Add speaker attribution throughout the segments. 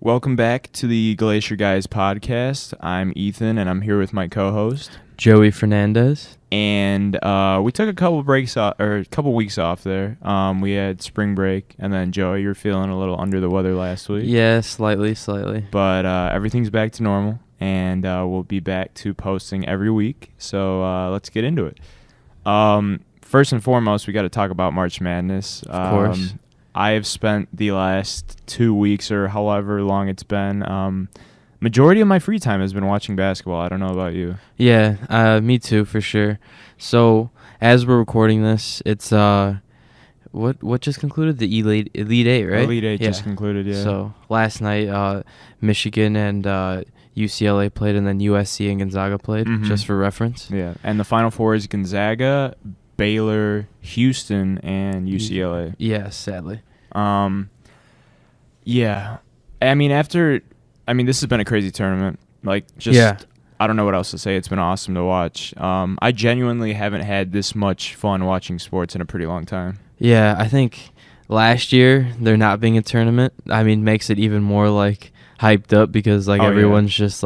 Speaker 1: Welcome back to the Glacier Guys podcast. I'm Ethan, and I'm here with my co-host
Speaker 2: Joey Fernandez.
Speaker 1: And we took a couple weeks off there. We had spring break, and then Joey, you're feeling a little under the weather last week.
Speaker 2: Yeah, slightly.
Speaker 1: But everything's back to normal, and we'll be back to posting every week. So let's get into it. First and foremost, we got to talk about March Madness.
Speaker 2: Of course.
Speaker 1: I have spent the last 2 weeks or however long it's been, majority of my free time has been watching basketball. I don't know about you.
Speaker 2: Yeah, me too, for sure. So, as we're recording this, it's what just concluded? The Elite Eight, right?
Speaker 1: Elite Eight just concluded, yeah.
Speaker 2: So, last night, Michigan and UCLA played, and then USC and Gonzaga played, just for reference.
Speaker 1: Yeah, and the Final Four is Gonzaga, Baylor, Houston, and UCLA.
Speaker 2: Yeah, sadly.
Speaker 1: Yeah. This has been a crazy tournament. I don't know what else to say. It's been awesome to watch. I genuinely haven't had this much fun watching sports in a pretty long time.
Speaker 2: Yeah, I think last year, there not being a tournament, makes it even more, hyped up because everyone's just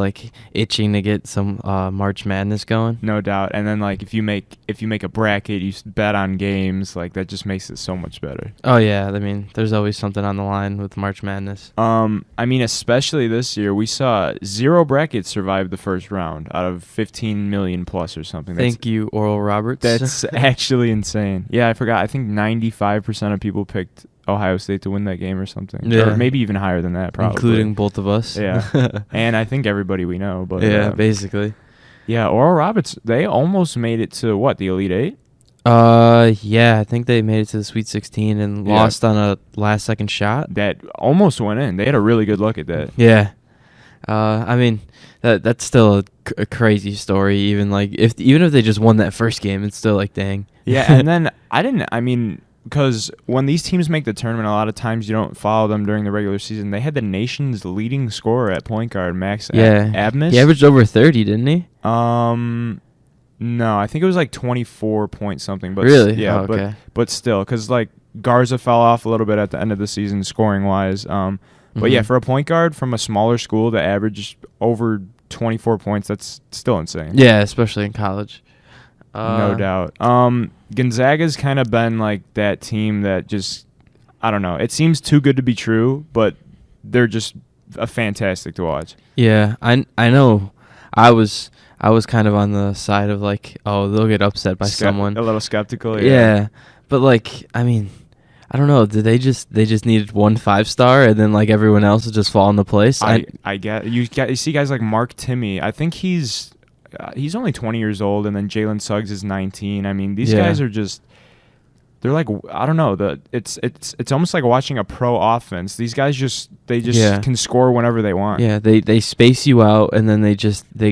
Speaker 2: itching to get some March Madness going.
Speaker 1: No doubt. And then if you make a bracket, you bet on games, that just makes it so much better.
Speaker 2: Oh yeah, there's always something on the line with March Madness.
Speaker 1: Especially this year, we saw 0 brackets survive the first round out of 15 million plus or something.
Speaker 2: Thank you, Oral Roberts.
Speaker 1: That's actually insane. Yeah, I forgot. I think 95% of people picked Ohio State to win that game or something.
Speaker 2: Yeah.
Speaker 1: Or maybe even higher than that, probably.
Speaker 2: Including both of us.
Speaker 1: Yeah. And I think everybody we know. But
Speaker 2: yeah, basically.
Speaker 1: Yeah, Oral Roberts, they almost made it to, the Elite Eight?
Speaker 2: Yeah, I think they made it to the Sweet 16 and lost on a last-second shot.
Speaker 1: That almost went in. They had a really good look at that.
Speaker 2: Yeah. That's still a crazy story. Even if they just won that first game, it's still dang.
Speaker 1: Yeah, and then because when these teams make the tournament, a lot of times you don't follow them during the regular season. They had the nation's leading scorer at point guard, Max Abmas.
Speaker 2: He averaged over 30, didn't he?
Speaker 1: No, I think it was 24 point something. But
Speaker 2: really?
Speaker 1: Yeah,
Speaker 2: okay.
Speaker 1: but still, because Garza fell off a little bit at the end of the season scoring wise. But yeah, for a point guard from a smaller school that averaged over 24 points, that's still insane.
Speaker 2: Yeah, especially in college.
Speaker 1: No doubt. Gonzaga's kind of been that team that just, I don't know. It seems too good to be true, but they're just fantastic to watch.
Speaker 2: Yeah, I know. I was kind of on the side of they'll get upset by someone.
Speaker 1: A little skeptical.
Speaker 2: Yeah, but I don't know. Did they just needed one 5-star and then everyone else would just fall into place?
Speaker 1: I get you see guys like Mark Timme. I think he's only 20 years old, and then Jalen Suggs is 19. These guys are just, they're I don't know. It's almost like watching a pro offense. These guys can score whenever they want.
Speaker 2: Yeah, they space you out, and then they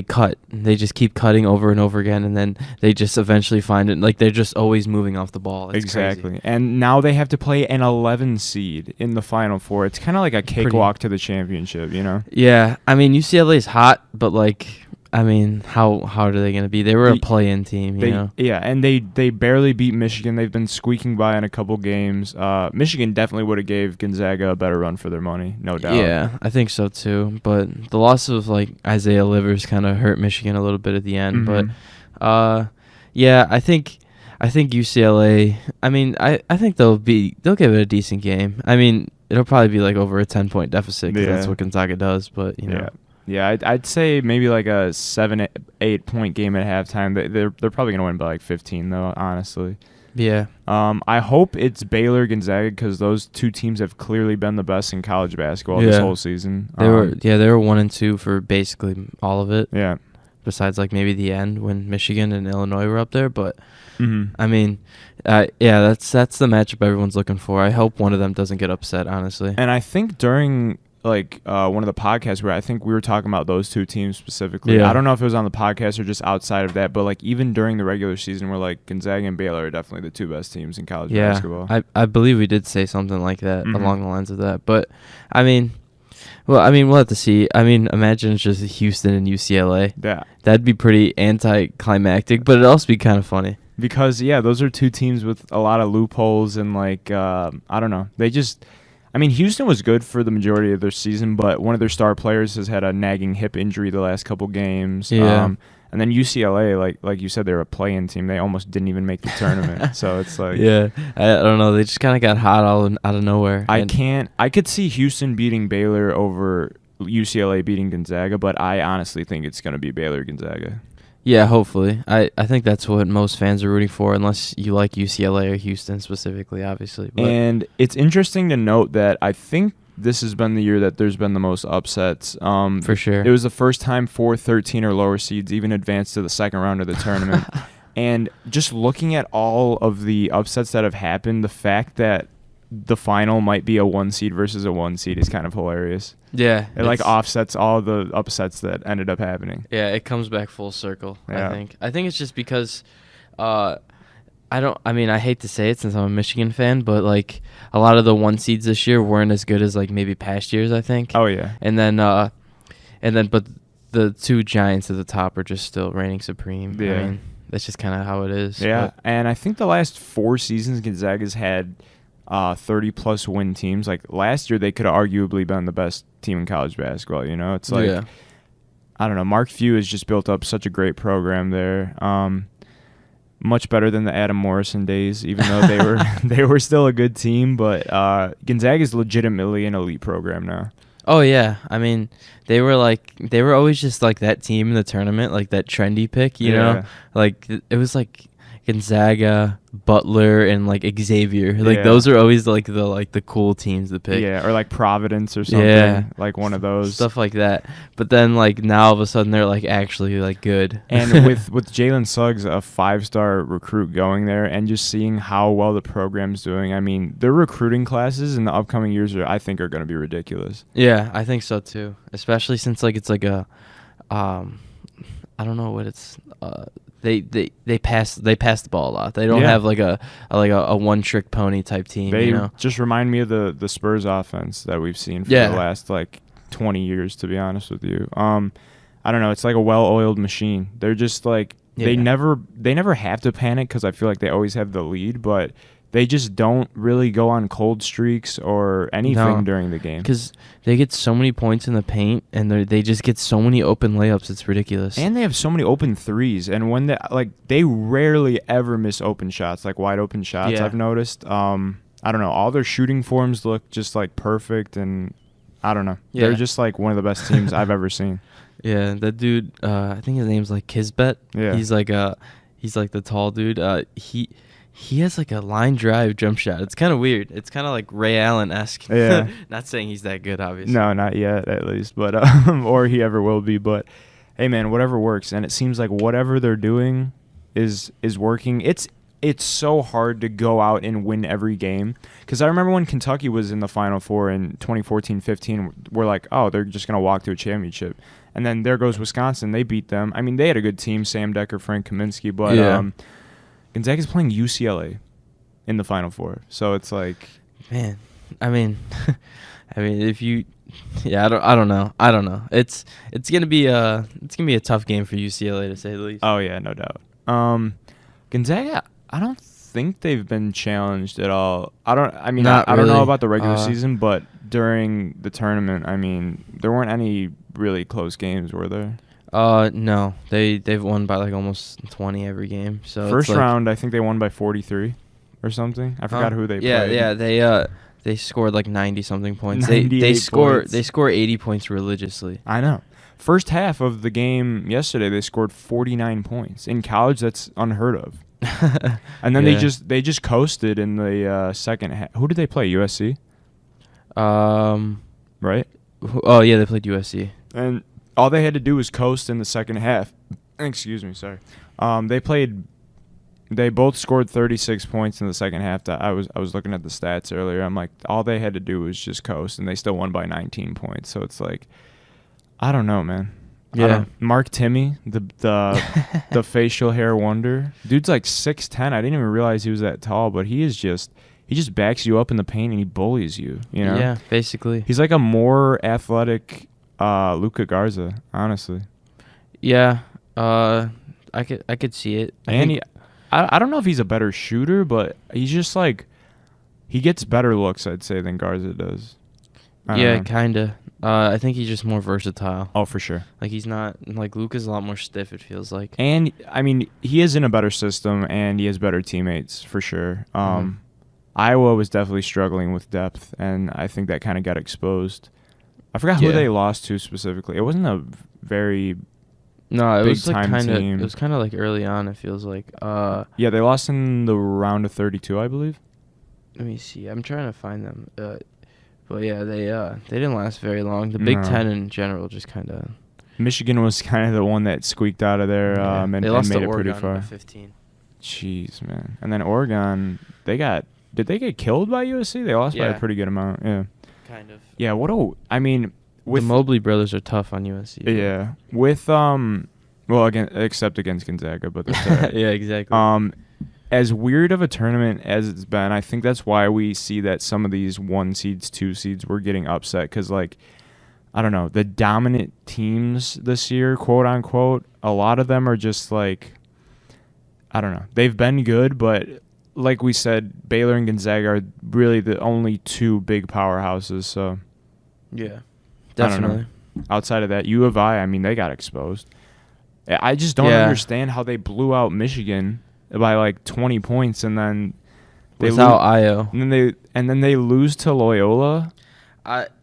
Speaker 2: cut. They just keep cutting over and over again, and then they just eventually find it. They're just always moving off the ball. It's
Speaker 1: exactly.
Speaker 2: crazy.
Speaker 1: And now they have to play an 11 seed in the Final Four. It's kind of like a cakewalk to the championship,
Speaker 2: Yeah, UCLA's hot, but how hard are they going to be? They were a play-in team, you know?
Speaker 1: Yeah, and they barely beat Michigan. They've been squeaking by in a couple games. Michigan definitely would have gave Gonzaga a better run for their money, no doubt.
Speaker 2: Yeah, I think so too. But the loss of Isaiah Livers kind of hurt Michigan a little bit at the end. But yeah, I think UCLA. I think they'll give it a decent game. It'll probably be over a 10-point deficit because that's what Gonzaga does. But
Speaker 1: Yeah. Yeah, I'd say maybe a 7-8 point game at halftime. They're probably gonna win by 15 though, honestly.
Speaker 2: Yeah.
Speaker 1: I hope it's Baylor Gonzaga because those two teams have clearly been the best in college basketball this whole season.
Speaker 2: They were 1-2 for basically all of it.
Speaker 1: Yeah.
Speaker 2: Besides maybe the end when Michigan and Illinois were up there, but that's the matchup everyone's looking for. I hope one of them doesn't get upset, honestly.
Speaker 1: And I think during one of the podcasts where I think we were talking about those two teams specifically.
Speaker 2: Yeah.
Speaker 1: I don't know if it was on the podcast or just outside of that, but even during the regular season, we're Gonzaga and Baylor are definitely the two best teams in college basketball.
Speaker 2: I believe we did say something like that along the lines of that. But we'll have to see. Imagine it's just Houston and UCLA.
Speaker 1: Yeah,
Speaker 2: that'd be pretty anticlimactic, but it'd also be kind of funny.
Speaker 1: Because those are two teams with a lot of loopholes and I don't know. They just. I mean, Houston was good for the majority of their season, but one of their star players has had a nagging hip injury the last couple games.
Speaker 2: Yeah.
Speaker 1: And then UCLA, like you said, they're a play-in team. They almost didn't even make the tournament. So it's like,
Speaker 2: yeah, I don't know. They just kind of got hot out of nowhere.
Speaker 1: I could see Houston beating Baylor over UCLA beating Gonzaga, but I honestly think it's going to be Baylor Gonzaga.
Speaker 2: Yeah, hopefully. I think that's what most fans are rooting for, unless you like UCLA or Houston specifically, obviously. But
Speaker 1: And it's interesting to note that I think this has been the year that there's been the most upsets.
Speaker 2: For sure.
Speaker 1: It was the first time 4 13 or lower seeds even advanced to the second round of the tournament. And just looking at all of the upsets that have happened, the fact that the final might be a 1 seed versus a 1 seed is kind of hilarious.
Speaker 2: Yeah.
Speaker 1: It like offsets all the upsets that ended up happening.
Speaker 2: Yeah, it comes back full circle,
Speaker 1: Yeah.
Speaker 2: I think it's just because I hate to say it since I'm a Michigan fan, but like a lot of the 1 seeds this year weren't as good as like maybe past years, I think.
Speaker 1: Oh yeah.
Speaker 2: And then but the 2 giants at the top are just still reigning supreme.
Speaker 1: Yeah.
Speaker 2: I mean, that's just kind of how it is.
Speaker 1: Yeah,
Speaker 2: But
Speaker 1: and I think the last 4 seasons Gonzaga's had 30-plus win teams. Like last year, they could have arguably been the best team in college basketball. You know, it's like,
Speaker 2: yeah.
Speaker 1: I don't know. Mark Few has just built up such a great program there. Much better than the Adam Morrison days, even though they were still a good team. But Gonzaga is legitimately an elite program now.
Speaker 2: Oh yeah, I mean, they were always just like that team in the tournament, like that trendy pick, you know, like it was like Gonzaga, Butler, and like Xavier, like those are always like the cool teams to pick.
Speaker 1: Yeah, or like Providence or something, like one of those
Speaker 2: stuff like that. But then like now all of a sudden they're like actually like good.
Speaker 1: And with Jalen Suggs, a 5-star recruit going there, and just seeing how well the program's doing, I mean, their recruiting classes in the upcoming years I think are going to be ridiculous.
Speaker 2: Yeah, I think so too. Especially since like it's like a, I don't know what it's. They pass the ball a lot. They don't have like a one trick pony type team.
Speaker 1: They
Speaker 2: you know?
Speaker 1: just remind me of the Spurs offense that we've seen for the last like 20 years. To be honest with you, I don't know. It's like a well-oiled machine. They're just like they never have to panic because I feel like they always have the lead, but they just don't really go on cold streaks or anything during the game.
Speaker 2: Because they get so many points in the paint, and they just get so many open layups. It's ridiculous.
Speaker 1: And they have so many open threes. And when they rarely ever miss open shots, like wide open shots, I've noticed. I don't know. All their shooting forms look just like perfect. And I don't know. Yeah. They're just like one of the best teams I've ever seen.
Speaker 2: Yeah, that dude, I think his name's like Kisbet. Yeah. He's like the tall dude. He has like a line drive jump shot. It's kind of weird. It's kind of like Ray Allen-esque.
Speaker 1: Yeah.
Speaker 2: Not saying he's that good, obviously.
Speaker 1: No, not yet, at least. But or he ever will be. But hey, man, whatever works. And it seems like whatever they're doing is working. It's so hard to go out and win every game. Because I remember when Kentucky was in the Final Four in 2014-15, we're like, oh, they're just going to walk to a championship. And then there goes Wisconsin. They beat them. I mean, they had a good team, Sam Decker, Frank Kaminsky. But Gonzaga's playing UCLA in the Final Four, so it's like,
Speaker 2: man. I mean, if you, I don't know. It's gonna be a tough game for UCLA to say the least.
Speaker 1: Oh yeah, no doubt. Gonzaga, I don't think they've been challenged at all. I don't know about the regular season, but during the tournament, I mean, there weren't any really close games, were there?
Speaker 2: No, they've won by like almost 20 every game. So
Speaker 1: first round, I think they won by 43 or something. I forgot who they played.
Speaker 2: Yeah, they scored like 90 something points. They score 80 points religiously.
Speaker 1: I know. First half of the game yesterday, they scored 49 points. In college, that's unheard of. And then they just coasted in the second half. Who did they play? USC. Right.
Speaker 2: Oh yeah, they played USC.
Speaker 1: And all they had to do was coast in the second half. Excuse me, sorry. They both scored 36 points in the second half. I was looking at the stats earlier. I'm like, all they had to do was just coast, and they still won by 19 points. So it's like, I don't know, man.
Speaker 2: Yeah.
Speaker 1: Mark Timmy, the facial hair wonder. Dude's like 6'10". I didn't even realize he was that tall, but he just backs you up in the paint and he bullies you. You know?
Speaker 2: Yeah, basically.
Speaker 1: He's like a more athletic Luka Garza, honestly.
Speaker 2: Yeah, I could see it.
Speaker 1: I don't know if he's a better shooter, but he's just like he gets better looks, I'd say, than Garza does.
Speaker 2: Yeah, kind of. I think he's just more versatile.
Speaker 1: Oh, for sure.
Speaker 2: Like, he's not like Luka's a lot more stiff, it feels like.
Speaker 1: And I mean, he is in a better system, and he has better teammates for sure. Iowa was definitely struggling with depth, and I think that kind of got exposed. I forgot who they lost to specifically. It wasn't a very
Speaker 2: it
Speaker 1: big
Speaker 2: was like
Speaker 1: time
Speaker 2: kind of.
Speaker 1: team.
Speaker 2: It was kind of like early on. It feels like.
Speaker 1: Yeah, they lost in the round of 32, I believe.
Speaker 2: Let me see. I'm trying to find them. But yeah, they didn't last very long. The Big Ten in general just kind of.
Speaker 1: Michigan was kind of the one that squeaked out of there and
Speaker 2: they lost
Speaker 1: made
Speaker 2: to
Speaker 1: it
Speaker 2: Oregon
Speaker 1: pretty far.
Speaker 2: by 15.
Speaker 1: Jeez, man. And then Oregon, did they get killed by USC? They lost by a pretty good amount. Yeah.
Speaker 2: Kind of.
Speaker 1: Yeah. With
Speaker 2: the Mobley brothers are tough on USC.
Speaker 1: Yeah. Except against Gonzaga, but that's all right.
Speaker 2: Yeah, exactly.
Speaker 1: As weird of a tournament as it's been, I think that's why we see that some of these 1 seeds, 2 seeds were getting upset because, like, I don't know, the dominant teams this year, quote unquote, a lot of them are just like, I don't know, they've been good, but like we said, Baylor and Gonzaga are really the only 2 big powerhouses. So
Speaker 2: yeah, definitely.
Speaker 1: Outside of that, U of I mean, they got exposed. I just don't understand how they blew out Michigan by like 20 points, and then
Speaker 2: without Io,
Speaker 1: and then they lose to Loyola.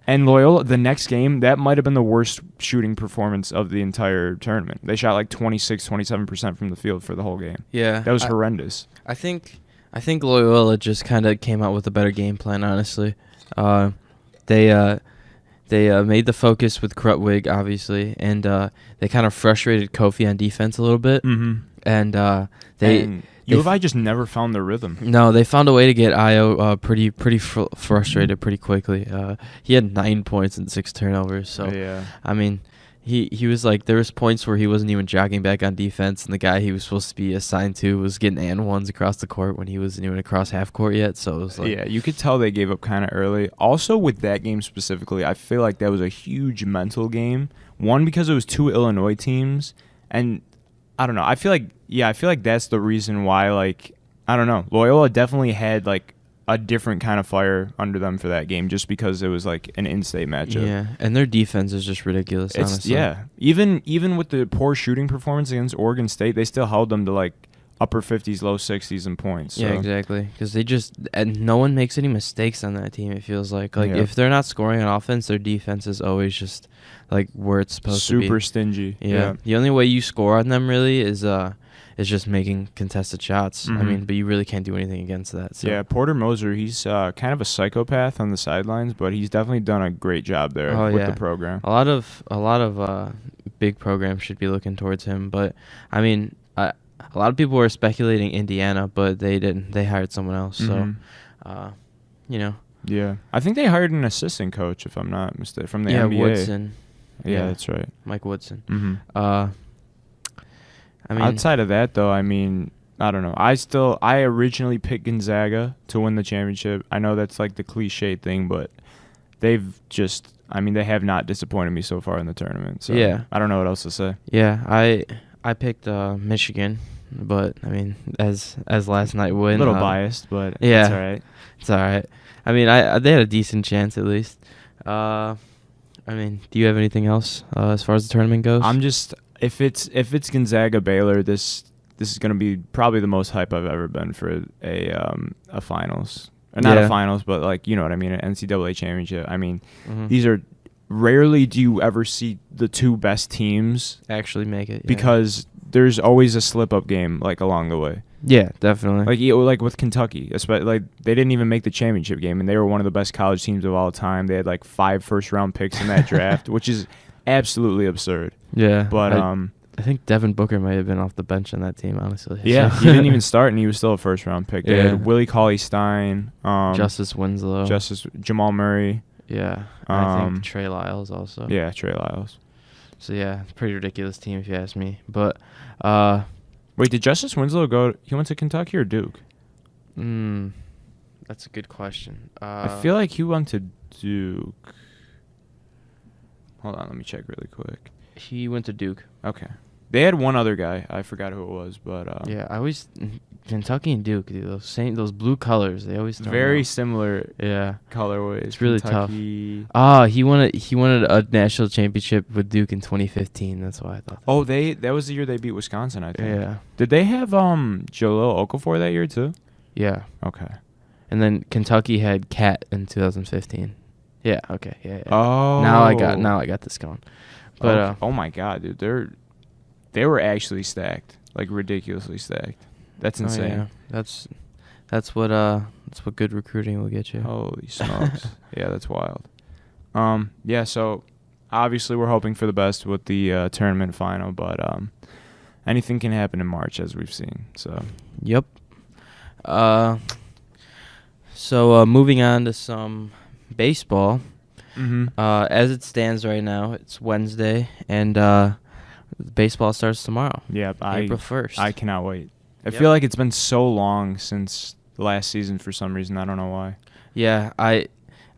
Speaker 1: And Loyola, the next game, that might have been the worst shooting performance of the entire tournament. They shot like 27% from the field for the whole game.
Speaker 2: Yeah,
Speaker 1: that was horrendous.
Speaker 2: I think Loyola just kind of came out with a better game plan. Honestly, they made the focus with Krutwig, obviously, and they kind of frustrated Kofi on defense a little bit.
Speaker 1: Mm-hmm.
Speaker 2: And
Speaker 1: U of I just never found the rhythm.
Speaker 2: No, they found a way to get Io pretty frustrated pretty quickly. He had 9 points and 6 turnovers. So
Speaker 1: yeah.
Speaker 2: I mean, he was like, there was points where he wasn't even jogging back on defense, and the guy he was supposed to be assigned to was getting and ones across the court when he wasn't even across half court yet. So it was like,
Speaker 1: yeah, you could tell they gave up kind of early. Also, with that game specifically, I feel like that was a huge mental game. One, because it was 2 Illinois teams, and I don't know. I feel like that's the reason why, like, I don't know. Loyola definitely had, like, a different kind of fire under them for that game just because it was, like, an in-state matchup.
Speaker 2: Yeah, and their defense is just ridiculous, honestly.
Speaker 1: Yeah. Even with the poor shooting performance against Oregon State, they still held them to, like, upper 50s, low 60s in points. So.
Speaker 2: Yeah, exactly. Because and no one makes any mistakes on that team, it feels like. Like, if they're not scoring on offense, their defense is always just, like, where it's supposed to be.
Speaker 1: Super stingy.
Speaker 2: Yeah. The only way you score on them, really, is just making contested shots.
Speaker 1: Mm-hmm.
Speaker 2: I mean, but you really can't do anything against that. So.
Speaker 1: Yeah, Porter Moser, he's kind of a psychopath on the sidelines, but he's definitely done a great job there with the program.
Speaker 2: A lot of big programs should be looking towards him, but I mean, a lot of people were speculating Indiana, but they didn't. They hired someone else.
Speaker 1: Mm-hmm.
Speaker 2: So, you know.
Speaker 1: Yeah, I think they hired an assistant coach, if I'm not mistaken, from the NBA.
Speaker 2: Woodson.
Speaker 1: Yeah, that's right.
Speaker 2: Mike Woodson.
Speaker 1: Mm-hmm.
Speaker 2: I mean,
Speaker 1: outside of that, though, I mean, I don't know. I originally picked Gonzaga to win the championship. I know that's like the cliche thing, but they have not disappointed me so far in the tournament. So
Speaker 2: yeah.
Speaker 1: I don't know what else to say.
Speaker 2: Yeah, I picked Michigan, but I mean, as last night win.
Speaker 1: A little biased, but
Speaker 2: yeah,
Speaker 1: it's all right.
Speaker 2: It's all right. I mean, they had a decent chance at least. I mean, do you have anything else as far as the tournament goes?
Speaker 1: I'm just if it's Gonzaga Baylor, this is going to be probably the most hype I've ever been for a finals. Or not a finals, but like, you know what I mean, an NCAA championship. I mean, these are rarely do you ever see the 2 best teams
Speaker 2: actually make it,
Speaker 1: because there's always a slip-up game like along the way.
Speaker 2: Yeah, definitely.
Speaker 1: Like with Kentucky, especially, like they didn't even make the championship game, and they were one of the best college teams of all time. They had like 5 first-round picks in that draft, which is absolutely absurd.
Speaker 2: Yeah,
Speaker 1: but
Speaker 2: I think Devin Booker might have been off the bench on that team, honestly.
Speaker 1: Yeah, he didn't even start, and he was still a first-round pick. They had Willie Cauley-Stein,
Speaker 2: Justice Winslow,
Speaker 1: Jamal Murray.
Speaker 2: Yeah, I think Trey Lyles also.
Speaker 1: Yeah, Trey Lyles.
Speaker 2: So yeah, pretty ridiculous team if you ask me. But
Speaker 1: wait, did Justice Winslow go? He went to Kentucky or Duke?
Speaker 2: That's a good question.
Speaker 1: I feel like he went to Duke. Hold on, let me check really quick.
Speaker 2: He went to Duke.
Speaker 1: Okay. They had one other guy. I forgot who it was, but
Speaker 2: Yeah, I always Kentucky and Duke, dude, those blue colors. They always throw me
Speaker 1: very
Speaker 2: off.
Speaker 1: similar
Speaker 2: Yeah,
Speaker 1: colorways.
Speaker 2: it's really
Speaker 1: Kentucky.
Speaker 2: tough. He wanted a national championship with Duke in 2015. That's why I thought.
Speaker 1: Oh, that was the year they beat Wisconsin, I think.
Speaker 2: Yeah.
Speaker 1: Did they have Jalil Okafor that year too?
Speaker 2: Yeah.
Speaker 1: Okay.
Speaker 2: And then Kentucky had Cat in 2015. Yeah. Okay. Yeah.
Speaker 1: Oh.
Speaker 2: Now I got this going. But
Speaker 1: okay. Oh my God, dude, they were actually stacked, like ridiculously stacked. That's insane.
Speaker 2: Yeah. That's what good recruiting will get you.
Speaker 1: Holy smokes. Yeah, that's wild. Yeah, so obviously we're hoping for the best with the tournament final, but anything can happen in March, as we've seen. So.
Speaker 2: Yep. So moving on to some baseball.
Speaker 1: Mm-hmm.
Speaker 2: As it stands right now, it's Wednesday, and baseball starts tomorrow.
Speaker 1: Yeah,
Speaker 2: April 1st.
Speaker 1: I cannot wait. I
Speaker 2: Yep.
Speaker 1: feel like it's been so long since last season for some reason. I don't know why.
Speaker 2: Yeah,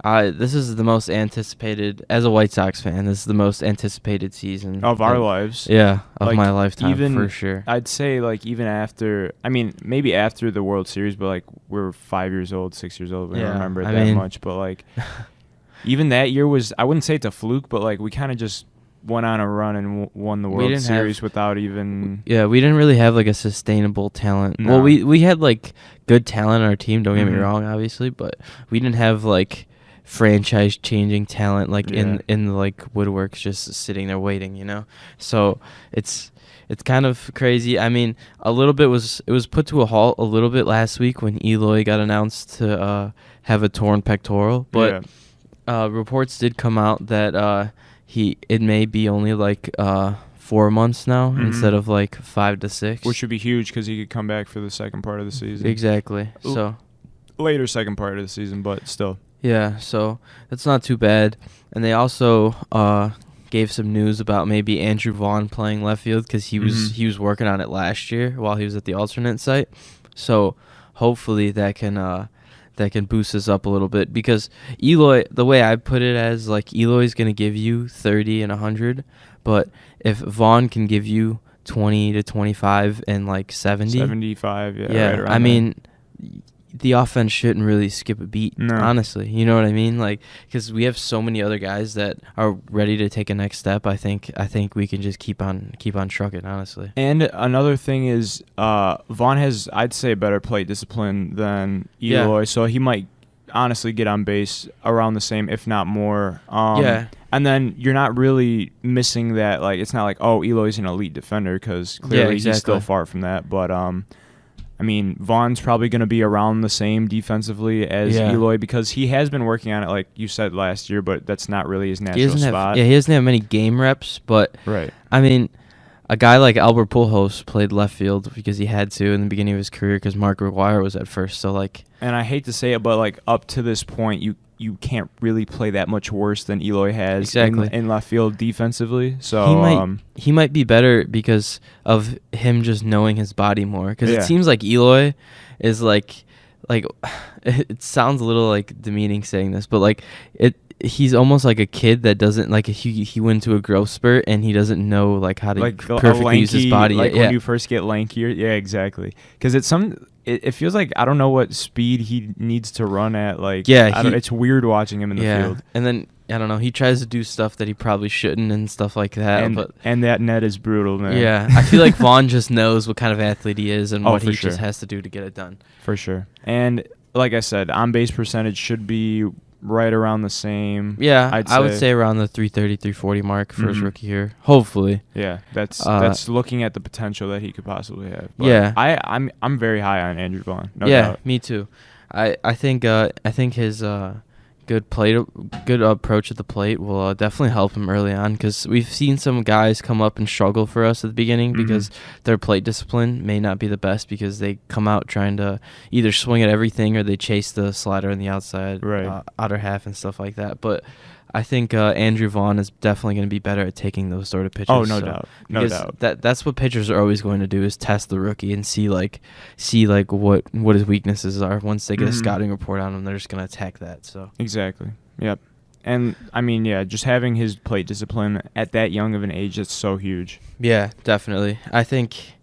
Speaker 2: this is the most anticipated, as a White Sox fan, this is the most anticipated season.
Speaker 1: Of our lives.
Speaker 2: Yeah, of
Speaker 1: Like,
Speaker 2: my lifetime,
Speaker 1: even
Speaker 2: for sure.
Speaker 1: I'd say, like, even after, I mean, maybe after the World Series, but, like, we're 5 years old, 6 years old. We don't remember it that much. But, like, even that year was, I wouldn't say it's a fluke, but, like, we kind of just went on a run and won the World Series without even.
Speaker 2: Yeah, we didn't really have, like, a sustainable talent.
Speaker 1: No.
Speaker 2: Well, we had, like, good talent on our team, don't get me
Speaker 1: Mhm.
Speaker 2: wrong, obviously, but we didn't have, like, franchise-changing talent, like, in the, like, woodworks just sitting there waiting, you know? So it's kind of crazy. I mean, it was put to a halt a little bit last week when Eloy got announced to have a torn pectoral, but reports did come out that it may be only like 4 months now instead of like 5 to 6,
Speaker 1: which would be huge because he could come back for the second part of the season.
Speaker 2: Exactly. So
Speaker 1: later second part of the season, but still.
Speaker 2: Yeah, so that's not too bad. And they also gave some news about maybe Andrew Vaughn playing left field because he was working on it last year while he was at the alternate site. So hopefully that can boost us up a little bit, because Eloy, the way I put it, as like Eloy's going to give you 30 and 100, but if Vaughn can give you 20 to 25 and like 75,
Speaker 1: yeah.
Speaker 2: Yeah,
Speaker 1: right around
Speaker 2: I mean, the offense shouldn't really skip a beat, honestly. You know what I mean? Like, because we have so many other guys that are ready to take a next step. I think we can just keep on trucking, honestly.
Speaker 1: And another thing is, Vaughn has, I'd say, better plate discipline than Eloy, so he might honestly get on base around the same, if not more. And then you're not really missing that. Like, it's not like, oh, Eloy's an elite defender, because clearly he's still far from that. But I mean, Vaughn's probably going to be around the same defensively as Eloy, because he has been working on it, like you said, last year, but that's not really his natural spot.
Speaker 2: He doesn't have many game reps, but
Speaker 1: right.
Speaker 2: I mean, a guy like Albert Pujols played left field because he had to in the beginning of his career because Mark McGwire was at first. So like, and
Speaker 1: I hate to say it, but like up to this point, you can't really play that much worse than Eloy has in left field defensively. So
Speaker 2: he might be better because of him just knowing his body more. Because it seems like Eloy is like it sounds a little like demeaning saying this, but like he's almost like a kid that doesn't, like, he went to a growth spurt and he doesn't know like how to like perfectly use his body.
Speaker 1: Like when you first get lankier. Yeah, exactly. Because it feels like I don't know what speed he needs to run at. Like, it's weird watching him in the field.
Speaker 2: And then I don't know, he tries to do stuff that he probably shouldn't and stuff like that.
Speaker 1: And that net is brutal, man.
Speaker 2: Yeah, I feel like Vaughn just knows what kind of athlete he is and what he just has to do to get it done.
Speaker 1: For sure. And like I said, on base percentage should be right around the same.
Speaker 2: Yeah, I would say around the 330, 340 mark for his rookie year. Hopefully.
Speaker 1: Yeah, that's looking at the potential that he could possibly have. But I'm very high on Andrew Vaughn. No doubt.
Speaker 2: Me too. I think his good approach at the plate will definitely help him early on, because we've seen some guys come up and struggle for us at the beginning because their plate discipline may not be the best, because they come out trying to either swing at everything or they chase the slider on the outside, outer half and stuff like that. But I think Andrew Vaughn is definitely going to be better at taking those sort of pitches.
Speaker 1: Oh, no doubt.
Speaker 2: That's what pitchers are always going to do, is test the rookie and see what his weaknesses are. Once they get a scouting report on him, they're just going to attack that. So
Speaker 1: exactly. Yep. And I mean, yeah, just having his plate discipline at that young of an age, that's so huge.
Speaker 2: Yeah, definitely. I think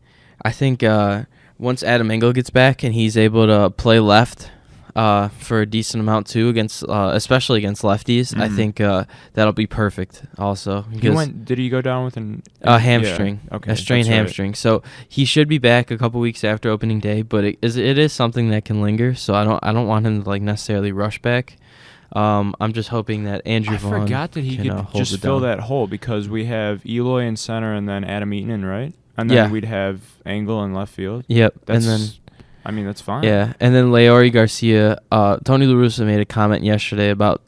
Speaker 2: once Adam Engel gets back and he's able to play left for a decent amount too, against especially against lefties, I think that'll be perfect. Also,
Speaker 1: did he go down with
Speaker 2: a hamstring?
Speaker 1: Yeah. Okay,
Speaker 2: a strained hamstring. Right. So he should be back a couple weeks after opening day, but it is something that can linger. So I don't want him to like necessarily rush back. I'm just hoping that Andrew Vaughn
Speaker 1: forgot that he could just fill that hole, because we have Eloy in center and then Adam Eaton, right? And then we'd have Engel in left field.
Speaker 2: Yep.
Speaker 1: That's,
Speaker 2: and then
Speaker 1: that's fine.
Speaker 2: Yeah, and then Leori Garcia. Tony La Russa made a comment yesterday about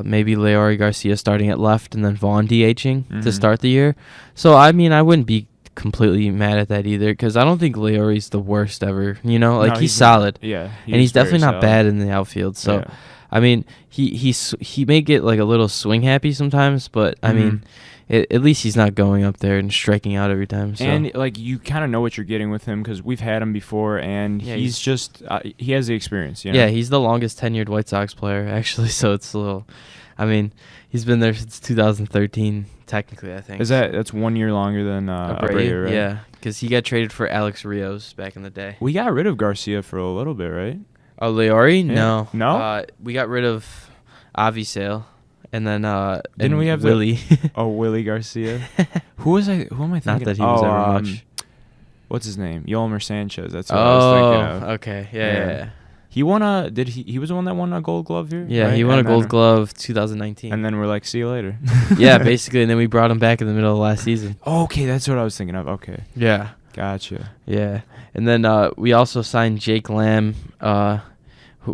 Speaker 2: maybe Leori Garcia starting at left and then Vaughn DHing to start the year. So I wouldn't be completely mad at that either, because I don't think Leori's the worst ever. He's solid.
Speaker 1: Yeah,
Speaker 2: and he's definitely not bad in the outfield. So. Yeah. He may get like a little swing happy sometimes, but I mean, at least he's not going up there and striking out every time. So.
Speaker 1: And like you kind of know what you're getting with him, because we've had him before, and he's just he has the experience.
Speaker 2: Yeah, he's the longest tenured White Sox player actually. So it's a little, he's been there since 2013 technically. I think
Speaker 1: that's 1 year longer than Abreu, right?
Speaker 2: Yeah, because he got traded for Alex Rios back in the day.
Speaker 1: We got rid of Garcia for a little bit, right?
Speaker 2: Oh, Leori?
Speaker 1: Yeah.
Speaker 2: No. We got rid of Avisale, and then
Speaker 1: didn't we have
Speaker 2: Willie?
Speaker 1: Willie Garcia. Who am I thinking?
Speaker 2: Not that he was ever much.
Speaker 1: What's his name? Yolmer Sanchez. That's what I was thinking of.
Speaker 2: Okay. Yeah.
Speaker 1: He won he was the one that won a Gold Glove here?
Speaker 2: Yeah,
Speaker 1: right?
Speaker 2: he won a Gold Glove 2019.
Speaker 1: And then we're like, see you later.
Speaker 2: Yeah, basically, and then we brought him back in the middle of last season.
Speaker 1: Okay, that's what I was thinking of. Okay.
Speaker 2: Yeah.
Speaker 1: Gotcha.
Speaker 2: Yeah, and then we also signed Jake Lamb,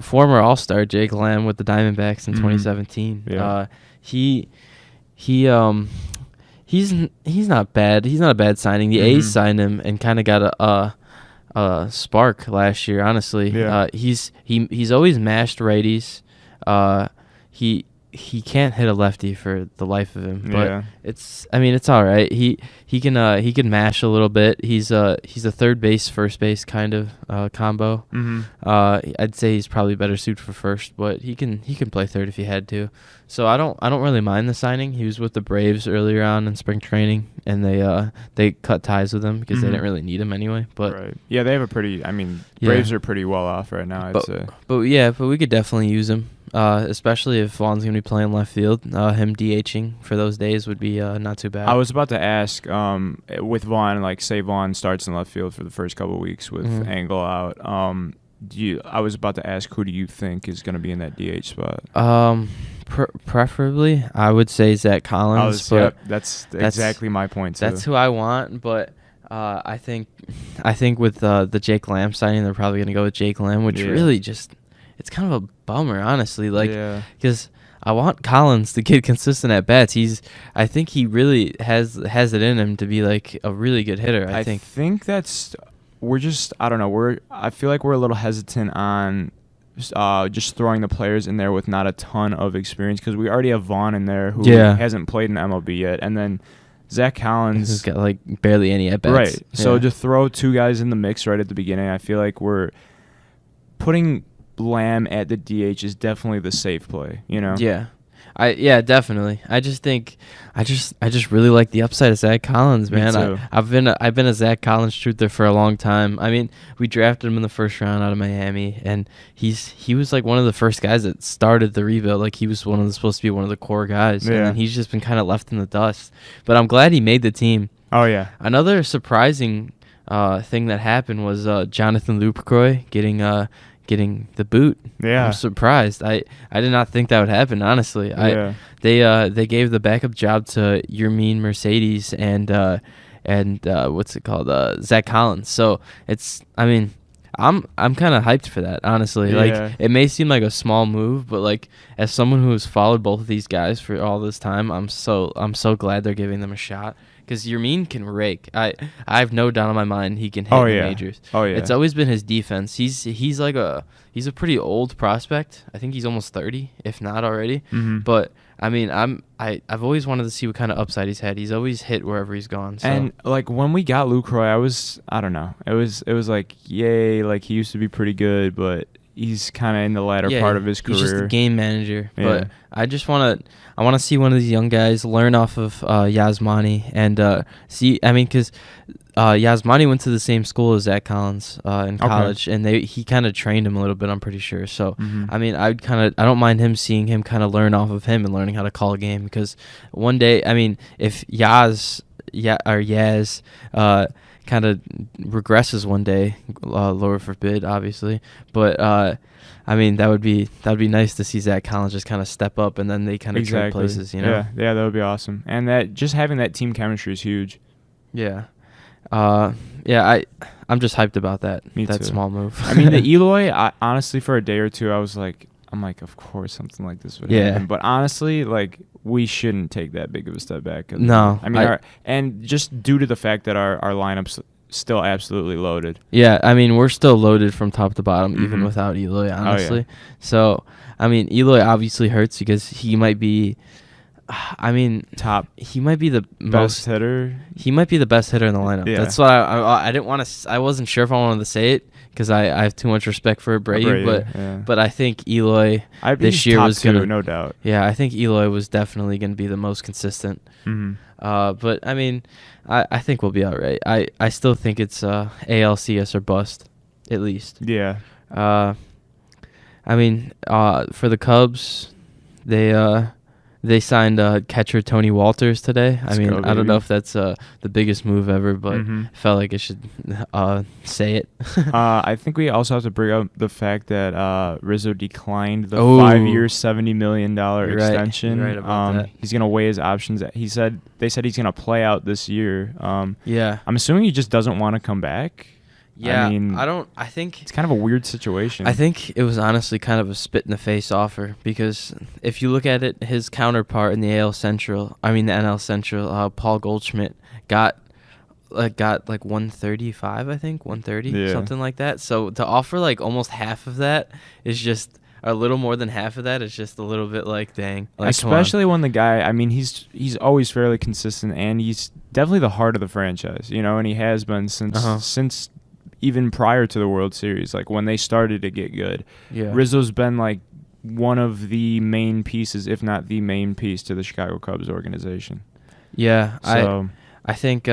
Speaker 2: former All-Star Jake Lamb with the Diamondbacks in 2017.
Speaker 1: Yeah.
Speaker 2: He's not bad. He's not a bad signing. The A's signed him and kind of got a spark last year. Honestly, he's always mashed righties. He can't hit a lefty for the life of him, but it's all right. He can mash a little bit. He's a third base, first base kind of combo. I'd say he's probably better suited for first, but he can play third if he had to. So I don't really mind the signing. He was with the Braves earlier on in spring training, and they cut ties with him because they didn't really need him anyway. But
Speaker 1: they have a pretty. Braves are pretty well off right now, I'd say.
Speaker 2: But we could definitely use him. Especially if Vaughn's going to be playing left field. Him DHing for those days would be not too bad.
Speaker 1: I was about to ask, with Vaughn, like say Vaughn starts in left field for the first couple of weeks with Engel out. I was about to ask, who do you think is going to be in that DH spot?
Speaker 2: Preferably, I would say Zach Collins.
Speaker 1: That's exactly my point too.
Speaker 2: That's who I want, but I think with the Jake Lamb signing, they're probably going to go with Jake Lamb, which really just. It's kind of a bummer, honestly, because I want Collins to get consistent at bats. I think he really has it in him to be like a really good hitter. I think
Speaker 1: I don't know. I feel like we're a little hesitant on just throwing the players in there with not a ton of experience, because we already have Vaughn in there who hasn't played in MLB yet, and then Zach Collins
Speaker 2: has got like barely any at bats.
Speaker 1: Right. So to throw two guys in the mix right at the beginning, I feel like we're putting Lamb at the DH is definitely the safe play,
Speaker 2: Yeah, definitely. I just think I just really like the upside of Zach Collins, man.
Speaker 1: Me too.
Speaker 2: I've been a Zach Collins truther for a long time. We drafted him in the first round out of Miami, and he was like one of the first guys that started the rebuild. Like he was supposed to be one of the core guys, and then he's just been kind of left in the dust. But I'm glad he made the team.
Speaker 1: Oh yeah.
Speaker 2: Another surprising thing that happened was Jonathan Lucroy getting the boot.
Speaker 1: Yeah,
Speaker 2: I'm surprised. I did not think that would happen, honestly. They gave the backup job to Yermin Mercedes and what's it called, Zach Collins. So I'm kind of hyped for that, honestly. Like it may seem like a small move, but like as someone who has followed both of these guys for all this time, I'm so glad they're giving them a shot. Because Yermin can rake. I have no doubt in my mind he can hit the majors. Oh yeah. It's always been his defense. He's a pretty old prospect. I think he's almost 30, if not already. But I've always wanted to see what kind of upside he's had. He's always hit wherever he's gone. So.
Speaker 1: And like when we got Lucroy, I don't know. It was like, yay, like he used to be pretty good, but he's kind of in the latter
Speaker 2: Yeah,
Speaker 1: part of his career.
Speaker 2: He's just a game manager.
Speaker 1: Yeah.
Speaker 2: But I want to see one of these young guys learn off of Yasmani and see. I mean, because Yasmani went to the same school as Zach Collins in college, and he kind of trained him a little bit. I'm pretty sure. So I mean, I don't mind seeing him kind of learn off of him and learning how to call a game, because one day, I mean, if Yaz kind of regresses one day, Lord forbid, obviously, but I mean, that would be nice to see Zach Collins just kind of step up, and then they kind of trade places, you know?
Speaker 1: Yeah, that would be awesome. And that just having that team chemistry is huge.
Speaker 2: Yeah. I'm just hyped about that.
Speaker 1: Me
Speaker 2: that
Speaker 1: too.
Speaker 2: Small move.
Speaker 1: I mean, the Eloy, honestly, for a day or two, I'm like, of course something like this would happen. But honestly, like, we shouldn't take that big of a step back.
Speaker 2: No.
Speaker 1: I mean, and just due to the fact that our lineup's still absolutely loaded.
Speaker 2: Yeah, I mean, we're still loaded from top to bottom, even without Eloy, honestly.
Speaker 1: Oh, yeah.
Speaker 2: So, I mean, Eloy obviously hurts because he might be, he might be the
Speaker 1: best hitter.
Speaker 2: He might be the best hitter in the lineup.
Speaker 1: Yeah.
Speaker 2: That's why I didn't want to. I wasn't sure if I wanted to say it because I have too much respect for Abreu, but I think Eloy this year was gonna,
Speaker 1: no doubt.
Speaker 2: Yeah, I think Eloy was definitely gonna be the most consistent. But I mean, I think we'll be all right. I still think it's ALCS or bust, at least.
Speaker 1: Yeah.
Speaker 2: I mean, for the Cubs, they signed catcher Tony Walters today. I don't know if that's the biggest move ever, but felt like I should say it.
Speaker 1: I think we also have to bring up the fact that Rizzo declined the 5-year, $70 million extension.
Speaker 2: You're right about that.
Speaker 1: He's going to weigh his options. They said he's going to play out this year.
Speaker 2: Yeah.
Speaker 1: I'm assuming he just doesn't want to come back.
Speaker 2: Yeah,
Speaker 1: I think it's kind of a weird situation.
Speaker 2: I think it was honestly kind of a spit in the face offer, because if you look at it, his counterpart in the NL Central, Paul Goldschmidt got like 135, I think 130, something like that. So to offer like almost half of that is just a little more than half of that is just a little bit like, dang. Like,
Speaker 1: especially when the guy, I mean, he's always fairly consistent, and he's definitely the heart of the franchise, you know, and he has been since even prior to the World Series, like when they started to get good.
Speaker 2: Yeah.
Speaker 1: Rizzo's been like one of the main pieces, if not the main piece, to the Chicago Cubs organization.
Speaker 2: Yeah,
Speaker 1: so
Speaker 2: I think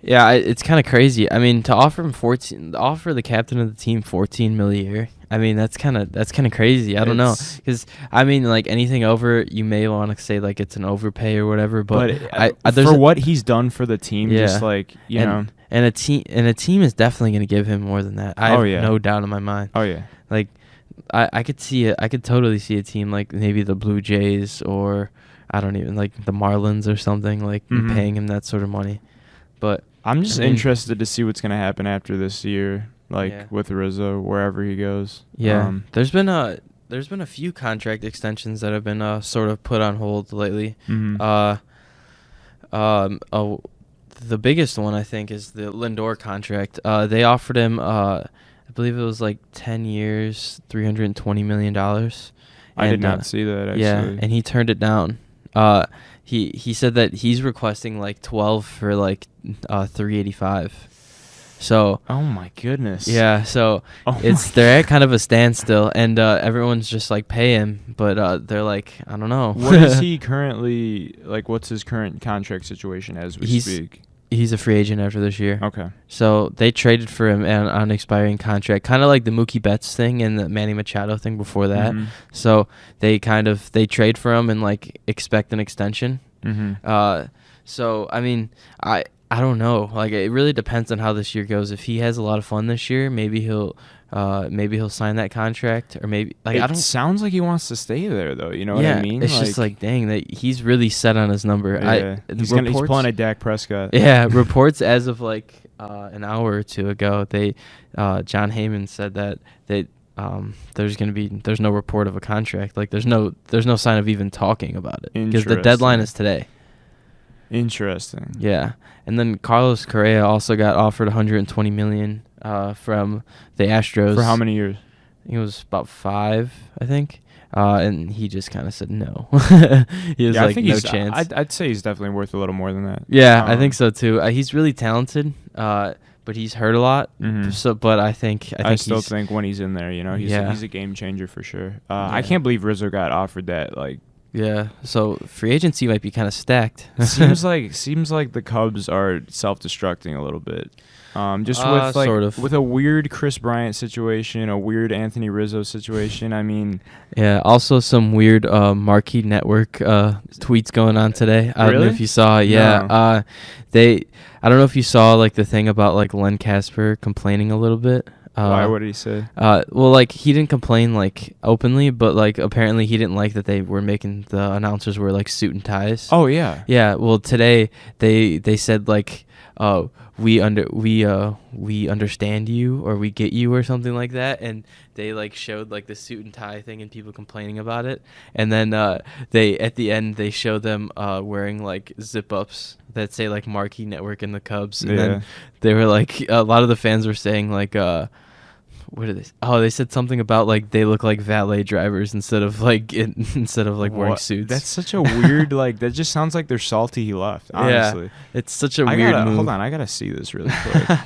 Speaker 2: it's kind of crazy. I mean, to offer the captain of the team $14 million a year. I mean, that's kind of crazy. I don't know, because I mean, like anything over, you may want to say like it's an overpay or whatever. But
Speaker 1: for what he's done for the team, just like you know.
Speaker 2: And a team is definitely going to give him more than that. I have no doubt in my mind.
Speaker 1: Oh yeah.
Speaker 2: Like I could see it. I could totally see a team like maybe the Blue Jays, or I don't even, like the Marlins or something, like paying him that sort of money. But
Speaker 1: I'm just interested to see what's going to happen after this year, with Rizzo, wherever he goes.
Speaker 2: Yeah. There's been a few contract extensions that have been sort of put on hold lately. The biggest one, I think, is the Lindor contract. They offered him, I believe it was like 10 years, $320 million.
Speaker 1: I did not see that, actually.
Speaker 2: Yeah, and he turned it down. He said that he's requesting like 12 for like $385. So.
Speaker 1: Oh my goodness.
Speaker 2: Yeah, so they're at kind of a standstill, and everyone's just like, pay him, but they're like, I don't know.
Speaker 1: What is he currently, like, what's his current contract situation as we speak?
Speaker 2: He's a free agent after this year.
Speaker 1: Okay.
Speaker 2: So they traded for him on an expiring contract, kind of like the Mookie Betts thing and the Manny Machado thing before that. So they trade for him and like expect an extension. So I mean, I don't know. Like, it really depends on how this year goes. If he has a lot of fun this year, maybe he'll sign that contract, or maybe
Speaker 1: it sounds like he wants to stay there, though. You know what I mean?
Speaker 2: It's just like, dang, that he's really set on his number.
Speaker 1: Yeah. He's pulling a Dak Prescott.
Speaker 2: Yeah, reports as of like an hour or two ago, John Heyman said that there's no report of a contract. Like, there's no sign of even talking about it, because the deadline is today.
Speaker 1: Interesting.
Speaker 2: Yeah, and then Carlos Correa also got offered $120 million from the Astros.
Speaker 1: For how many years?
Speaker 2: It was about 5, I think. And he just kind of said no. He was like, no chance.
Speaker 1: I'd say he's definitely worth a little more than that.
Speaker 2: Yeah, I think so too. He's really talented, but he's hurt a lot. So, but I
Speaker 1: still think when he's in there, he's a game changer for sure. I can't believe Rizzo got offered that. Like,
Speaker 2: yeah. So free agency might be kind of stacked.
Speaker 1: seems like the Cubs are self-destructing a little bit. With
Speaker 2: sort of.
Speaker 1: with a weird Chris Bryant situation, a weird Anthony Rizzo situation. I mean,
Speaker 2: yeah. Also, some weird Marquee Network tweets going on today. I don't know if you saw. Yeah.
Speaker 1: No.
Speaker 2: I don't know if you saw like the thing about like Len Casper complaining a little bit.
Speaker 1: Why? What did he say?
Speaker 2: Well, like he didn't complain like openly, but like apparently he didn't like that they were making the announcers wear like suit and ties.
Speaker 1: Oh yeah.
Speaker 2: Yeah. Well, today they said like, we understand you, or we get you, or something like that, and they like showed like the suit and tie thing and people complaining about it, and then they at the end they show them wearing like zip ups that say like Marquee Network and the Cubs, and then they were like, a lot of the fans were saying like, what did they? They said something about like they look like valet drivers instead of like wearing suits.
Speaker 1: That's such a weird like. That just sounds like they're salty he left. Honestly,
Speaker 2: yeah, it's such a weird move.
Speaker 1: Hold on, I gotta see this really quick.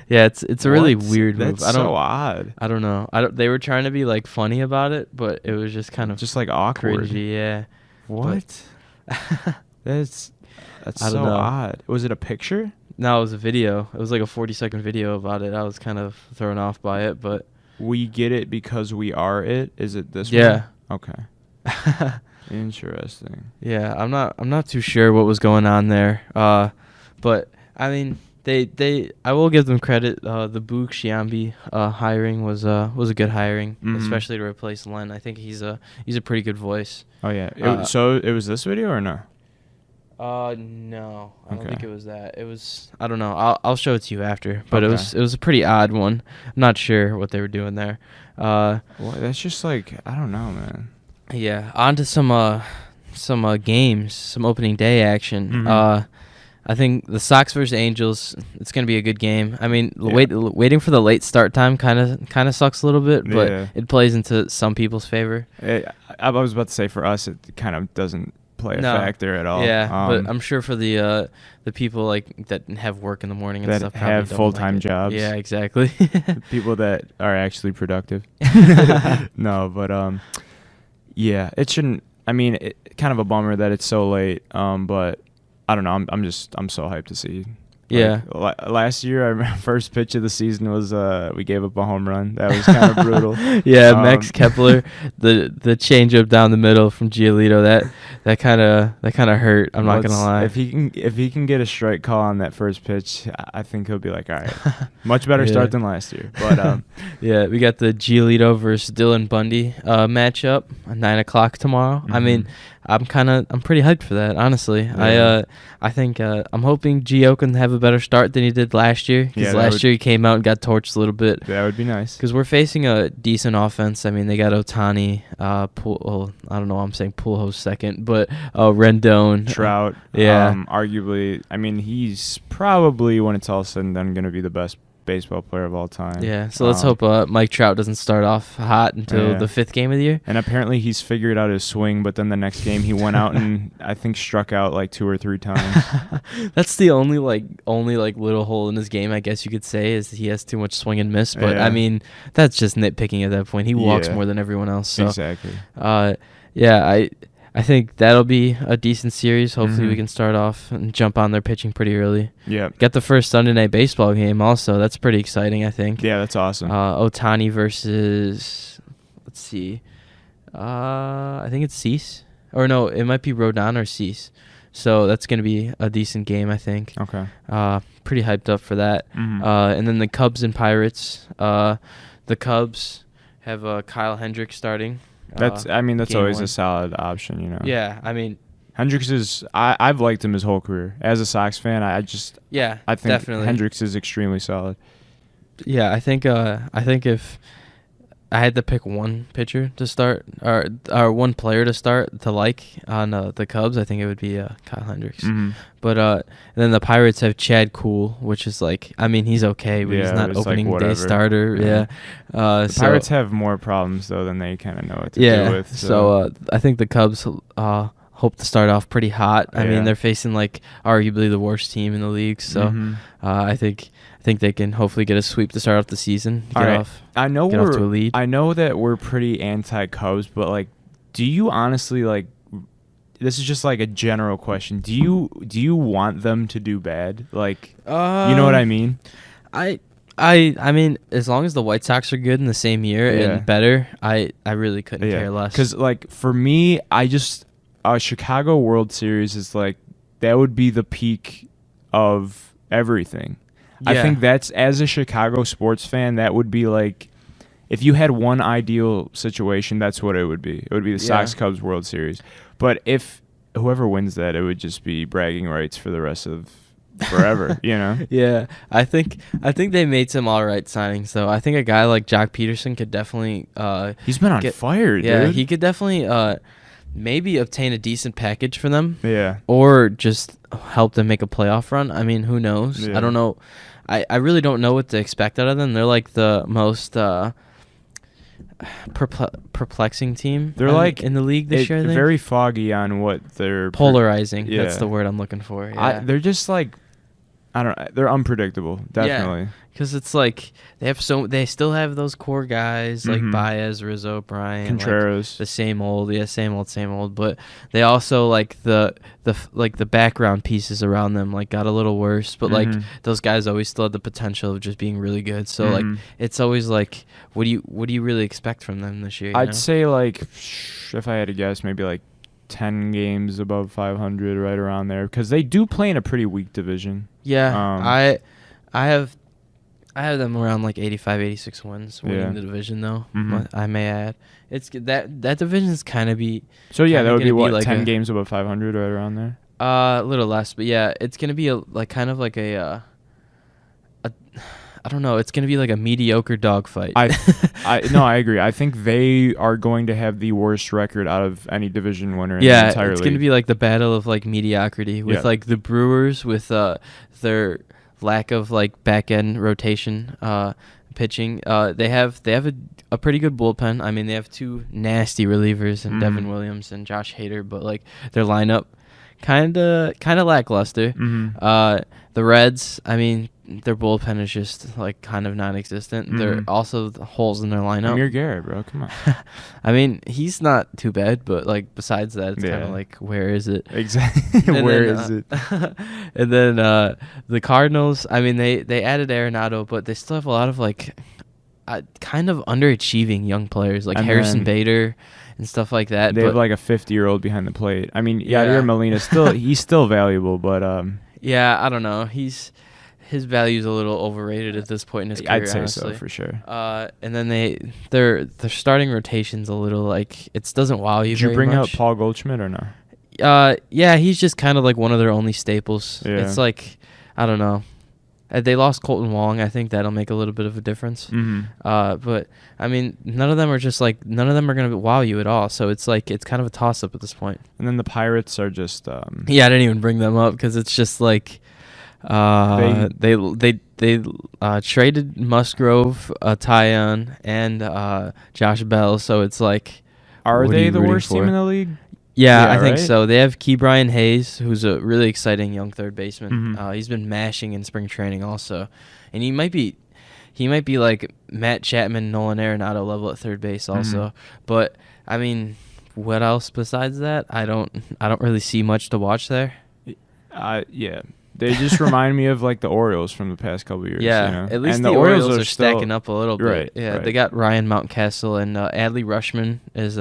Speaker 2: Yeah, it's a really weird move.
Speaker 1: That's so odd.
Speaker 2: I don't know. They were trying to be like funny about it, but it was just kind of
Speaker 1: just like awkward.
Speaker 2: Cringy, yeah.
Speaker 1: What? That's so odd. Was it a picture?
Speaker 2: No, it was a video. It was like a 40-second video about it. I was kind of thrown off by it, but
Speaker 1: we get it because we are it. Is it this one?
Speaker 2: Yeah.
Speaker 1: Okay. Interesting.
Speaker 2: Yeah, I'm not too sure what was going on there. But I mean, I will give them credit. The Boog Xiambi hiring was a good hiring, especially to replace Len. I think he's a pretty good voice.
Speaker 1: Oh yeah. So it was this video or no?
Speaker 2: No, I don't think it was that. It was, I don't know. I'll show it to you after. But it was a pretty odd one. I'm not sure what they were doing there.
Speaker 1: Well, that's just like, I don't know, man.
Speaker 2: Yeah. On to some games, some opening day action. I think the Sox versus Angels, it's gonna be a good game. I mean, waiting for the late start time kind of sucks a little bit, but it plays into some people's favor.
Speaker 1: I was about to say for us, it kind of doesn't play a factor at all.
Speaker 2: Yeah, but I'm sure for the people like that have work in the morning and
Speaker 1: that
Speaker 2: stuff,
Speaker 1: have full-time jobs.
Speaker 2: Yeah, exactly.
Speaker 1: People that are actually productive. No, but yeah, it shouldn't. I mean, kind of a bummer that it's so late. But I don't know. I'm so hyped to see.
Speaker 2: Yeah.
Speaker 1: Last year, our first pitch of the season was we gave up a home run. That was kind of brutal.
Speaker 2: Yeah, Max Kepler, the changeup down the middle from Giolito, that kind of hurt. I'm not gonna lie.
Speaker 1: If he can get a strike call on that first pitch, I think he'll be like, all right, much better start than last year. But
Speaker 2: yeah, we got the Giolito versus Dylan Bundy matchup at 9:00 tomorrow. I mean, I'm pretty hyped for that, honestly. Yeah. I think I'm hoping Gio can have a better start than he did last year. Because last year he came out and got torched a little bit.
Speaker 1: That would be nice.
Speaker 2: Because we're facing a decent offense. I mean, they got Ohtani, I don't know why I'm saying Pujols second, but Rendon.
Speaker 1: Trout. Arguably, I mean, he's probably, when it's all said and done, going to be the best baseball player of all time.
Speaker 2: Yeah, so let's hope Mike Trout doesn't start off hot until the 5th game of the year.
Speaker 1: And apparently he's figured out his swing, but then the next game he went out and I think struck out like 2 or 3 times.
Speaker 2: That's the only little hole in his game, I guess you could say, is he has too much swing and miss. But I mean, that's just nitpicking at that point. He walks more than everyone else. So,
Speaker 1: exactly.
Speaker 2: Yeah, I think that'll be a decent series. Hopefully we can start off and jump on their pitching pretty early.
Speaker 1: Yeah.
Speaker 2: Get the first Sunday Night Baseball game also. That's pretty exciting, I think.
Speaker 1: Yeah, that's awesome.
Speaker 2: Ohtani versus, let's see. I think it's Cease. Or no, it might be Rodon or Cease. So that's going to be a decent game, I think.
Speaker 1: Okay.
Speaker 2: Pretty hyped up for that. And then the Cubs and Pirates. The Cubs have Kyle Hendricks starting.
Speaker 1: That's always a solid option, you know.
Speaker 2: Yeah, I mean,
Speaker 1: Hendricks is I've liked him his whole career. As a Sox fan, I think
Speaker 2: definitely.
Speaker 1: Hendricks is extremely solid.
Speaker 2: Yeah, I think if I had to pick one pitcher to start or one player to start to like on the Cubs, I think it would be Kyle Hendricks. But and then the Pirates have Chad Kuhl, which is like, I mean, he's okay, but he's not opening day starter. Yeah.
Speaker 1: The Pirates have more problems though than they kind of know what to do with.
Speaker 2: So I think the Cubs hope to start off pretty hot. I mean, they're facing like arguably the worst team in the league. So I think think they can hopefully get a sweep to start off the season. Get off to a lead.
Speaker 1: I know that we're pretty anti-Cubs, but like, do you honestly like? This is just like a general question. Do you want them to do bad? Like, you know what I mean?
Speaker 2: I mean, as long as the White Sox are good in the same year and better, I really couldn't care less.
Speaker 1: Because like for me, a Chicago World Series is like that would be the peak of everything. Yeah. I think that's, as a Chicago sports fan, that would be like, if you had one ideal situation, that's what it would be. It would be the Sox-Cubs World Series. But if whoever wins that, it would just be bragging rights for the rest of forever, you know?
Speaker 2: Yeah, I think they made some all right signings, though. I think a guy like Jock Peterson could definitely
Speaker 1: he's been on fire, dude.
Speaker 2: Yeah, he could definitely maybe obtain a decent package for them.
Speaker 1: Yeah. Or
Speaker 2: just help them make a playoff run. I mean, who knows? Yeah. I don't know. I really don't know what to expect out of them. They're like the most perplexing team.
Speaker 1: They're like
Speaker 2: in the league this year. I think.
Speaker 1: Very foggy on what they're
Speaker 2: polarizing. That's the word I'm looking for. Yeah.
Speaker 1: They're just like, I don't know. They're unpredictable. Definitely.
Speaker 2: Yeah. Because it's like they still have those core guys like Baez, Rizzo, Bryant,
Speaker 1: Contreras,
Speaker 2: like the same old. But they also like the background pieces around them like got a little worse. But like those guys always still had the potential of just being really good. So like it's always like, what do you really expect from them this year?
Speaker 1: I'd say like, if I had to guess, maybe like 10 games above 500, right around there, because they do play in a pretty weak division.
Speaker 2: Yeah, I have them around like 85, 86 wins winning the division, though. I may add, it's that division is kind of be. So
Speaker 1: yeah, that would be what, like 10 games above 500, right around there.
Speaker 2: A little less, but yeah, it's gonna be I don't know. It's gonna be like a mediocre dogfight.
Speaker 1: I agree. I think they are going to have the worst record out of any division winner in the entire league.
Speaker 2: It's gonna be like the battle of like mediocrity with like the Brewers with their lack of like back end rotation pitching. They have a pretty good bullpen. I mean, they have two nasty relievers in Devin Williams and Josh Hader, but like their lineup kind of lackluster. The Reds, I mean, their bullpen is just like kind of non-existent. There are also the holes in their lineup.
Speaker 1: Amir Garrett, bro, come on.
Speaker 2: I mean, he's not too bad, but like besides that, it's kind of like, where is it?
Speaker 1: Exactly. Where is it?
Speaker 2: And then the Cardinals, I mean, they added Arenado, but they still have a lot of like kind of underachieving young players like Harrison Bader and stuff like that.
Speaker 1: They have like a 50-year-old behind the plate. I mean, Yadier Molina he's still valuable, but
Speaker 2: yeah, I don't know. His value is a little overrated at this point in his career.
Speaker 1: I'd say
Speaker 2: honestly.
Speaker 1: So for sure.
Speaker 2: And then their starting rotation's a little like, it doesn't wow you.
Speaker 1: Did you bring
Speaker 2: much.
Speaker 1: up Paul Goldschmidt or no?
Speaker 2: Yeah, he's just kind of like one of their only staples.
Speaker 1: Yeah.
Speaker 2: It's like, I don't know. They lost Colton Wong. I think that'll make a little bit of a difference. But I mean, none of them are going to wow you at all. So it's like, it's kind of a toss up at this point.
Speaker 1: And then the Pirates are just.
Speaker 2: I didn't even bring them up because it's just like. They traded Musgrove, Tyon, and Josh Bell. So it's like,
Speaker 1: are they the worst team in the league?
Speaker 2: Yeah, I think so. They have Ke'Bryan Hayes, who's a really exciting young third baseman. He's been mashing in spring training also, and he might be like Matt Chapman, Nolan Arenado level at third base also. But I mean, what else besides that? I don't really see much to watch there.
Speaker 1: Yeah. They just remind me of like the Orioles from the past couple of years.
Speaker 2: Yeah,
Speaker 1: you know?
Speaker 2: At least
Speaker 1: and
Speaker 2: the Orioles are stacking up a little bit.
Speaker 1: Right,
Speaker 2: yeah,
Speaker 1: right.
Speaker 2: They got Ryan Mountcastle and Adley Rutschman is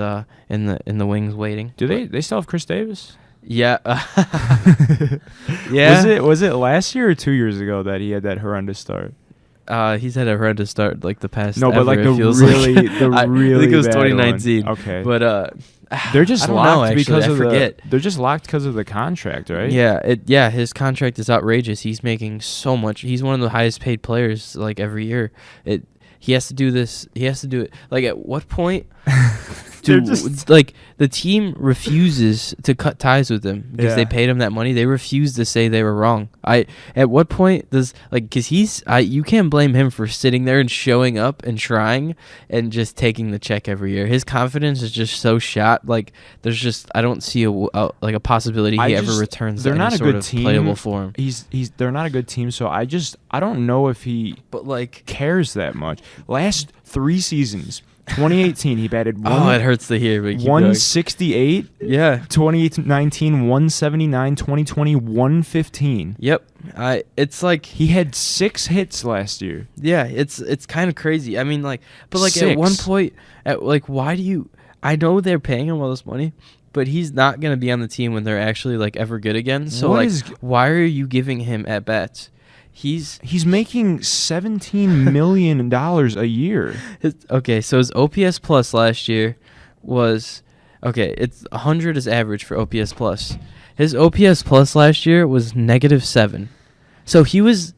Speaker 2: in the wings waiting.
Speaker 1: Do they still have Chris Davis?
Speaker 2: Yeah. Yeah.
Speaker 1: Was it last year or 2 years ago that he had that horrendous start?
Speaker 2: He's had a horrendous start like the past.
Speaker 1: No, but like
Speaker 2: the
Speaker 1: really
Speaker 2: I think it was
Speaker 1: bad
Speaker 2: 2019.
Speaker 1: One. Okay,
Speaker 2: but
Speaker 1: they're just locked because of
Speaker 2: they're
Speaker 1: just locked because of the contract, right?
Speaker 2: Yeah, his contract is outrageous. He's making so much. He's one of the highest paid players like every year. He has to do this. He has to do it. Like, at what point like the team refuses to cut ties with him because they paid him that money. They refuse to say they were wrong. At what point does because you can't blame him for sitting there and showing up and trying and just taking the check every year. His confidence is just so shot. Like there's just I don't see a possibility he ever returns.
Speaker 1: They're
Speaker 2: to
Speaker 1: not
Speaker 2: any
Speaker 1: a
Speaker 2: sort
Speaker 1: good
Speaker 2: of
Speaker 1: team.
Speaker 2: Playable for him.
Speaker 1: They're not a good team. So I don't know if he cares that much. Last 3 seasons. 2018, he batted
Speaker 2: it hurts to hear, but
Speaker 1: 168.
Speaker 2: Yeah.
Speaker 1: 2019, 179. 2020, 115.
Speaker 2: Yep. It's like
Speaker 1: he had 6 hits last year.
Speaker 2: Yeah, it's kind of crazy. I mean, but
Speaker 1: 6.
Speaker 2: At one point, why do you? I know they're paying him all this money, but he's not gonna be on the team when they're actually ever good again. So why are you giving him at bats? He's making $17 million a year. So his OPS plus last year was it's 100 is average for OPS plus. His OPS plus last year was -7. So he was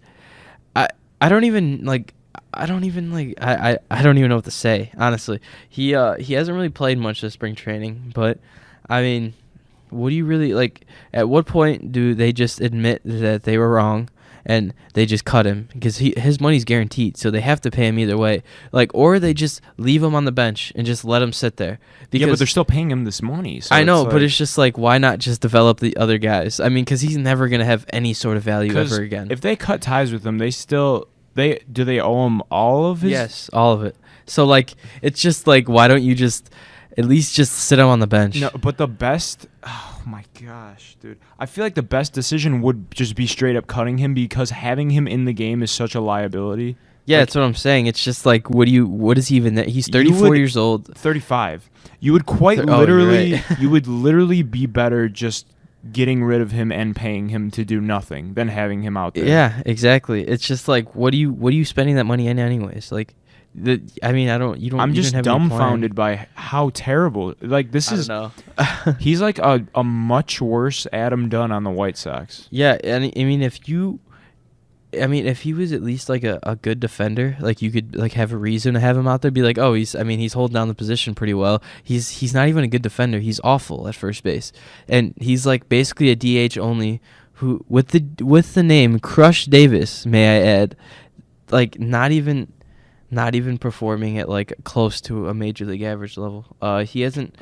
Speaker 2: I don't even know what to say, honestly. He hasn't really played much this spring training, but I mean, what do you really at what point do they just admit that they were wrong? And they just cut him because his money's guaranteed, so they have to pay him either way. Or they just leave him on the bench and just let him sit there.
Speaker 1: Yeah, but they're still paying him this money. So
Speaker 2: I know, but it's just why not just develop the other guys? I mean, because he's never gonna have any sort of value ever again.
Speaker 1: If they cut ties with him, do they owe him all of his?
Speaker 2: Yes, all of it. So it's just why don't you just at least just sit him on the bench?
Speaker 1: No, but the best. Oh my gosh, dude! I feel like the best decision would just be straight up cutting him because having him in the game is such a liability.
Speaker 2: Yeah, that's what I'm saying. It's just what is he even? He's 34 years old.
Speaker 1: 35. You would you would literally be better just getting rid of him and paying him to do nothing than having him out there.
Speaker 2: Yeah, exactly. It's just what are you spending that money on anyways?
Speaker 1: I'm just dumbfounded by how terrible. This is.
Speaker 2: I don't know.
Speaker 1: He's a much worse Adam Dunn on the White Sox.
Speaker 2: Yeah, and if he was at least a good defender, you could have a reason to have him out there. Be he's holding down the position pretty well. He's not even a good defender. He's awful at first base, and he's basically a DH only. Who with the name Crush Davis, may I add, not even performing at close to a major league average level. He hasn't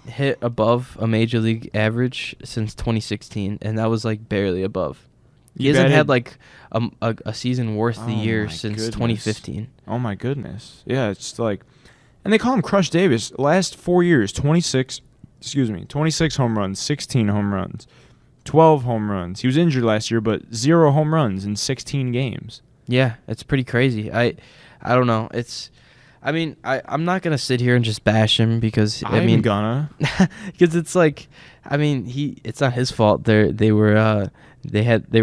Speaker 2: hit above a major league average since 2016, and that was barely above. He hasn't had a season worth the year since 2015.
Speaker 1: Oh my goodness! Yeah, it's and they call him Crush Davis. Last 4 years, 26 home runs, 16 home runs, 12 home runs. He was injured last year, but 0 home runs in 16 games.
Speaker 2: Yeah, it's pretty crazy. I don't know. I'm not gonna sit here and just bash him because
Speaker 1: I'm gonna
Speaker 2: because it's it's not his fault. They were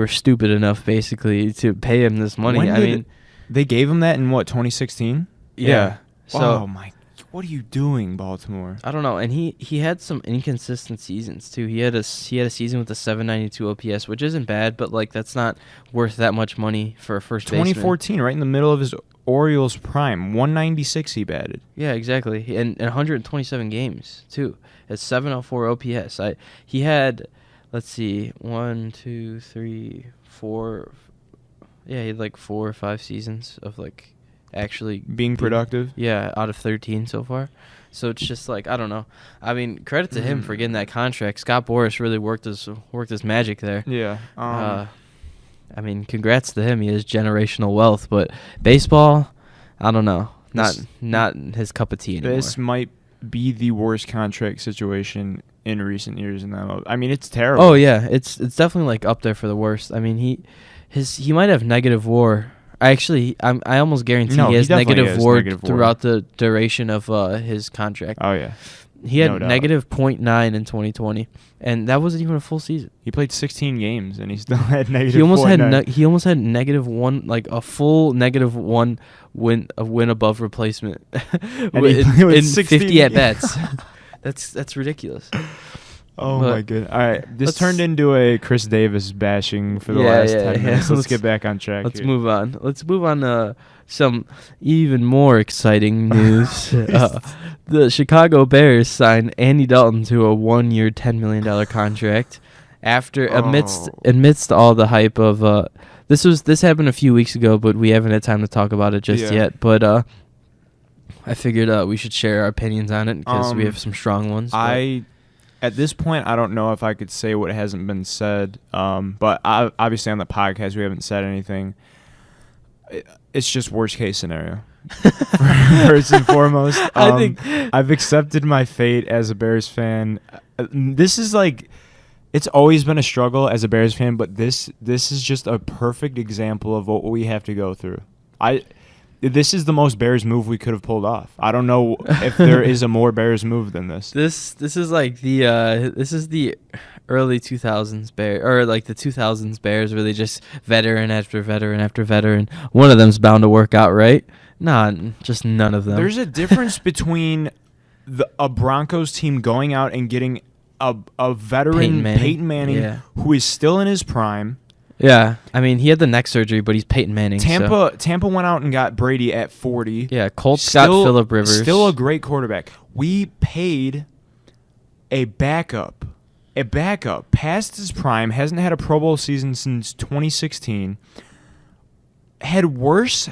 Speaker 2: stupid enough basically to pay him this money.
Speaker 1: They gave him that in 2016?
Speaker 2: Yeah.
Speaker 1: So, oh my! What are you doing, Baltimore?
Speaker 2: I don't know. And he had some inconsistent seasons too. He had a season with a 792 OPS, which isn't bad, but that's not worth that much money for a first baseman.
Speaker 1: 2014, right in the middle of his Orioles prime, 196 he batted.
Speaker 2: Yeah, exactly. And 127 games too. At 704 OPS. He had, let's see, 1, 2, 3, 4. Yeah, he had 4 or 5 seasons of actually
Speaker 1: being productive.
Speaker 2: Yeah, out of 13 so far. So it's just I don't know. Credit to him for getting that contract. Scott Boras really worked his magic there.
Speaker 1: Yeah.
Speaker 2: Congrats to him. He has generational wealth, but baseball, I don't know. Not his cup of tea anymore.
Speaker 1: This might be the worst contract situation in recent years in that. It's terrible.
Speaker 2: Oh yeah, it's definitely up there for the worst. He might have negative WAR. I almost guarantee he has negative WAR throughout the duration of his contract.
Speaker 1: Oh yeah.
Speaker 2: He had negative .9 in 2020, and that wasn't even a full season.
Speaker 1: He played 16 games, and he still had negative.
Speaker 2: He almost had negative one, a full negative one win above replacement,
Speaker 1: in
Speaker 2: 50 at bats. That's ridiculous.
Speaker 1: Oh
Speaker 2: But
Speaker 1: my goodness! All right, this
Speaker 2: let's-
Speaker 1: turned into a Chris Davis bashing for the last 10 minutes. Let's get back on track.
Speaker 2: Let's
Speaker 1: here.
Speaker 2: move on. Let's move on to some even more exciting news. The Chicago Bears signed Andy Dalton to a 1-year, $10 million contract after amidst all the hype of this happened a few weeks ago, but we haven't had time to talk about it just yet. But I figured we should share our opinions on it because we have some strong ones.
Speaker 1: At this point, I don't know if I could say what hasn't been said, but obviously on the podcast we haven't said anything. It's just worst case scenario. First and foremost,
Speaker 2: I think
Speaker 1: I've accepted my fate as a Bears fan. This is like, it's always been a struggle as a Bears fan, but this is just a perfect example of what we have to go through. This is the most Bears move we could have pulled off. I don't know if there is a more Bears move than this.
Speaker 2: This is like the early 2000s Bears, or like the 2000s Bears, where they just veteran after veteran after veteran. One of them's bound to work out, right? Nah, just none of them.
Speaker 1: There's a difference between a Broncos team going out and getting a veteran Peyton Manning who is still in his prime.
Speaker 2: Yeah, I mean, he had the neck surgery, but he's Peyton Manning.
Speaker 1: Tampa went out and got Brady at 40.
Speaker 2: Yeah, Colts got Phillip Rivers.
Speaker 1: Still a great quarterback. We paid a backup past his prime, hasn't had a Pro Bowl season since 2016, had worse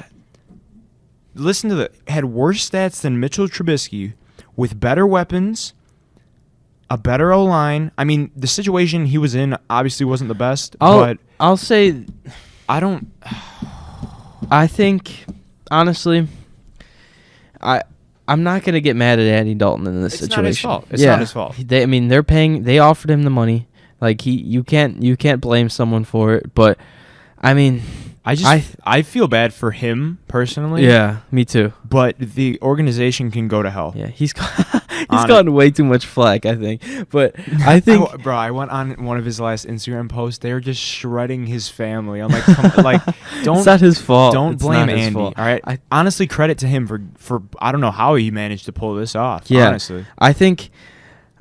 Speaker 1: stats than Mitchell Trubisky, with better weapons, a better O-line. I mean, the situation he was in obviously wasn't the best, but
Speaker 2: I'll say I think, honestly, I'm not going to get mad at Andy Dalton in this situation.
Speaker 1: It's not his fault. It's not his fault.
Speaker 2: They offered him the money. Like, you can't blame someone for it, but I mean, I
Speaker 1: feel bad for him personally.
Speaker 2: Yeah, me too.
Speaker 1: But the organization can go to hell.
Speaker 2: Yeah, he's gotten way too much flack, I think. But I think,
Speaker 1: I went on one of his last Instagram posts. They were just shredding his family. I'm like, don't.
Speaker 2: It's not his fault.
Speaker 1: Don't blame Andy. All right. Honestly, credit to him for I don't know how he managed to pull this off.
Speaker 2: Yeah,
Speaker 1: honestly,
Speaker 2: I think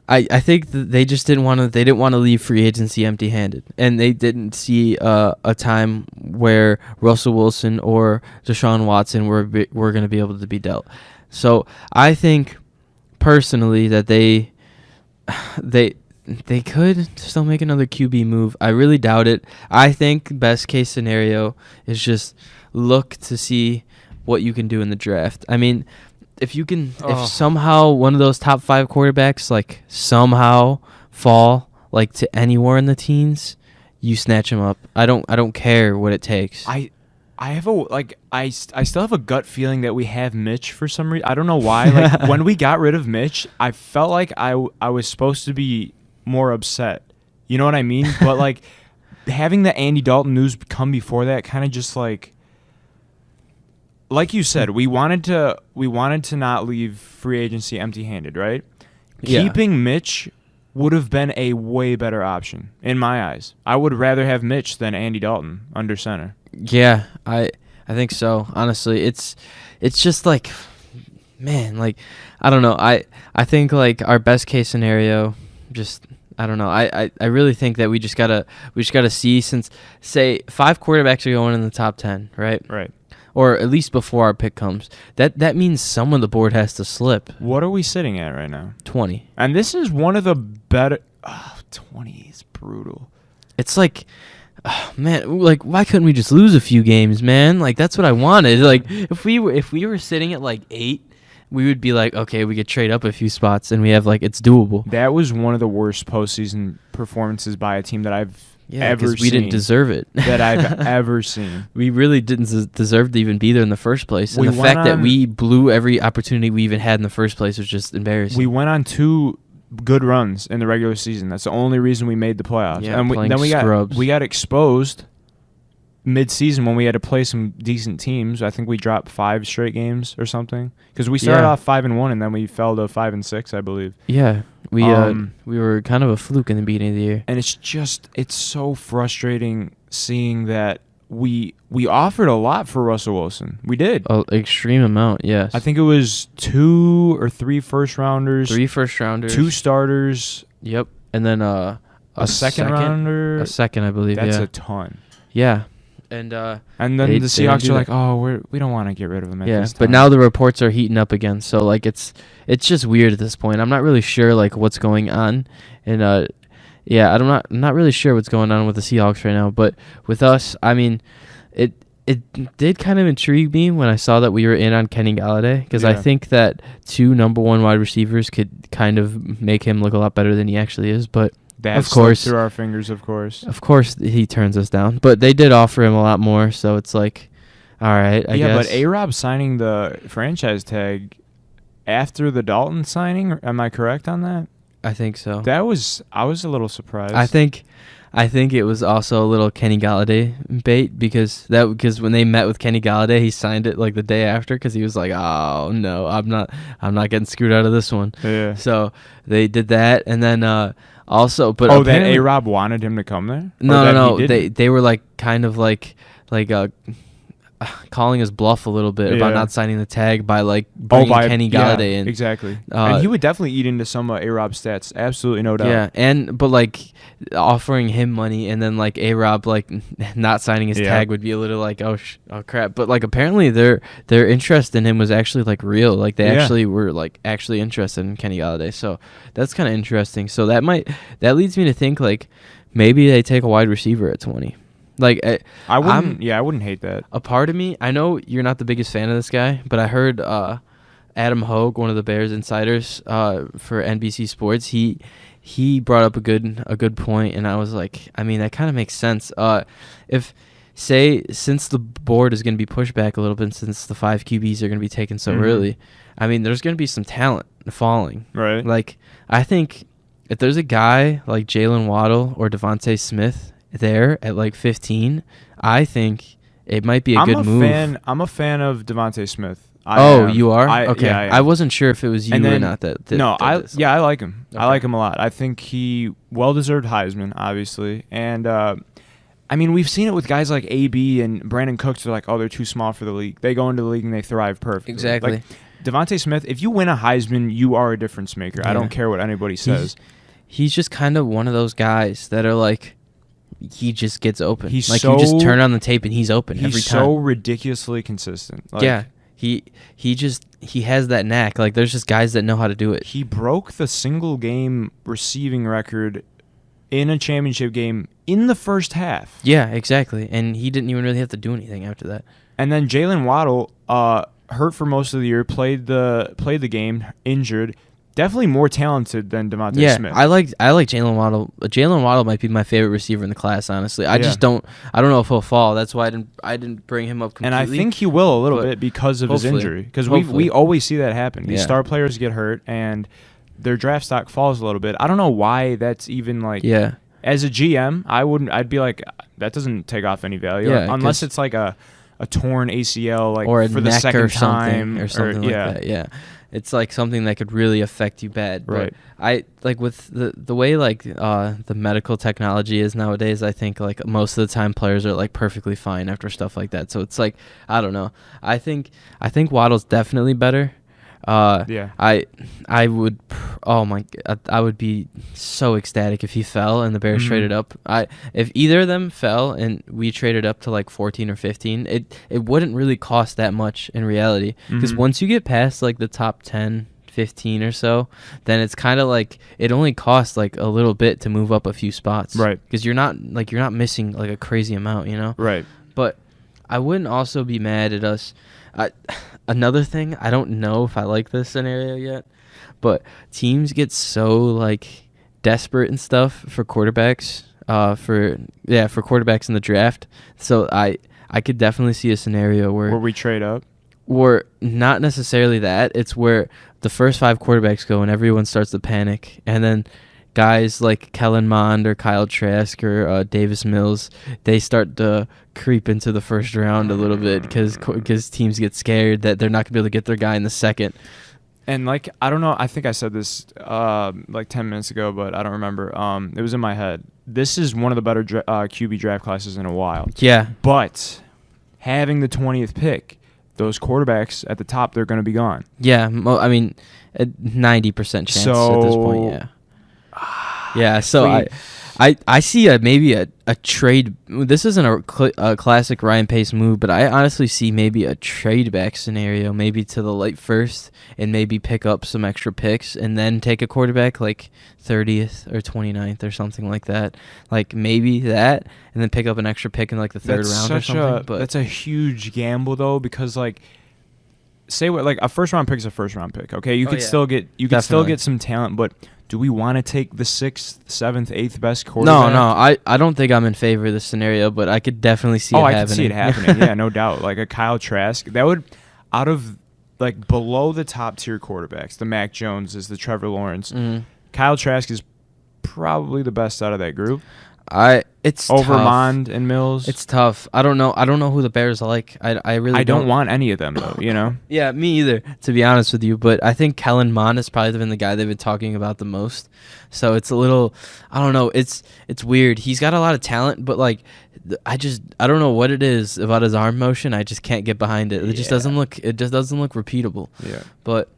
Speaker 2: that they just didn't want to leave free agency empty-handed, and they didn't see a time where Russell Wilson or Deshaun Watson were going to be able to be dealt. So I think personally that they could still make another QB move. I really doubt it. I think best case scenario is just look to see what you can do in the draft. I mean, if somehow one of those top 5 quarterbacks like somehow fall like to anywhere in the teens, you snatch him up. I don't care what it takes.
Speaker 1: I still have a gut feeling that we have Mitch for some reason. I don't know why. Like when we got rid of Mitch, I felt like I was supposed to be more upset. You know what I mean? But like having the Andy Dalton news come before that kind of just like you said, we wanted to not leave free agency empty-handed, right? Yeah. Keeping Mitch would have been a way better option in my eyes. I would rather have Mitch than Andy Dalton under center.
Speaker 2: Yeah, I think so. Honestly, it's just like, man, like I don't know. I think like our best case scenario, just I don't know. I really think that we just gotta see, since say 5 quarterbacks are going in the top 10, right?
Speaker 1: Right.
Speaker 2: Or at least before our pick comes. That means some of the board has to slip.
Speaker 1: What are we sitting at right now?
Speaker 2: 20. And
Speaker 1: this is one of the better. 20 is brutal.
Speaker 2: It's like, man, like why couldn't we just lose a few games, man? Like that's what I wanted. Like if we were sitting at like 8, we would be like, okay, we could trade up a few spots, and we have like it's doable.
Speaker 1: That was one of the worst postseason performances by a team that I've ever seen.
Speaker 2: We didn't deserve it.
Speaker 1: That I've ever seen.
Speaker 2: We really didn't deserve to even be there in the first place. And the fact that we blew every opportunity we even had in the first place was just embarrassing.
Speaker 1: We went on 2 good runs in the regular season. That's the only reason we made the playoffs.
Speaker 2: Yeah,
Speaker 1: and
Speaker 2: then
Speaker 1: we got exposed mid-season when we had to play some decent teams. I think we dropped 5 straight games or something, because we started off 5-1 and then we fell to 5-6, I believe.
Speaker 2: Yeah, we were kind of a fluke in the beginning of the year.
Speaker 1: And it's so frustrating seeing that we offered a lot for Russell Wilson. We did.
Speaker 2: An extreme amount, yes.
Speaker 1: I think it was 2 or 3 first rounders.
Speaker 2: 3 first rounders.
Speaker 1: 2 starters.
Speaker 2: Yep. and then
Speaker 1: a second rounder.
Speaker 2: A second, I believe.
Speaker 1: That's
Speaker 2: a
Speaker 1: ton.
Speaker 2: Yeah, and
Speaker 1: then the Seahawks are like, oh, we don't want to get rid of him. At this time.
Speaker 2: But now the reports are heating up again. So like it's just weird at this point. I'm not really sure like what's going on, and I'm not really sure what's going on with the Seahawks right now. But with us, I mean, it did kind of intrigue me when I saw that we were in on Kenny Galladay, because I think that 2 number 1 wide receivers could kind of make him look a lot better than he actually is. But
Speaker 1: of course, through our fingers, of course.
Speaker 2: Of course, he turns us down. But they did offer him a lot more, so it's like, all right, I guess.
Speaker 1: Yeah, but A-Rob signing the franchise tag after the Dalton signing, am I correct on that?
Speaker 2: I think so.
Speaker 1: I was a little surprised.
Speaker 2: I think it was also a little Kenny Galladay bait, because when they met with Kenny Galladay, he signed it like the day after, because he was like, oh no, I'm not getting screwed out of this one.
Speaker 1: Yeah.
Speaker 2: So they did that, and then also, but
Speaker 1: that A-Rob wanted him to come there?
Speaker 2: No. They were like kind of like calling his bluff a little bit about not signing the tag by like bringing Kenny Galladay in.
Speaker 1: Exactly. And he would definitely eat into some of A-Rob's stats. Absolutely, no doubt.
Speaker 2: Yeah, but like offering him money and then like A-Rob like not signing his tag would be a little like, oh crap. But like apparently their interest in him was actually like real. Like they actually were like actually interested in Kenny Galladay. So that's kind of interesting. So that leads me to think like maybe they take a wide receiver at 20. Like
Speaker 1: I wouldn't hate that.
Speaker 2: A part of me, I know you're not the biggest fan of this guy, but I heard Adam Hogue, one of the Bears insiders for NBC Sports, he brought up a good point, and I was like, I mean, that kind of makes sense. Since the board is going to be pushed back a little bit, since the 5 QBs are going to be taken so early, I mean, there's going to be some talent falling.
Speaker 1: Right.
Speaker 2: Like I think if there's a guy like Jalen Waddle or Devontae Smith there at like 15, I think it might be a good move.
Speaker 1: I'm a fan of Devontae Smith.
Speaker 2: You are? Okay. I wasn't sure if it was you or not.
Speaker 1: I like him. Okay. I like him a lot. I think he well-deserved Heisman, obviously. And, I mean, we've seen it with guys like AB and Brandon Cooks. They're like, oh, they're too small for the league. They go into the league and they thrive perfectly.
Speaker 2: Exactly.
Speaker 1: Like, Devontae Smith, if you win a Heisman, you are a difference maker. Yeah. I don't care what anybody says.
Speaker 2: He's just kind of one of those guys that are like, he just gets open. You just turn on the tape and he's open every time.
Speaker 1: He's so ridiculously consistent.
Speaker 2: He has that knack. Like there's just guys that know how to do it.
Speaker 1: He broke the single game receiving record in a championship game in the first half.
Speaker 2: Yeah, exactly. And he didn't even really have to do anything after that.
Speaker 1: And then Jalen Waddle hurt for most of the year, played the game, injured. Definitely more talented than Devontae Smith.
Speaker 2: I like Jalen Waddle. Jalen Waddle might be my favorite receiver in the class, honestly. I don't know if he'll fall. That's why I didn't bring him up completely.
Speaker 1: And I think he will a little bit because of his injury. Because we always see that happen. These star players get hurt and their draft stock falls a little bit. I don't know why that's even like.
Speaker 2: Yeah.
Speaker 1: As a GM, I'd be like, that doesn't take off any value unless it's like a torn ACL, like
Speaker 2: or
Speaker 1: for the second
Speaker 2: or
Speaker 1: time
Speaker 2: or something like that. Yeah. It's like something that could really affect you bad.
Speaker 1: Right.
Speaker 2: But I like with the way like the medical technology is nowadays, I think like most of the time players are like perfectly fine after stuff like that. So it's like, I don't know. I think Waddle's definitely better. I would I would be so ecstatic if he fell and the Bears traded up. If either of them fell and we traded up to like 14 or 15, it wouldn't really cost that much in reality, because once you get past like the top 10, 15 or so, then it's kind of like it only costs like a little bit to move up a few spots,
Speaker 1: right?
Speaker 2: Because you're not missing like a crazy amount, you know,
Speaker 1: right?
Speaker 2: But I wouldn't also be mad at us. Another thing, I don't know if I like this scenario yet, but teams get so like desperate and stuff for quarterbacks, for quarterbacks in the draft. So I could definitely see a scenario where
Speaker 1: we trade up,
Speaker 2: or not necessarily that. It's where the first 5 quarterbacks go and everyone starts to panic, and then guys like Kellen Mond or Kyle Trask or Davis Mills, they start to creep into the first round a little bit because teams get scared that they're not going to be able to get their guy in the second.
Speaker 1: And like, I don't know, I think I said this like 10 minutes ago, but I don't remember. It was in my head. This is one of the better QB draft classes in a while.
Speaker 2: Yeah.
Speaker 1: But having the 20th pick, those quarterbacks at the top, they're going to be gone.
Speaker 2: Yeah, I mean, a 90% chance at this point, yeah. Yeah, so I see maybe a trade. This isn't a classic Ryan Pace move, but I honestly see maybe a trade back scenario, maybe to the late first, and maybe pick up some extra picks and then take a quarterback like 30th or 29th or something like that. Like maybe that, and then pick up an extra pick in like the third round or something. But
Speaker 1: that's a huge gamble though, because like, say what, like a first round pick is a first round pick. Okay, you could still get some talent, but do we want to take the 6th, 7th, 8th best quarterback?
Speaker 2: No. I don't think I'm in favor of this scenario, but I could definitely see it happening.
Speaker 1: I could see it happening. Yeah, no doubt. Like a Kyle Trask, that would, out of like below the top tier quarterbacks, the Mac Joneses, the Trevor Lawrence, Kyle Trask is probably the best out of that group.
Speaker 2: It's
Speaker 1: over
Speaker 2: tough.
Speaker 1: Mond and Mills.
Speaker 2: It's tough. I don't know who the Bears like. I really
Speaker 1: don't want any of them though, you know?
Speaker 2: Yeah, me either, to be honest with you. But I think Kellen Mond has probably been the guy they've been talking about the most. So it's a little, I don't know. It's weird. He's got a lot of talent, but like, I don't know what it is about his arm motion. I just can't get behind it. It just doesn't look repeatable. Yeah. But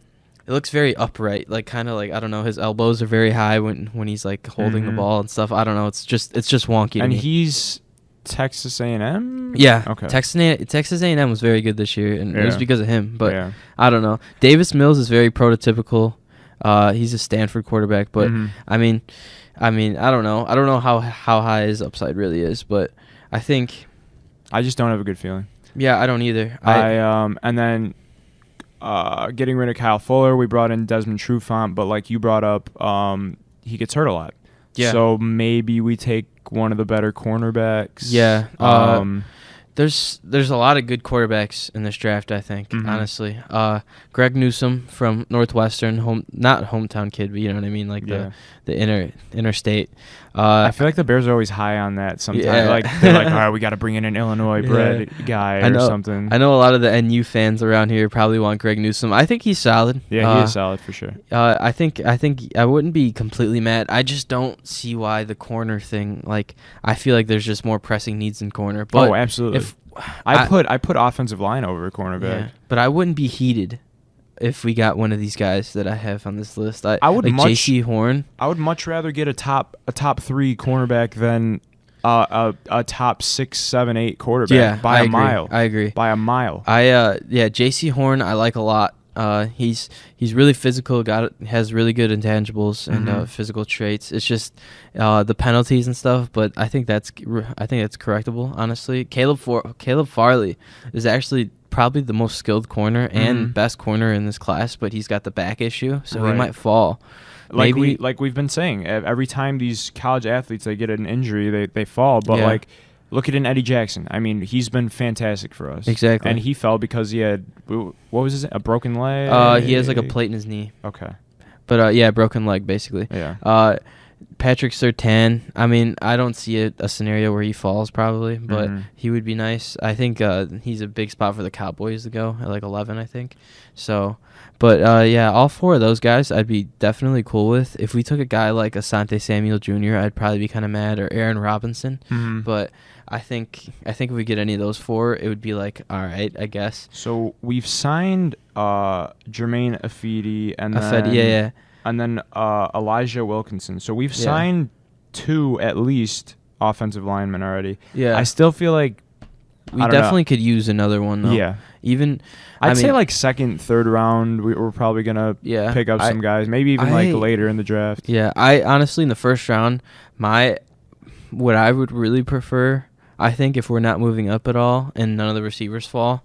Speaker 2: it looks very upright, like kind of like, I don't know, his elbows are very high when he's like holding the ball and stuff. I don't know, it's just wonky.
Speaker 1: And
Speaker 2: to me.
Speaker 1: He's Texas A&M?
Speaker 2: Yeah.
Speaker 1: Okay.
Speaker 2: Texas A&M was very good this year, and it was because of him. But I don't know. Davis Mills is very prototypical. He's a Stanford quarterback, but I mean, I don't know. I don't know how high his upside really is, but I think
Speaker 1: I just don't have a good feeling.
Speaker 2: Yeah, I don't either.
Speaker 1: And then getting rid of Kyle Fuller, we brought in Desmond Trufant, but like you brought up, he gets hurt a lot. Yeah. So maybe we take one of the better cornerbacks.
Speaker 2: Yeah. There's a lot of good quarterbacks in this draft, I think, honestly. Greg Newsome from Northwestern, not hometown kid, but you know what I mean, like the interstate.
Speaker 1: I feel like the Bears are always high on that sometimes. Yeah. Like they're like, all right, we got to bring in an Illinois bred guy or something.
Speaker 2: I know a lot of the NU fans around here probably want Greg Newsome. I think he's solid.
Speaker 1: Yeah, he is solid for sure.
Speaker 2: I think I wouldn't be completely mad. I just don't see why the corner thing. Like, I feel like there's just more pressing needs in corner. But
Speaker 1: absolutely. I put offensive line over a cornerback. Yeah,
Speaker 2: but I wouldn't be heated if we got one of these guys that I have on this list.
Speaker 1: I would
Speaker 2: like J.C. Horn.
Speaker 1: I would much rather get a top 3 cornerback than a top 6, 7, 8 quarterback by a mile.
Speaker 2: I agree.
Speaker 1: By a mile.
Speaker 2: J.C. Horn I like a lot. He's really physical. Has really good intangibles and physical traits. It's just the penalties and stuff. But I think that's correctable. Honestly, Caleb Farley is actually probably the most skilled corner and best corner in this class. But he's got the back issue, so he might fall.
Speaker 1: Like we've been saying, every time these college athletes they get an injury, they fall. But like. Look at Eddie Jackson. I mean, he's been fantastic for us.
Speaker 2: Exactly.
Speaker 1: And he fell because he had, what was it, a broken leg?
Speaker 2: He has like a plate in his knee.
Speaker 1: Okay.
Speaker 2: But broken leg basically.
Speaker 1: Yeah.
Speaker 2: Patrick Surtain. I mean, I don't see a scenario where he falls probably, but he would be nice. I think he's a big spot for the Cowboys to go at like 11, I think. So, but all 4 of those guys I'd be definitely cool with. If we took a guy like Asante Samuel Jr., I'd probably be kind of mad, or Aaron Robinson. But I think if we get any of those 4, it would be like, all right, I guess.
Speaker 1: So we've signed Jermaine Ifedi and then Elijah Wilkinson. So we've signed 2 at least offensive linemen already.
Speaker 2: Yeah.
Speaker 1: I still feel like
Speaker 2: we definitely could use another one though.
Speaker 1: Yeah.
Speaker 2: Even
Speaker 1: I'd say like 2nd, 3rd round, we're probably gonna pick up some guys. Maybe even like later in the draft.
Speaker 2: Yeah. I honestly in the first round, what I would really prefer, I think if we're not moving up at all and none of the receivers fall,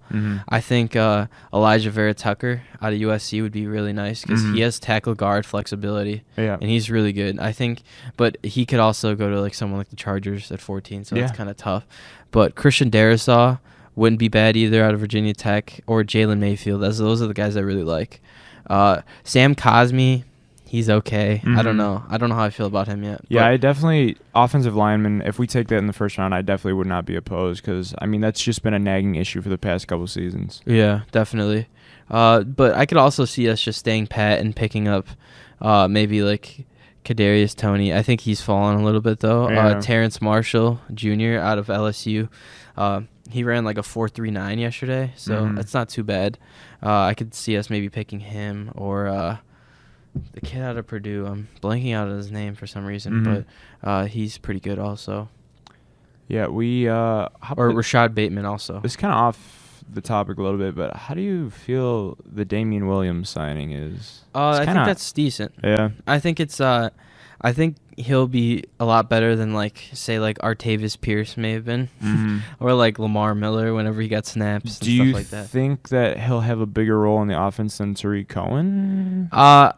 Speaker 2: I think Elijah Vera Tucker out of USC would be really nice because he has tackle guard flexibility and he's really good. I think, but he could also go to like someone like the Chargers at 14, so that's kind of tough. But Christian Darrisaw wouldn't be bad either out of Virginia Tech, or Jalen Mayfield. Those are the guys I really like. Sam Cosmi. He's okay. I don't know how I feel about him yet.
Speaker 1: Yeah, I definitely offensive lineman. If we take that in the first round, I definitely would not be opposed because I mean that's just been a nagging issue for the past couple seasons.
Speaker 2: Yeah, definitely. But I could also see us just staying pat and picking up maybe like Kadarius Toney. I think he's fallen a little bit though.
Speaker 1: Yeah.
Speaker 2: Terrence Marshall Jr. out of LSU. He ran like a 4.39 yesterday, so that's not too bad. I could see us maybe picking him or. the kid out of Purdue. I'm blanking out on his name for some reason, but he's pretty good also.
Speaker 1: Yeah,
Speaker 2: or Rashad Bateman also.
Speaker 1: It's kind of off the topic a little bit, but how do you feel the Damian Williams signing is?
Speaker 2: I think that's decent.
Speaker 1: Yeah.
Speaker 2: I think it's I think he'll be a lot better than say Artavis Pierce may have been, or like Lamar Miller whenever he got snaps.
Speaker 1: Do
Speaker 2: and
Speaker 1: you
Speaker 2: stuff like that.
Speaker 1: think that he'll have a bigger role in the offense than Tariq Cohen?
Speaker 2: I'll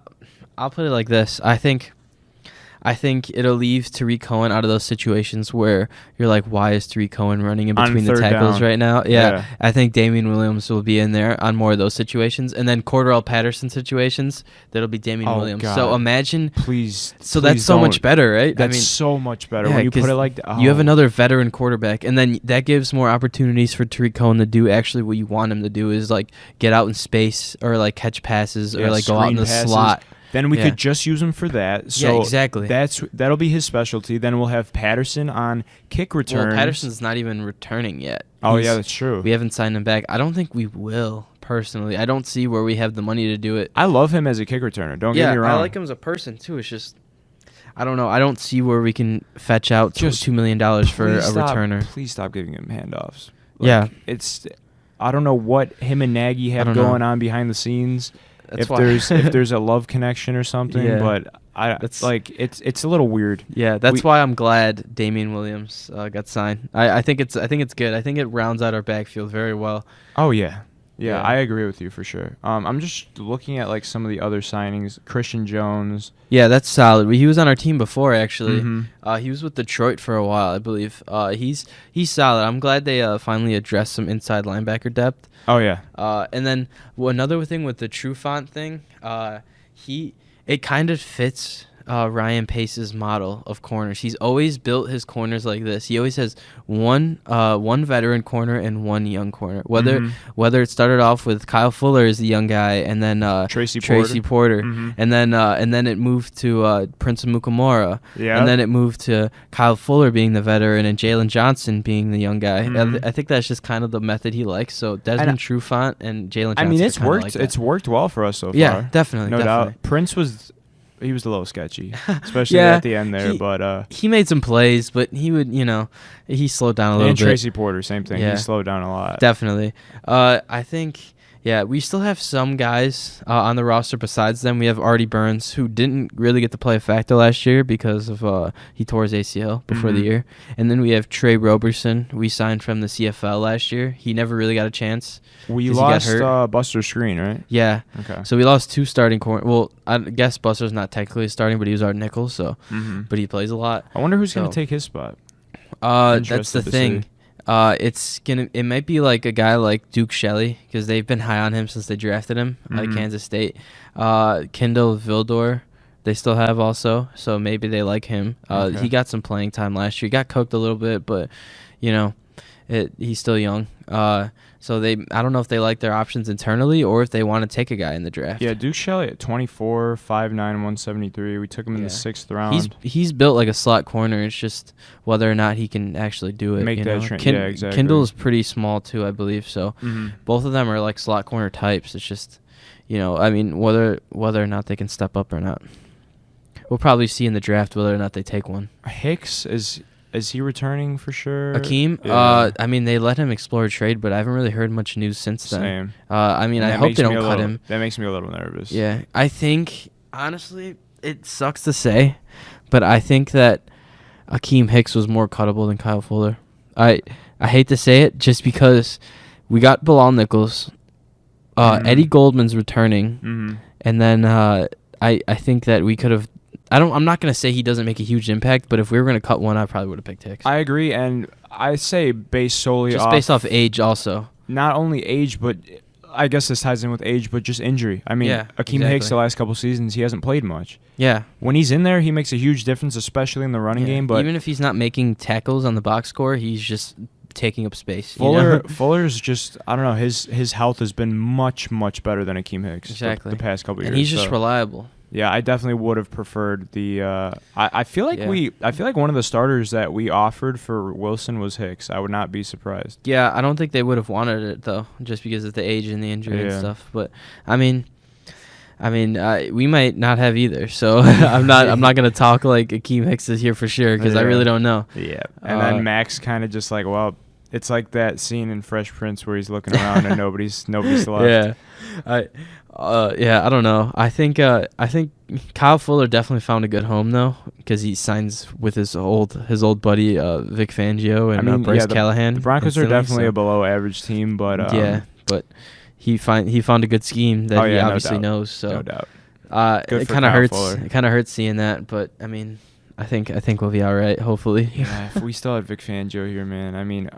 Speaker 2: put it like this. I think it'll leave Tariq Cohen out of those situations where you're like, why is Tariq Cohen running in between the tackles right now? Yeah. I think Damian Williams will be in there on more of those situations. And then Cordarrelle Patterson situations, that'll be Damian Williams.
Speaker 1: God.
Speaker 2: So imagine.
Speaker 1: Please.
Speaker 2: So that's so much better, right?
Speaker 1: That's so much better when you put it like that.
Speaker 2: You have another veteran quarterback, and then that gives more opportunities for Tariq Cohen to do actually what you want him to do is get out in space or catch passes or go out in the slot.
Speaker 1: Then we could just use him for that. So
Speaker 2: yeah, exactly.
Speaker 1: That'll be his specialty. Then we'll have Patterson on kick returns.
Speaker 2: Well, Patterson's not even returning yet.
Speaker 1: Yeah, that's true.
Speaker 2: We haven't signed him back. I don't think we will, personally. I don't see where we have the money to do it.
Speaker 1: I love him as a kick returner. Don't get me wrong.
Speaker 2: I like him as a person, too. It's just, I don't know. I don't see where we can fetch out just $2 million for a returner.
Speaker 1: Please stop giving him handoffs. I don't know what him and Nagy have going on behind the scenes. If there's a love connection or something, but it's a little weird.
Speaker 2: Yeah, that's why I'm glad Damian Williams got signed. I think it's good. I think it rounds out our backfield very well.
Speaker 1: Oh yeah. Yeah, I agree with you for sure. I'm just looking at some of the other signings. Christian Jones.
Speaker 2: Yeah, that's solid. He was on our team before actually. He was with Detroit for a while, I believe. He's solid. I'm glad they finally addressed some inside linebacker depth.
Speaker 1: Oh yeah.
Speaker 2: And then another thing with the Trufant thing, it kind of fits Ryan Pace's model of corners. He's always built his corners like this. He always has one veteran corner and one young corner. Whether it started off with Kyle Fuller as the young guy, and then
Speaker 1: Tracy
Speaker 2: Porter, and then it moved to Prince Amukamara, and then it moved to Kyle Fuller being the veteran and Jalen Johnson being the young guy. I think that's just kind of the method he likes. So Desmond Trufant and Jalen Johnson.
Speaker 1: I mean, it's worked. It's worked well for us so far.
Speaker 2: Yeah, definitely.
Speaker 1: No doubt. Prince was. He was a little sketchy, especially at the end there. But
Speaker 2: he made some plays, but he would, he slowed down a little bit.
Speaker 1: And Tracy Porter, same thing. He slowed down a lot.
Speaker 2: Definitely. I think, we still have some guys on the roster besides them. We have Artie Burns, who didn't really get to play a factor last year because of he tore his ACL before the year. And then we have Trey Roberson. We signed from the CFL last year. He never really got a chance.
Speaker 1: We lost Buster Screen, right?
Speaker 2: Yeah.
Speaker 1: Okay.
Speaker 2: So we lost two starting corners. Well, I guess Buster's not technically starting, but he was our nickel, so but he plays a lot.
Speaker 1: I wonder who's going to take his spot.
Speaker 2: That's the thing. It might be like a guy like Duke Shelley, because they've been high on him since they drafted him at Kansas State. Kendall Vildor, they still have also, so maybe they like him. He got some playing time last year. He got cooked a little bit, but he's still young. So I don't know if they like their options internally or if they want to take a guy in the draft.
Speaker 1: Yeah, Duke Shelley at 24, 5'9", 173. We took him in the 6th round.
Speaker 2: He's built like a slot corner. It's just whether or not he can actually do it.
Speaker 1: Make that yeah, exactly.
Speaker 2: Kendall is pretty small too, I believe. So both of them are like slot corner types. It's just, I mean, whether or not they can step up or not. We'll probably see in the draft whether or not they take one.
Speaker 1: Hicks Is he returning for sure?
Speaker 2: Akeem? Yeah. I mean, they let him explore trade, but I haven't really heard much news since then.
Speaker 1: Same.
Speaker 2: I mean, I hope they don't cut him.
Speaker 1: That makes me a little nervous.
Speaker 2: Yeah. I think, honestly, it sucks to say, but I think that Akeem Hicks was more cuttable than Kyle Fuller. I hate to say it, just because we got Bilal Nichols. Eddie Goldman's returning, and then I think that we could have. I'm not going to say he doesn't make a huge impact, but if we were going to cut one, I probably would have picked Hicks.
Speaker 1: I agree, and I say based off
Speaker 2: age also.
Speaker 1: Not only age, but I guess this ties in with age, but just injury. I mean, Akeem Hicks the last couple seasons, he hasn't played much. Yeah. When he's in there, he makes a huge difference, especially in the running game. But
Speaker 2: even if he's not making tackles on the box score, he's just taking up space.
Speaker 1: Fuller's just, I don't know, his health has been much, much better than Akeem Hicks the past couple years.
Speaker 2: And he's just reliable.
Speaker 1: Yeah, I definitely would have preferred the. I feel like one of the starters that we offered for Wilson was Hicks. I would not be surprised.
Speaker 2: Yeah, I don't think they would have wanted it though, just because of the age and the injury and stuff. But I mean, I mean, we might not have either. So I'm not gonna talk like Akeem Hicks is here for sure because I really don't know.
Speaker 1: Yeah, and then Max kind of just like, well, it's like that scene in Fresh Prince where he's looking around and nobody's left.
Speaker 2: Yeah, I don't know. I think Kyle Fuller definitely found a good home though because he signs with his old buddy Vic Fangio and Bryce Callahan.
Speaker 1: The Broncos are definitely a below average team, but
Speaker 2: but he found a good scheme that he obviously knows. So
Speaker 1: no doubt.
Speaker 2: It kind of hurts. It kind of hurts seeing that, but I mean, I think we'll be all right. Hopefully.
Speaker 1: Yeah, if we still had Vic Fangio here, man. I mean,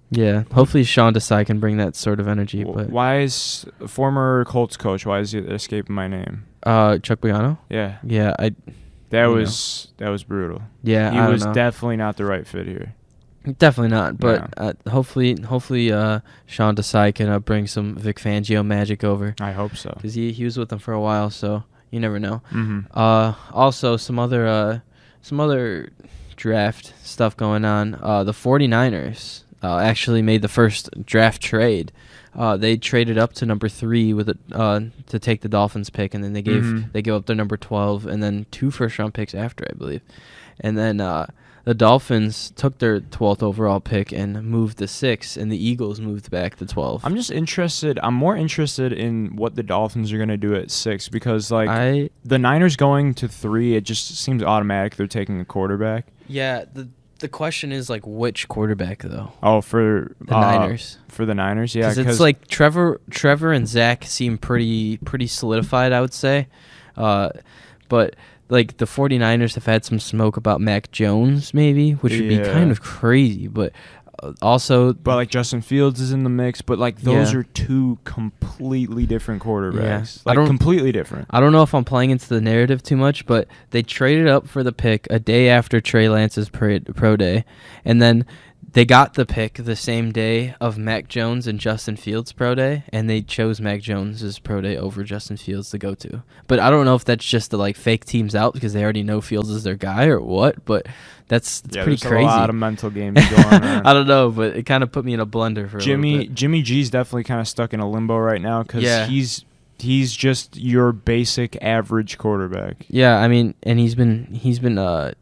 Speaker 2: yeah. Hopefully, Sean Desai can bring that sort of energy. But
Speaker 1: why is former Colts coach? Why is he escaping my name?
Speaker 2: Chuck Pagano.
Speaker 1: Yeah.
Speaker 2: Yeah.
Speaker 1: That was brutal.
Speaker 2: Yeah,
Speaker 1: he was definitely not the right fit here.
Speaker 2: Definitely not. But hopefully, Sean Desai can bring some Vic Fangio magic over.
Speaker 1: I hope so.
Speaker 2: Because he was with them for a while, so you never know.
Speaker 1: Mm-hmm.
Speaker 2: Also, some other draft stuff going on. The 49ers actually made the first draft trade. They traded up to number 3 with to take the Dolphins pick, and then they gave up their number 12 and then 2 first-round picks after, I believe. And then the Dolphins took their 12th overall pick and moved to 6, and the Eagles moved back to 12.
Speaker 1: I'm more interested in what the Dolphins are going to do at 6 because, like, the Niners going to 3, it just seems automatic they're taking a quarterback.
Speaker 2: Yeah, the question is, like, which quarterback, though?
Speaker 1: Oh, for
Speaker 2: the Niners.
Speaker 1: For the Niners, yeah.
Speaker 2: Because it's like Trevor and Zach seem pretty solidified, I would say. But like the 49ers have had some smoke about Mac Jones maybe, which would be kind of crazy, but also
Speaker 1: like Justin Fields is in the mix, but like those are 2 completely different quarterbacks.
Speaker 2: Yeah.
Speaker 1: Completely different.
Speaker 2: I don't know if I'm playing into the narrative too much, but they traded up for the pick a day after Trey Lance's pro day, and then they got the pick the same day of Mac Jones and Justin Fields' pro day, and they chose Mac Jones' pro day over Justin Fields to go to. But I don't know if that's just to like fake teams out because they already know Fields is their guy or what, but that's pretty crazy.
Speaker 1: A lot of mental games going on.
Speaker 2: I don't know, but it kind of put me in a blender for a little bit. Jimmy
Speaker 1: G's definitely kind of stuck in a limbo right now because he's just your basic average quarterback.
Speaker 2: Yeah, I mean, and he's been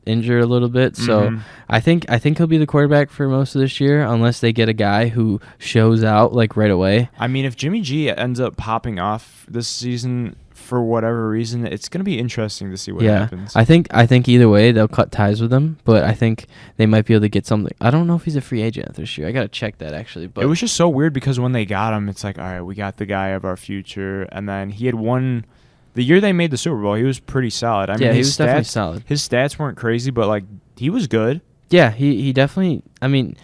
Speaker 2: injured a little bit, so I think he'll be the quarterback for most of this year unless they get a guy who shows out like right away.
Speaker 1: I mean, if Jimmy G ends up popping off this season for whatever reason, it's going to be interesting to see what happens.
Speaker 2: I think either way they'll cut ties with him, but I think they might be able to get something. I don't know if he's a free agent this year. I got to check that actually. But
Speaker 1: it was just so weird because when they got him, it's like, all right, we got the guy of our future, and then he had won. The year they made the Super Bowl, he was pretty solid. I mean,
Speaker 2: he was definitely solid.
Speaker 1: His stats weren't crazy, but like he was good.
Speaker 2: Yeah, he definitely. I mean,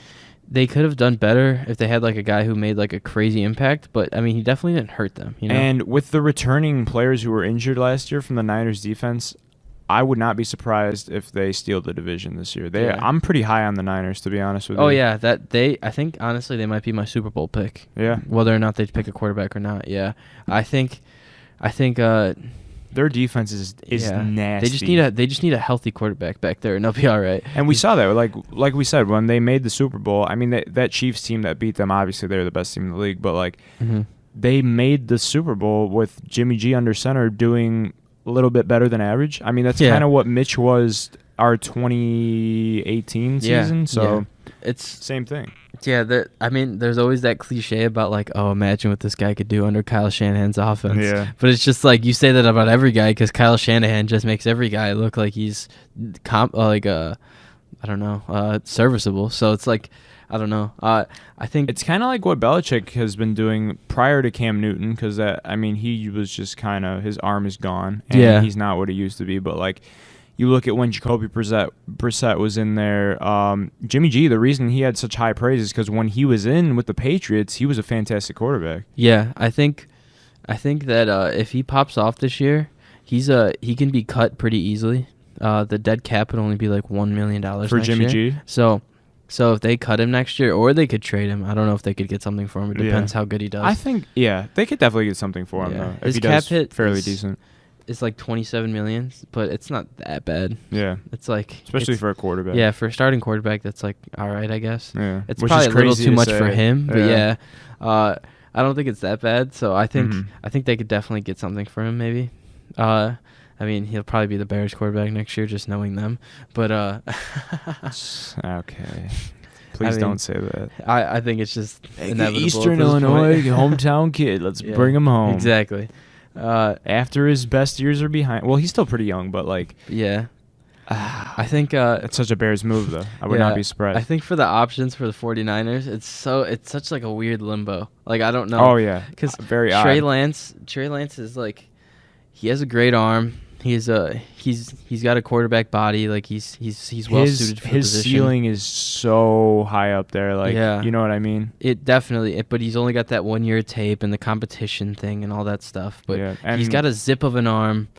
Speaker 2: they could have done better if they had like a guy who made like a crazy impact, but I mean, he definitely didn't hurt them, you know.
Speaker 1: And with the returning players who were injured last year from the Niners defense, I would not be surprised if they steal the division this year. I'm pretty high on the Niners, to be honest with you.
Speaker 2: Oh yeah, I think honestly they might be my Super Bowl pick.
Speaker 1: Yeah.
Speaker 2: Whether or not they pick a quarterback or not. Yeah. I think
Speaker 1: their defense is nasty.
Speaker 2: They just need a healthy quarterback back there, and they'll be all right.
Speaker 1: And we saw that, like we said, when they made the Super Bowl. I mean, that Chiefs team that beat them, obviously they're the best team in the league, but like they made the Super Bowl with Jimmy G under center doing a little bit better than average. I mean, that's kind of what Mitch was our 2018 season. So
Speaker 2: it's
Speaker 1: same thing.
Speaker 2: Yeah, I mean, there's always that cliche about like, oh, imagine what this guy could do under Kyle Shanahan's offense.
Speaker 1: Yeah.
Speaker 2: But it's just like you say that about every guy because Kyle Shanahan just makes every guy look like he's serviceable. So it's like, I don't know. I think
Speaker 1: it's kind of like what Belichick has been doing prior to Cam Newton because he was just kind of his arm is gone and he's not what he used to be. But like. You look at when Jacoby Brissett was in there. Jimmy G, the reason he had such high praise is because when he was in with the Patriots, he was a fantastic quarterback.
Speaker 2: Yeah, I think that if he pops off this year, he can be cut pretty easily. The dead cap would only be like $1 million
Speaker 1: for Jimmy G.
Speaker 2: So if they cut him next year, or they could trade him, I don't know if they could get something for him. It depends how good he does.
Speaker 1: I think they could definitely get something for him though. If
Speaker 2: his cap hit
Speaker 1: fairly decent.
Speaker 2: It's like $27 million, but it's not that bad.
Speaker 1: Yeah,
Speaker 2: it's like
Speaker 1: especially for a quarterback.
Speaker 2: Yeah, for a starting quarterback, that's like all right, I guess.
Speaker 1: Yeah,
Speaker 2: it's probably a little too much for him, but I I don't think it's that bad. So I think they could definitely get something for him. Maybe. I mean, he'll probably be the Bears quarterback next year, just knowing them. But
Speaker 1: okay. Please don't say that.
Speaker 2: I think it's just inevitable.
Speaker 1: Eastern Illinois hometown kid. Let's bring him home.
Speaker 2: Exactly.
Speaker 1: After his best years are behind. Well, he's still pretty young, but like.
Speaker 2: Yeah. I think
Speaker 1: it's such a Bears move, though. I would not be surprised.
Speaker 2: I think for the options for the 49ers, it's such like a weird limbo. Like I don't know.
Speaker 1: Oh yeah,
Speaker 2: because
Speaker 1: very
Speaker 2: Trey
Speaker 1: odd.
Speaker 2: Lance is like, he has a great arm. He's got a quarterback body. Like he's well suited for the position.
Speaker 1: His ceiling is so high up there. Like you know what I mean.
Speaker 2: It definitely. But he's only got that 1 year tape and the competition thing and all that stuff. But he's got a zip of an arm.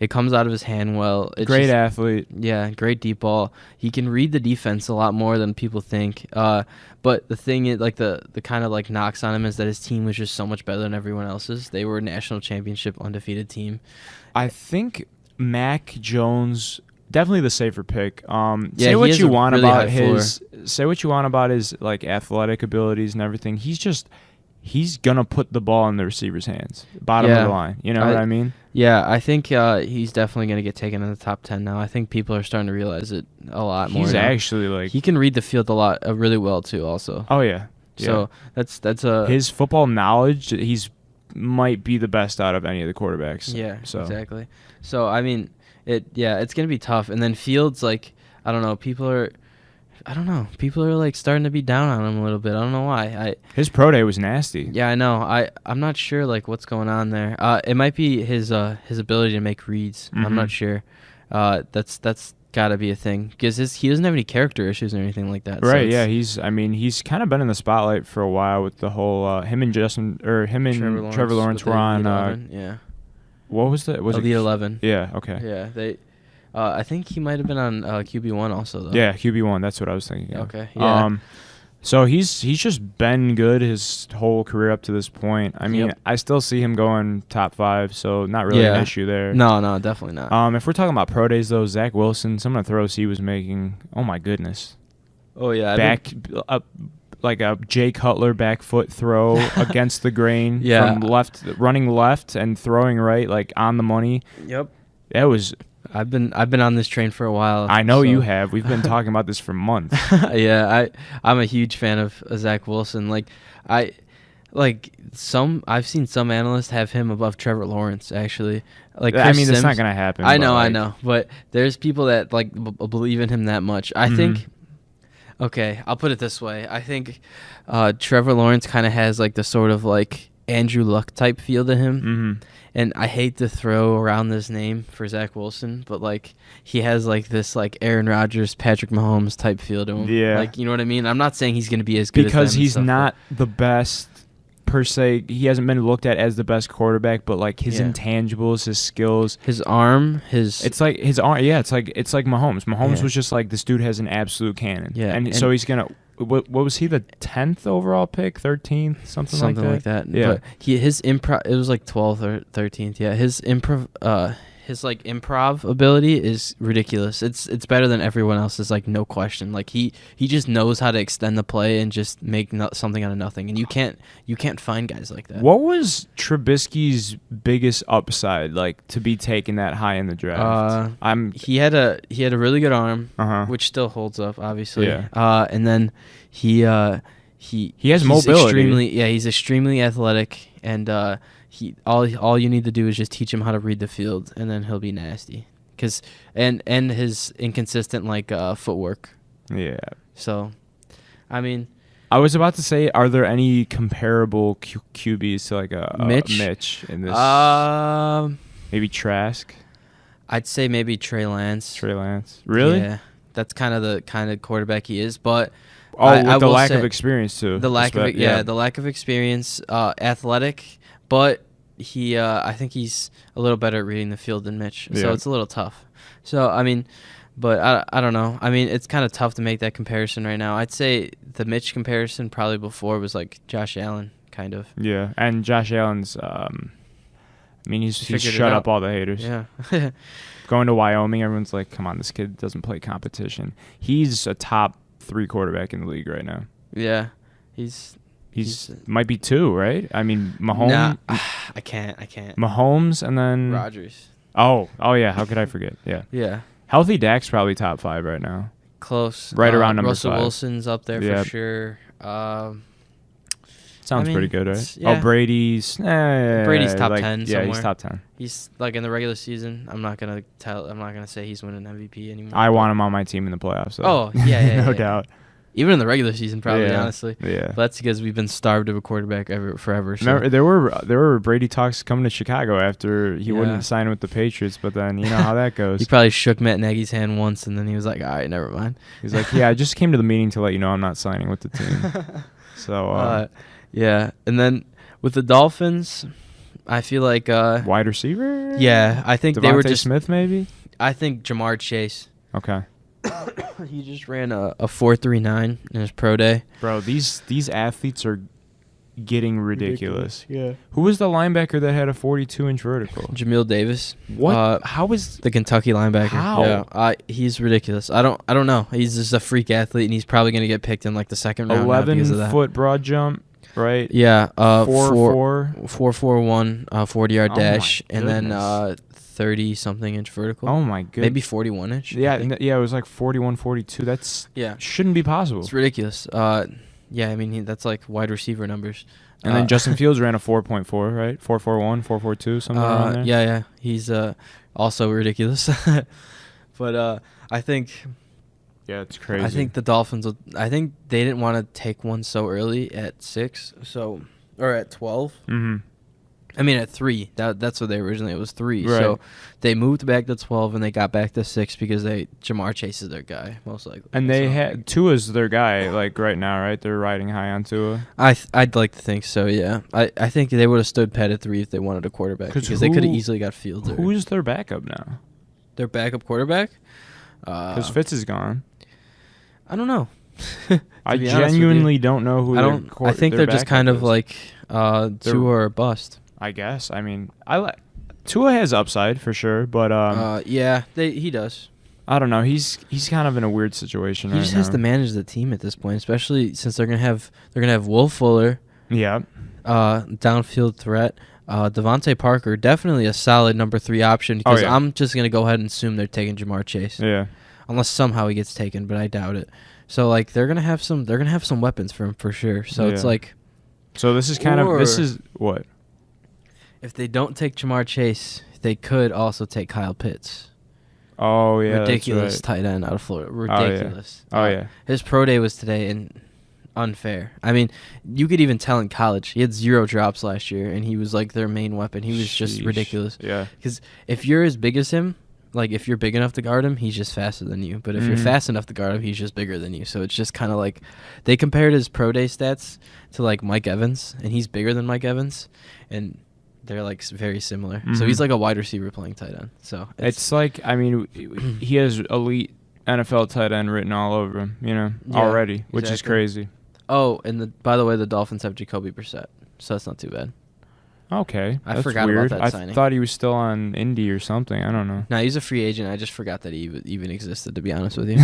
Speaker 2: It comes out of his hand well.
Speaker 1: Great athlete.
Speaker 2: Yeah, great deep ball. He can read the defense a lot more than people think. But the thing is, like the kind of like knocks on him is that his team was just so much better than everyone else's. They were a national championship undefeated team.
Speaker 1: I think Mac Jones definitely the safer pick. Say what you want about his like athletic abilities and everything. He's gonna put the ball in the receiver's hands, bottom of the line. You know what I mean?
Speaker 2: Yeah, I think he's definitely gonna get taken in the top 10 now. I think people are starting to realize it a lot more.
Speaker 1: He's
Speaker 2: now.
Speaker 1: Actually like
Speaker 2: he can read the field a lot, really well too. Also.
Speaker 1: Oh yeah.
Speaker 2: So that's
Speaker 1: his football knowledge. Might be the best out of any of the quarterbacks.
Speaker 2: Yeah. So. Exactly. So I mean, it's gonna be tough. And then Fields, like I don't know, people are like starting to be down on him a little bit. I don't know why.
Speaker 1: His pro day was nasty.
Speaker 2: Yeah, I know. I'm not sure like what's going on there. It might be his ability to make reads. I'm not sure. That's got to be a thing because he doesn't have any character issues or anything like that.
Speaker 1: Right? So he's kind of been in the spotlight for a while with the whole him and Trevor Lawrence were on. What was that? Was
Speaker 2: Elite 11?
Speaker 1: Yeah. Okay.
Speaker 2: Yeah. They. I think he might have been on QB1 also, though.
Speaker 1: Yeah, QB1. That's what I was thinking.
Speaker 2: Okay. Yeah.
Speaker 1: So he's just been good his whole career up to this point. I mean, I still see him going top 5, so not really an issue there.
Speaker 2: No, definitely not.
Speaker 1: If we're talking about pro days, though, Zach Wilson, some of the throws he was making, oh my goodness.
Speaker 2: Oh, yeah.
Speaker 1: Like a Jay Cutler back foot throw against the grain from running left and throwing right, like on the money.
Speaker 2: Yep.
Speaker 1: That was...
Speaker 2: I've been on this train for a while.
Speaker 1: I know you have. We've been talking about this for months.
Speaker 2: Yeah, I'm a huge fan of Zach Wilson. I've seen some analysts have him above Trevor Lawrence actually. Like Chris Sims,
Speaker 1: that's not gonna happen.
Speaker 2: I know, but there's people that like believe in him that much. I think. Okay, I'll put it this way. I think Trevor Lawrence kind of has like the sort of like Andrew Luck type feel to him. And I hate to throw around this name for Zach Wilson, but like he has like this like Aaron Rodgers, Patrick Mahomes type feel to him.
Speaker 1: Yeah.
Speaker 2: Like, you know what I mean? I'm not saying he's going to be as good
Speaker 1: because
Speaker 2: as them
Speaker 1: he's not the best per se. He hasn't been looked at as the best quarterback, but like his intangibles, his skills,
Speaker 2: his arm,
Speaker 1: it's like his arm. Yeah, it's like Mahomes. Mahomes was just like, this dude has an absolute cannon.
Speaker 2: Yeah.
Speaker 1: And so he's going to. What was he, the 10th overall pick, 13th, something like that?
Speaker 2: Yeah, but his improv, it was like 12th or 13th. Yeah, his improv ability is ridiculous. It's better than everyone else's, like no question. Like he just knows how to extend the play and just make something out of nothing. And you can't find guys like that.
Speaker 1: What was Trubisky's biggest upside, like to be taken that high in the draft?
Speaker 2: He had a really good arm, which still holds up, obviously.
Speaker 1: Yeah.
Speaker 2: And then he has
Speaker 1: mobility.
Speaker 2: He's extremely athletic, and all you need to do is just teach him how to read the field, and then he'll be nasty. And his inconsistent footwork.
Speaker 1: Yeah.
Speaker 2: So, I mean,
Speaker 1: I was about to say, are there any comparable QBs to like a Mitch in this? Maybe Trask.
Speaker 2: I'd say maybe Trey Lance.
Speaker 1: Really?
Speaker 2: Yeah. That's kind of the quarterback he is, but
Speaker 1: with the lack of experience too.
Speaker 2: The lack of experience, athletic, but I think he's a little better at reading the field than Mitch, so it's a little tough. So I mean, but I don't know. I mean, it's kind of tough to make that comparison right now. I'd say the Mitch comparison probably before was like Josh Allen, kind of.
Speaker 1: Yeah, and Josh Allen's. He's shut up all the haters.
Speaker 2: Yeah.
Speaker 1: Going to Wyoming, everyone's like, come on, this kid doesn't play competition. He's a top 3 quarterback in the league right now.
Speaker 2: Yeah. He's
Speaker 1: He's might be 2, right? I mean, Mahomes.
Speaker 2: Nah, I can't.
Speaker 1: Mahomes and then
Speaker 2: Rodgers.
Speaker 1: Oh yeah. How could I forget? Yeah.
Speaker 2: Yeah.
Speaker 1: Healthy Dak's probably top 5 right now.
Speaker 2: Close.
Speaker 1: Right around number
Speaker 2: Russell
Speaker 1: 5.
Speaker 2: Wilson's up there for sure.
Speaker 1: Sounds pretty good, right?
Speaker 2: Yeah.
Speaker 1: Brady's
Speaker 2: top 10
Speaker 1: Yeah, he's
Speaker 2: somewhere.
Speaker 1: top 10.
Speaker 2: He's like in the regular season. I'm not gonna say he's winning MVP anymore.
Speaker 1: I want him on my team in the playoffs. So.
Speaker 2: Oh yeah,
Speaker 1: no doubt.
Speaker 2: Even in the regular season, probably
Speaker 1: Yeah.
Speaker 2: honestly.
Speaker 1: Yeah.
Speaker 2: But that's because we've been starved of a quarterback forever. So.
Speaker 1: Remember, there were Brady talks coming to Chicago after he wouldn't sign with the Patriots, but then you know how that goes.
Speaker 2: He probably shook Matt Nagy's hand once, and then he was like, "All right, never mind."
Speaker 1: He's like, "Yeah, I just came to the meeting to let you know I'm not signing with the team." So.
Speaker 2: Yeah, and then with the Dolphins, I feel like
Speaker 1: wide receiver.
Speaker 2: Yeah, I think they were just
Speaker 1: Smith maybe.
Speaker 2: I think Jamar Chase.
Speaker 1: Okay.
Speaker 2: He just ran a 4.39 in his pro day.
Speaker 1: Bro, these athletes are getting ridiculous.
Speaker 2: Yeah.
Speaker 1: Who was the linebacker that had a 42-inch vertical?
Speaker 2: Jamil Davis.
Speaker 1: What? How is
Speaker 2: the Kentucky linebacker?
Speaker 1: How?
Speaker 2: Yeah, he's ridiculous. I don't know. He's just a freak athlete, and he's probably gonna get picked in like the second round.
Speaker 1: 11-foot broad jump, right?
Speaker 2: Yeah.
Speaker 1: 4.41
Speaker 2: 40-yard dash, and then 30-something inch vertical.
Speaker 1: Oh my goodness.
Speaker 2: Maybe 41 inch.
Speaker 1: Yeah, it was like 41, 42. That's shouldn't be possible.
Speaker 2: It's ridiculous. Yeah, I mean that's like wide receiver numbers.
Speaker 1: And then Justin Fields ran a 4.4, right? 4.41, 4.42, something around there.
Speaker 2: Yeah. He's also ridiculous. But I think.
Speaker 1: Yeah, it's crazy.
Speaker 2: I think the Dolphins. I think they didn't want to take one so early at 6, or at 12.
Speaker 1: Mm-hmm.
Speaker 2: I mean at 3. That's what they originally. It was 3.
Speaker 1: Right.
Speaker 2: So they moved back to 12 and they got back to 6 because Jamar Chase is their guy most likely.
Speaker 1: And they had Tua's their guy like right now, right? They're riding high on Tua.
Speaker 2: I'd like to think so. Yeah. I think they would have stood pat at 3 if they wanted a quarterback because they could have easily got Fields.
Speaker 1: Who's their backup now?
Speaker 2: Their backup quarterback?
Speaker 1: Because Fitz is gone.
Speaker 2: I don't know.
Speaker 1: I genuinely don't know who.
Speaker 2: I think they're just kind of like Tua or bust.
Speaker 1: I guess. I mean, Tua has upside for sure, but
Speaker 2: yeah, he does.
Speaker 1: I don't know. He's kind of in a weird situation.
Speaker 2: He just has to manage the team at this point, especially since they're gonna have Will Fuller.
Speaker 1: Yeah.
Speaker 2: Downfield threat. Devontae Parker, definitely a solid number 3 option because I'm just gonna go ahead and assume they're taking Jamar Chase.
Speaker 1: Yeah.
Speaker 2: Unless somehow he gets taken, but I doubt it. So like they're gonna have some weapons for him for sure. So it's like.
Speaker 1: So this is what.
Speaker 2: If they don't take Jamar Chase, they could also take Kyle Pitts.
Speaker 1: Oh yeah,
Speaker 2: ridiculous
Speaker 1: that's right.
Speaker 2: tight end out of Florida. Ridiculous.
Speaker 1: Oh yeah.
Speaker 2: His pro day was today and unfair. I mean, you could even tell in college he had 0 drops last year, and he was like their main weapon. He was just ridiculous.
Speaker 1: Yeah.
Speaker 2: Because if you're as big as him, like if you're big enough to guard him, he's just faster than you. But if you're fast enough to guard him, he's just bigger than you. So it's just kind of like they compared his pro day stats to like Mike Evans, and he's bigger than Mike Evans, and they're like very similar. So he's like a wide receiver playing tight end. So
Speaker 1: it's like, I mean, he has elite NFL tight end written all over him, already, which is crazy.
Speaker 2: Oh, and by the way, the Dolphins have Jacoby Brissett, so that's not too bad.
Speaker 1: Okay,
Speaker 2: I forgot about that signing.
Speaker 1: I thought he was still on Indy or something. I don't know.
Speaker 2: No, he's a free agent. I just forgot that he even existed, to be honest with you.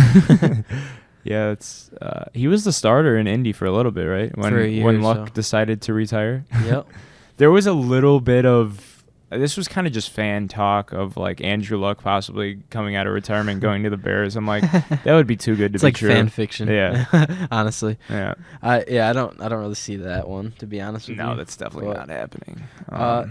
Speaker 1: Yeah, it's he was the starter in Indy for a little bit, right? When Luck decided to retire.
Speaker 2: Yep.
Speaker 1: There was a little bit of this was kind of just fan talk of like Andrew Luck possibly coming out of retirement, going to the Bears. I'm like, that would be too good to be true.
Speaker 2: It's like fan fiction.
Speaker 1: Yeah.
Speaker 2: Honestly.
Speaker 1: Yeah.
Speaker 2: I don't really see that one, to be honest with you.
Speaker 1: No, that's definitely not happening.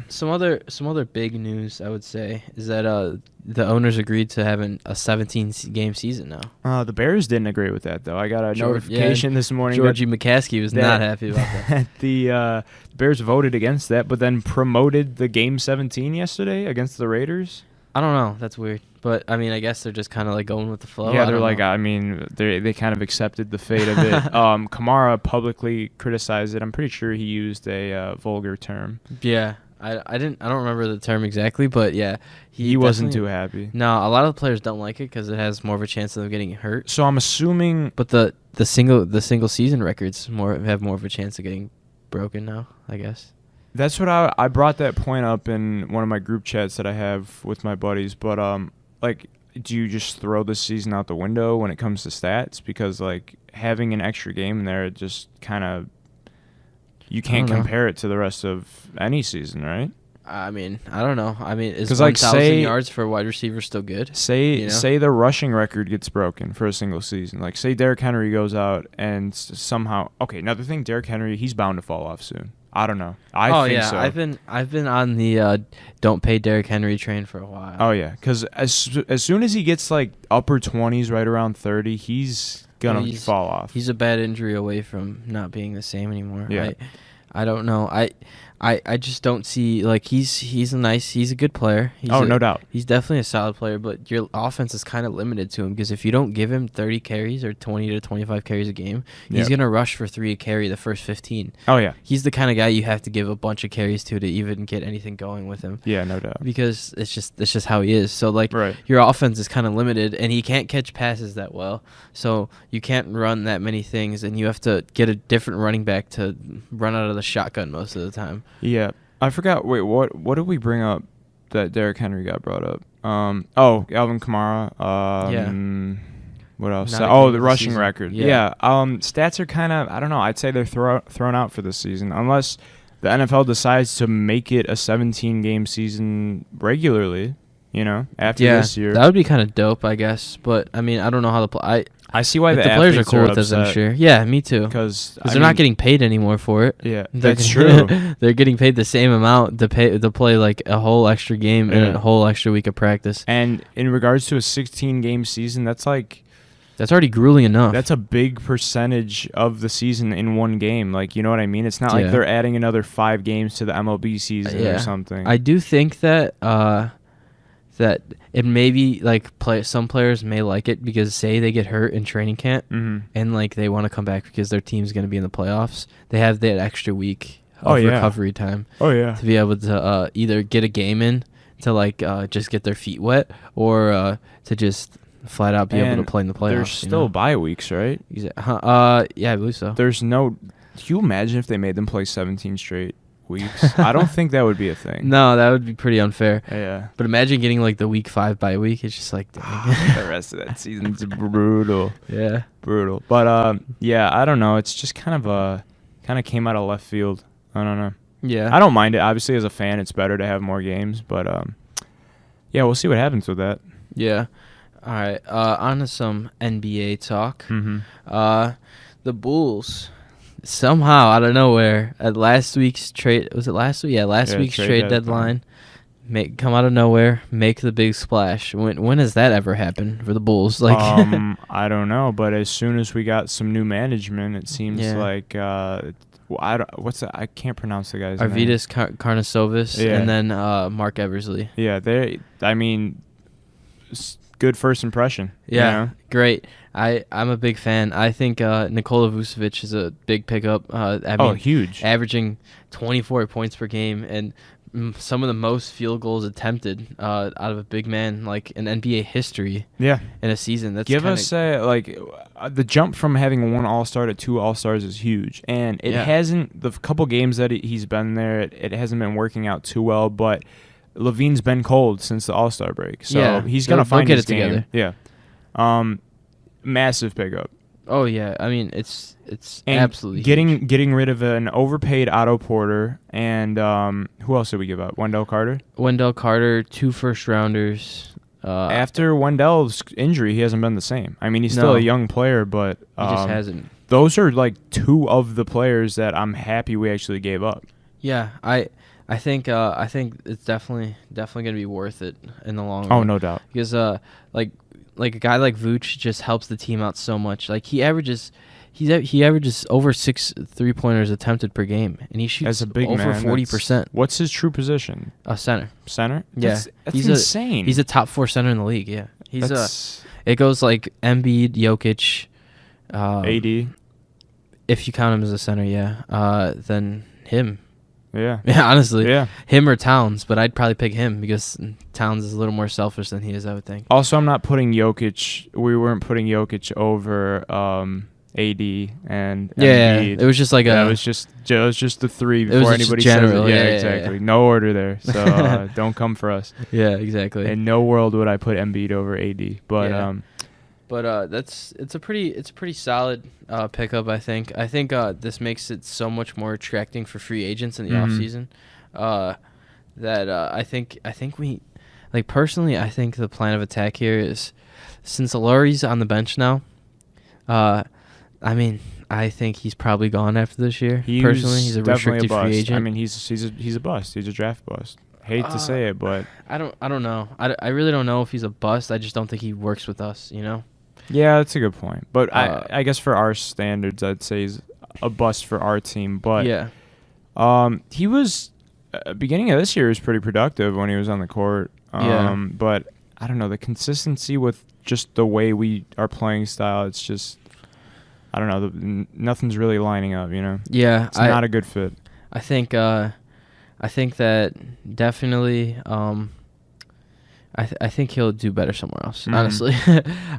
Speaker 2: Some other big news I would say is that the owners agreed to having a 17-game season now.
Speaker 1: The Bears didn't agree with that though. I got a notification this morning.
Speaker 2: Georgie McCaskey was not happy about that.
Speaker 1: The Bears voted against that, but then promoted the Game 17 yesterday against the Raiders.
Speaker 2: I don't know. That's weird. But, I mean, I guess they're just kind of like going with the flow.
Speaker 1: Yeah, they're like, I mean, they kind of accepted the fate of it. Kamara publicly criticized it. I'm pretty sure he used a vulgar term.
Speaker 2: Yeah. I don't remember the term exactly, but yeah.
Speaker 1: He wasn't too happy.
Speaker 2: No, a lot of the players don't like it because it has more of a chance of them getting hurt.
Speaker 1: So I'm assuming.
Speaker 2: But the single season records have more of a chance of getting broken now, I guess.
Speaker 1: That's what I brought that point up in one of my group chats that I have with my buddies. But like, do you just throw this season out the window when it comes to stats? Because like having an extra game in there, it just kind of you can't compare it to the rest of any season, right?
Speaker 2: I mean, I don't know. I mean, is
Speaker 1: 'Cause,
Speaker 2: 1,000 yards for a wide receiver still good?
Speaker 1: Say the rushing record gets broken for a single season. Like, say Derrick Henry goes out and somehow... Okay, another thing, Derrick Henry, he's bound to fall off soon. I don't know. I think so.
Speaker 2: I've been on the don't pay Derrick Henry train for a while.
Speaker 1: Oh, yeah, because as soon as he gets, like, upper 20s, right around 30, he's going to fall off.
Speaker 2: He's a bad injury away from not being the same anymore.
Speaker 1: Yeah.
Speaker 2: I don't know. I just don't see, like, he's a good player.
Speaker 1: No doubt.
Speaker 2: He's definitely a solid player, but your offense is kind of limited to him because if you don't give him 30 carries or 20 to 25 carries a game, he's going to rush for 3 a carry the first 15.
Speaker 1: Oh, yeah.
Speaker 2: He's the kind of guy you have to give a bunch of carries to even get anything going with him.
Speaker 1: Yeah, no doubt.
Speaker 2: Because it's just how he is. So, like,
Speaker 1: right.
Speaker 2: Your offense is kind of limited, and he can't catch passes that well. So you can't run that many things, and you have to get a different running back to run out of the shotgun most of the time.
Speaker 1: Yeah, I forgot. Wait, what did we bring up that Derrick Henry got brought up? Alvin Kamara. What else? The rushing record. Yeah. Stats are kind of, I don't know. I'd say they're thrown out for this season unless the NFL decides to make it a 17-game season regularly. After this year.
Speaker 2: That would be kind of dope, I guess. But I mean, I don't know how
Speaker 1: I see why the
Speaker 2: players are cool with this, I'm sure. Yeah, me too.
Speaker 1: Because
Speaker 2: they're not getting paid anymore for it.
Speaker 1: Yeah, that's true.
Speaker 2: They're getting paid the same amount to play like a whole extra game and a whole extra week of practice.
Speaker 1: And in regards to a 16-game season, that's
Speaker 2: already grueling enough.
Speaker 1: That's a big percentage of the season in one game. Like, you know what I mean? It's not like they're adding another 5 games to the MLB season or something.
Speaker 2: I do think that that it may be like some players may like it because say they get hurt in training camp and like they want to come back because their team's going to be in the playoffs. They have that extra week of recovery time.
Speaker 1: Oh yeah,
Speaker 2: to be able to either get a game in to like just get their feet wet or to just flat out be able to play in the playoffs.
Speaker 1: There's still bye weeks, right?
Speaker 2: Yeah, I believe so.
Speaker 1: Can you imagine if they made them play 17 straight weeks? I don't think that would be a thing.
Speaker 2: No, that would be pretty unfair.
Speaker 1: Yeah.
Speaker 2: But imagine getting like the week 5 bye week. It's just like
Speaker 1: the rest of that season's brutal.
Speaker 2: Yeah.
Speaker 1: Brutal. But I don't know. It's just kind of came out of left field. I don't know.
Speaker 2: Yeah.
Speaker 1: I don't mind it. Obviously, as a fan, it's better to have more games. But we'll see what happens with that.
Speaker 2: Yeah. All right. On to some NBA talk. The Bulls. Somehow, out of nowhere, at last week's trade, was it last week? Yeah, last week's trade deadline, come out of nowhere, make the big splash. When has that ever happened for the Bulls? Like,
Speaker 1: I don't know, but as soon as we got some new management, it seems like I can't pronounce the guy's name.
Speaker 2: Arvydas Karnisovas and then Mark Eversley.
Speaker 1: Yeah, good first impression.
Speaker 2: Yeah, great. I'm a big fan. I think Nikola Vucevic is a big pickup.
Speaker 1: Huge.
Speaker 2: Averaging 24 points per game and some of the most field goals attempted out of a big man like in NBA history.
Speaker 1: Yeah.
Speaker 2: In a season. That's
Speaker 1: the jump from having 1 All-Star to 2 All-Stars is huge. And it hasn't, the couple games that he's been there, it hasn't been working out too well, but Levine's been cold since the All-Star break. So he's going to find his game.
Speaker 2: Together.
Speaker 1: Yeah. Massive pickup.
Speaker 2: Oh yeah, I mean it's absolutely
Speaker 1: getting rid of an overpaid Otto Porter and who else did we give up? Wendell Carter.
Speaker 2: 2 first-rounders.
Speaker 1: After Wendell's injury, he hasn't been the same. I mean, he's still a young player, but
Speaker 2: he just hasn't.
Speaker 1: Those are like 2 of the players that I'm happy we actually gave up.
Speaker 2: Yeah, I think it's definitely gonna be worth it in the long run.
Speaker 1: Oh, no doubt.
Speaker 2: Because like a guy like Vooch just helps the team out so much. Like he averages over 6 3-pointers attempted per game, and he shoots over 40%.
Speaker 1: What's his true position?
Speaker 2: Center.
Speaker 1: Center?
Speaker 2: Yeah,
Speaker 1: that's insane.
Speaker 2: He's a top 4 center in the league. Yeah, it goes like Embiid, Jokic,
Speaker 1: AD.
Speaker 2: If you count him as a center, then him.
Speaker 1: Yeah.
Speaker 2: Yeah, honestly.
Speaker 1: Yeah.
Speaker 2: Him or Towns, but I'd probably pick him because Towns is a little more selfish than he is, I would think.
Speaker 1: Also, I'm not putting Jokic. We weren't putting Jokic over AD and Embiid.
Speaker 2: It was just like
Speaker 1: it was just the 3 before anybody says it. Yeah, exactly. No order there. So don't come for us.
Speaker 2: Yeah, exactly.
Speaker 1: In no world would I put Embiid over AD. But
Speaker 2: But it's a pretty solid pickup. I think this makes it so much more attracting for free agents in the off season. That I think we, like, personally, I think the plan of attack here is, since Laurie's on the bench now, I mean, I think he's probably gone after this year. Personally, he's a restricted free agent.
Speaker 1: I mean, he's a bust. He's a draft bust. Hate to say it, but
Speaker 2: I don't know. I really don't know if he's a bust. I just don't think he works with us.
Speaker 1: Yeah, that's a good point. But I guess for our standards, I'd say he's a bust for our team. But
Speaker 2: yeah,
Speaker 1: he was beginning of this year was pretty productive when he was on the court. But I don't know, the consistency with just the way we are playing style. It's just, I don't know, nothing's really lining up.
Speaker 2: Yeah,
Speaker 1: it's not a good fit.
Speaker 2: I think that definitely. I think he'll do better somewhere else. Honestly,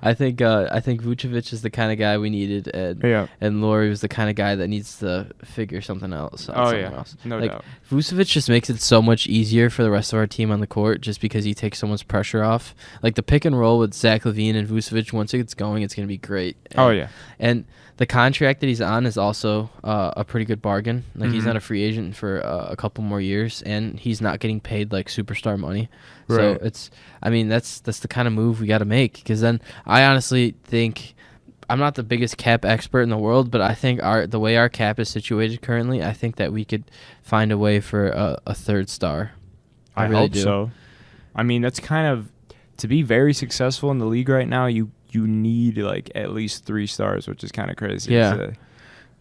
Speaker 2: I think Vucevic is the kind of guy we needed, and Laurie was the kind of guy that needs to figure something else out somewhere else.
Speaker 1: No doubt.
Speaker 2: Vucevic just makes it so much easier for the rest of our team on the court, just because he takes so much pressure off. Like the pick and roll with Zach LaVine and Vucevic, once it gets going, it's gonna be great. And the contract that he's on is also a pretty good bargain. Like he's not a free agent for a couple more years, and he's not getting paid like superstar money.
Speaker 1: Right.
Speaker 2: So that's the kind of move we got to make, because then I honestly think, I'm not the biggest cap expert in the world, but I think the way our cap is situated currently, I think that we could find a way for a third star.
Speaker 1: I
Speaker 2: really
Speaker 1: hope
Speaker 2: do.
Speaker 1: So. I mean, that's kind of, to be very successful in the league right now, you need like at least 3 stars, which is kind of crazy.
Speaker 2: Yeah.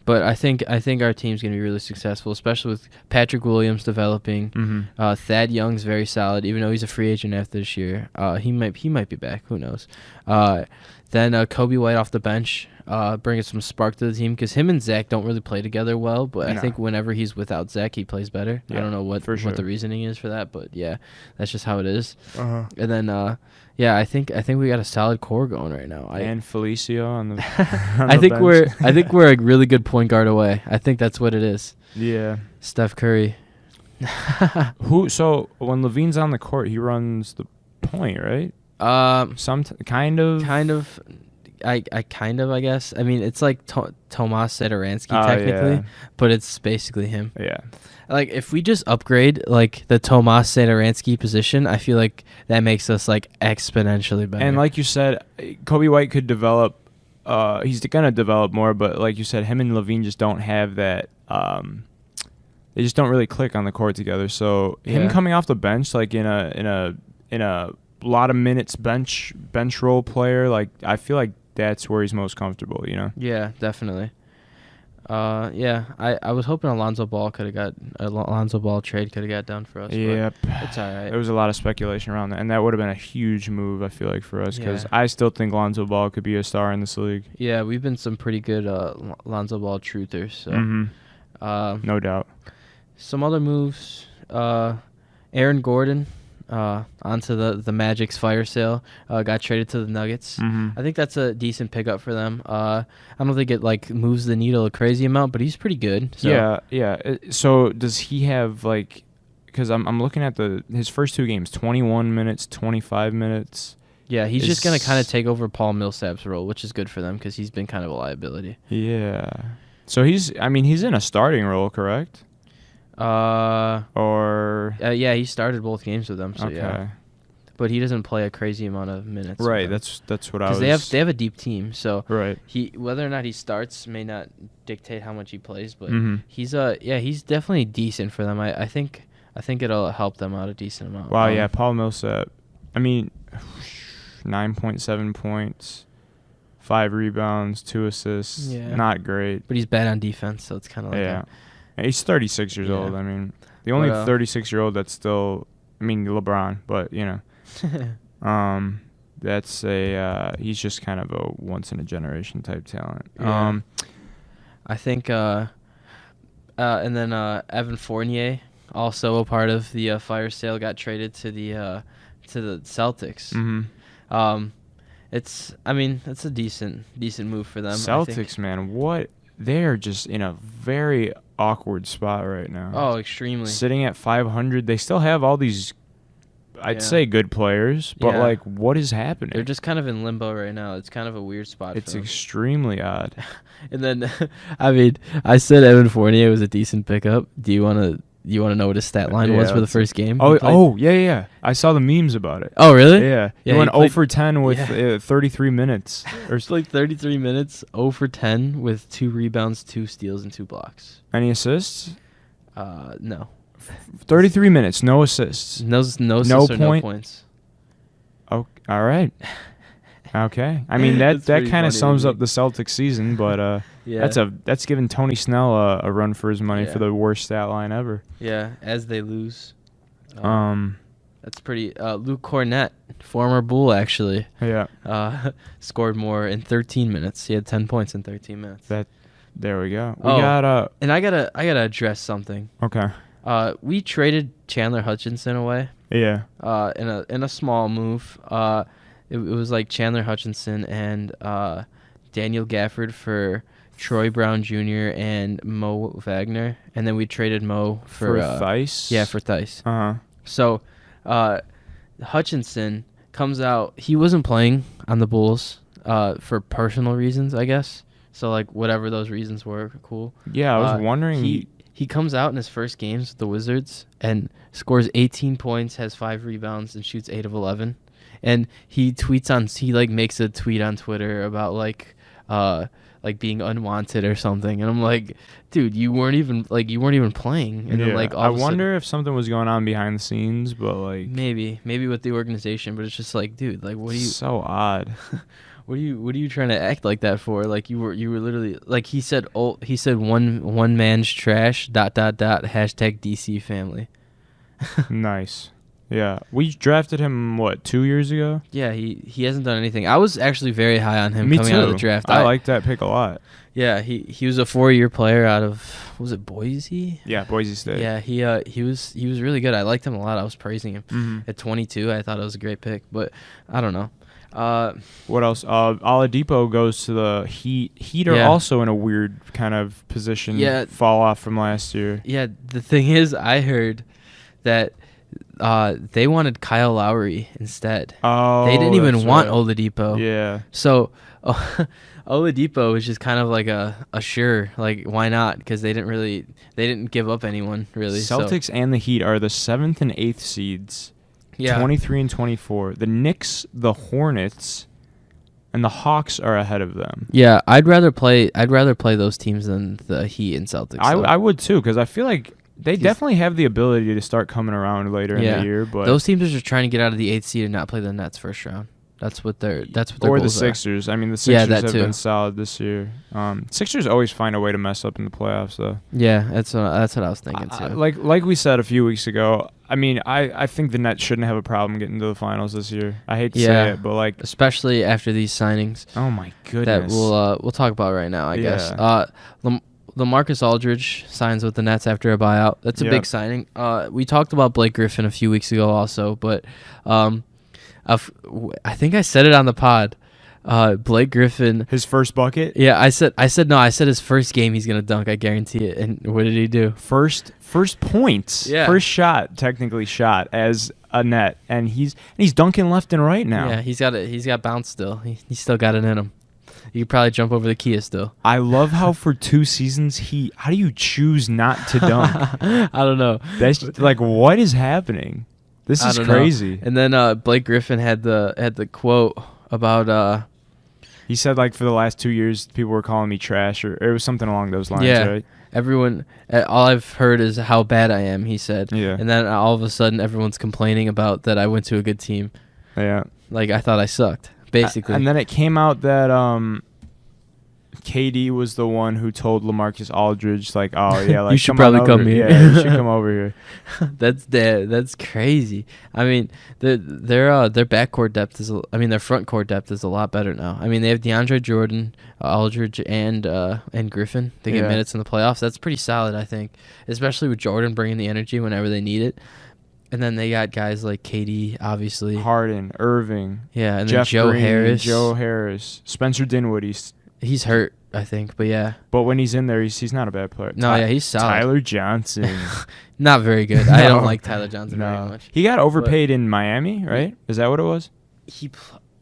Speaker 2: But I think our team's gonna be really successful, especially with Patrick Williams developing. Thad Young's very solid, even though he's a free agent after this year. He might be back. Who knows? Then Kobe White off the bench, bringing some spark to the team, because him and Zach don't really play together well. But I think whenever he's without Zach, he plays better.
Speaker 1: Yeah,
Speaker 2: I don't know what the reasoning is for that, but yeah, that's just how it is. And then I think we got a solid core going right now.
Speaker 1: And Felicio on the.
Speaker 2: I think we're a really good point guard away. I think that's what it is.
Speaker 1: Yeah.
Speaker 2: Steph Curry.
Speaker 1: So when Levine's on the court, he runs the point, right? Kind of.
Speaker 2: I guess. I mean, it's like Tomas Satoransky technically, but it's basically him.
Speaker 1: Yeah.
Speaker 2: Like, if we just upgrade like the Tomas Satoransky position, I feel like that makes us like exponentially better.
Speaker 1: And like you said, Kobe White could develop. He's gonna develop more, but like you said, him and Levine just don't have that. They just don't really click on the court together. So him coming off the bench, like in a lot of minutes bench role player, like I feel like that's where he's most comfortable.
Speaker 2: Yeah, definitely. I was hoping Alonzo Ball trade could have got done for us.
Speaker 1: Yep.
Speaker 2: It's all right.
Speaker 1: There was a lot of speculation around that, and that would have been a huge move, I feel like, for us, because I still think Lonzo Ball could be a star in this league.
Speaker 2: Yeah, we've been some pretty good Lonzo Ball truthers. So.
Speaker 1: No doubt.
Speaker 2: Some other moves. Aaron Gordon. Onto the Magic's fire sale, got traded to the Nuggets. I think that's a decent pickup for them. I don't think it like moves the needle a crazy amount, but he's pretty good. So.
Speaker 1: Yeah. So does he have like? Because I'm looking at his first 2 games, 21 minutes, 25 minutes.
Speaker 2: Yeah, he's just gonna kind of take over Paul Millsap's role, which is good for them because he's been kind of a liability.
Speaker 1: Yeah. So he's in a starting role, correct?
Speaker 2: He started both games with them, so
Speaker 1: okay.
Speaker 2: Yeah. But he doesn't play a crazy amount of minutes.
Speaker 1: Right, that's what I was.
Speaker 2: Because they have a deep team, so
Speaker 1: right.
Speaker 2: Whether or not he starts may not dictate how much he plays, but he's definitely decent for them. I think it'll help them out a decent amount.
Speaker 1: Wow, Paul Millsap. 9.7 points, 5 rebounds, 2 assists.
Speaker 2: Yeah.
Speaker 1: Not great.
Speaker 2: But he's bad on defense, so it's kind of like
Speaker 1: he's 36 years old. The only 36-year-old that's still, LeBron, but that's he's just kind of a once in a generation type talent.
Speaker 2: Yeah. I think, and then Evan Fournier, also a part of the fire sale, got traded to the Celtics. It's a decent move for them.
Speaker 1: Celtics, man, what? They're just in a very awkward spot right now.
Speaker 2: Oh, extremely.
Speaker 1: Sitting at 500, they still have all these I'd say good players, but like, what is happening?
Speaker 2: They're just kind of in limbo right now. It's kind of a weird spot.
Speaker 1: It's extremely odd.
Speaker 2: And then, I mean, I said Evan Fournier was a decent pickup. Do you want to know what his stat line was for the first game?
Speaker 1: Yeah. I saw the memes about it.
Speaker 2: Oh, really?
Speaker 1: Yeah. He went 0 for 10 with 33 minutes.
Speaker 2: Or it's like 33 minutes, 0 for 10 with 2 rebounds, 2 steals, and 2 blocks.
Speaker 1: Any assists?
Speaker 2: No.
Speaker 1: 33 minutes, no assists.
Speaker 2: No assists or no points.
Speaker 1: Oh, all right. Okay. I mean, that kind of sums up the Celtics season, but that's giving Tony Snell a run for his money for the worst stat line ever.
Speaker 2: Yeah, as they lose. That's pretty. Luke Cornett, former Bull, actually.
Speaker 1: Yeah.
Speaker 2: Scored more in 13 minutes. He had 10 points in 13 minutes.
Speaker 1: There we go. We got
Speaker 2: and I gotta address something.
Speaker 1: Okay.
Speaker 2: We traded Chandler Hutchinson away.
Speaker 1: Yeah.
Speaker 2: In a small move. It was like Chandler Hutchinson and Daniel Gafford for Troy Brown Jr. and Mo Wagner, and then we traded Mo for
Speaker 1: Theis.
Speaker 2: Yeah, for Theis.
Speaker 1: So,
Speaker 2: Hutchinson comes out. He wasn't playing on the Bulls for personal reasons, I guess. So like whatever those reasons were, cool.
Speaker 1: Yeah, I was wondering.
Speaker 2: He comes out in his first games with the Wizards and scores 18 points, has 5 rebounds, and shoots 8 of 11. And he makes a tweet on Twitter about like being unwanted or something. And I'm like, dude, you weren't even playing. And then like
Speaker 1: I wonder if something was going on behind the scenes, but like
Speaker 2: maybe with the organization. But it's just like, dude, like what are you?
Speaker 1: So odd.
Speaker 2: What are you trying to act like that for? Like you were literally like he said one man's trash .. DC family.
Speaker 1: Nice. Yeah. We drafted him 2 years ago?
Speaker 2: Yeah, he hasn't done anything. I was actually very high on him
Speaker 1: coming
Speaker 2: out of the draft.
Speaker 1: I liked that pick a lot.
Speaker 2: Yeah, he was a 4-year player out of was it Boise?
Speaker 1: Yeah, Boise State.
Speaker 2: Yeah, he was really good. I liked him a lot. I was praising him.
Speaker 1: Mm-hmm.
Speaker 2: At 22, I thought it was a great pick, but I don't know.
Speaker 1: What else? Oladipo goes to the Heat. Heat are also in a weird kind of position.
Speaker 2: Yeah.
Speaker 1: Fall off from last year.
Speaker 2: Yeah, the thing is, I heard that they wanted Kyle Lowry instead.
Speaker 1: Oh,
Speaker 2: they didn't even want Oladipo.
Speaker 1: Yeah.
Speaker 2: So Oladipo was just kind of like a sure, like why not? Because they didn't give up anyone really.
Speaker 1: Celtics and the Heat are the 7th and 8th seeds. Yeah. 23 and 24. The Knicks, the Hornets, and the Hawks are ahead of them.
Speaker 2: Yeah, I'd rather play those teams than the Heat and Celtics.
Speaker 1: I would too, because I feel like they definitely have the ability to start coming around later in the year. But
Speaker 2: those teams are just trying to get out of the 8th seed and not play the Nets first round. That's what their
Speaker 1: or
Speaker 2: goals
Speaker 1: the Sixers. I mean, the Sixers have
Speaker 2: too.
Speaker 1: been solid this year. Sixers always find a way to mess up in the playoffs, though.
Speaker 2: Yeah, that's what I was thinking too.
Speaker 1: Like we said a few weeks ago. I mean, I think the Nets shouldn't have a problem getting to the finals this year. I hate to say it, but like
Speaker 2: especially after these signings.
Speaker 1: Oh my goodness.
Speaker 2: That we'll talk about right now. I guess. LaMarcus Aldridge signs with the Nets after a buyout. That's a big signing. We talked about Blake Griffin a few weeks ago also, but I think I said it on the pod. Blake Griffin,
Speaker 1: his first bucket.
Speaker 2: Yeah, I said his first game he's gonna dunk. I guarantee it. And what did he do?
Speaker 1: First points. Yeah. First shot, technically shot as a net, and he's dunking left and right now.
Speaker 2: Yeah, he's got bounce still. He's still got it in him. You could probably jump over the Kia still.
Speaker 1: I love how for 2 seasons how do you choose not to dunk?
Speaker 2: I don't know.
Speaker 1: That's like what is happening? This is crazy.
Speaker 2: Know. And then Blake Griffin had the quote about
Speaker 1: he said like for the last 2 years people were calling me trash or it was something along those lines, right?
Speaker 2: Everyone all I've heard is how bad I am, he said.
Speaker 1: Yeah.
Speaker 2: And then all of a sudden everyone's complaining about that I went to a good team.
Speaker 1: Yeah.
Speaker 2: Like I thought I sucked, basically.
Speaker 1: And then it came out that KD was the one who told LaMarcus Aldridge, like, oh, yeah, like,
Speaker 2: you should probably come here.
Speaker 1: Yeah, you should come over here.
Speaker 2: That's crazy. I mean, their backcourt depth their front court depth is a lot better now. I mean, they have DeAndre Jordan, Aldridge, and Griffin. They get minutes in the playoffs. That's pretty solid, I think, especially with Jordan bringing the energy whenever they need it. And then they got guys like KD, obviously.
Speaker 1: Harden, Irving.
Speaker 2: Yeah, and
Speaker 1: Jeff
Speaker 2: then Joe
Speaker 1: Green,
Speaker 2: Harris.
Speaker 1: Joe Harris. Spencer Dinwiddie.
Speaker 2: He's hurt. I think. But yeah.
Speaker 1: But when he's in there, he's not a bad player.
Speaker 2: No, yeah, he's solid.
Speaker 1: Tyler Johnson.
Speaker 2: Not very good. I don't like Tyler Johnson very much.
Speaker 1: He got overpaid in Miami, right? Is that what it was?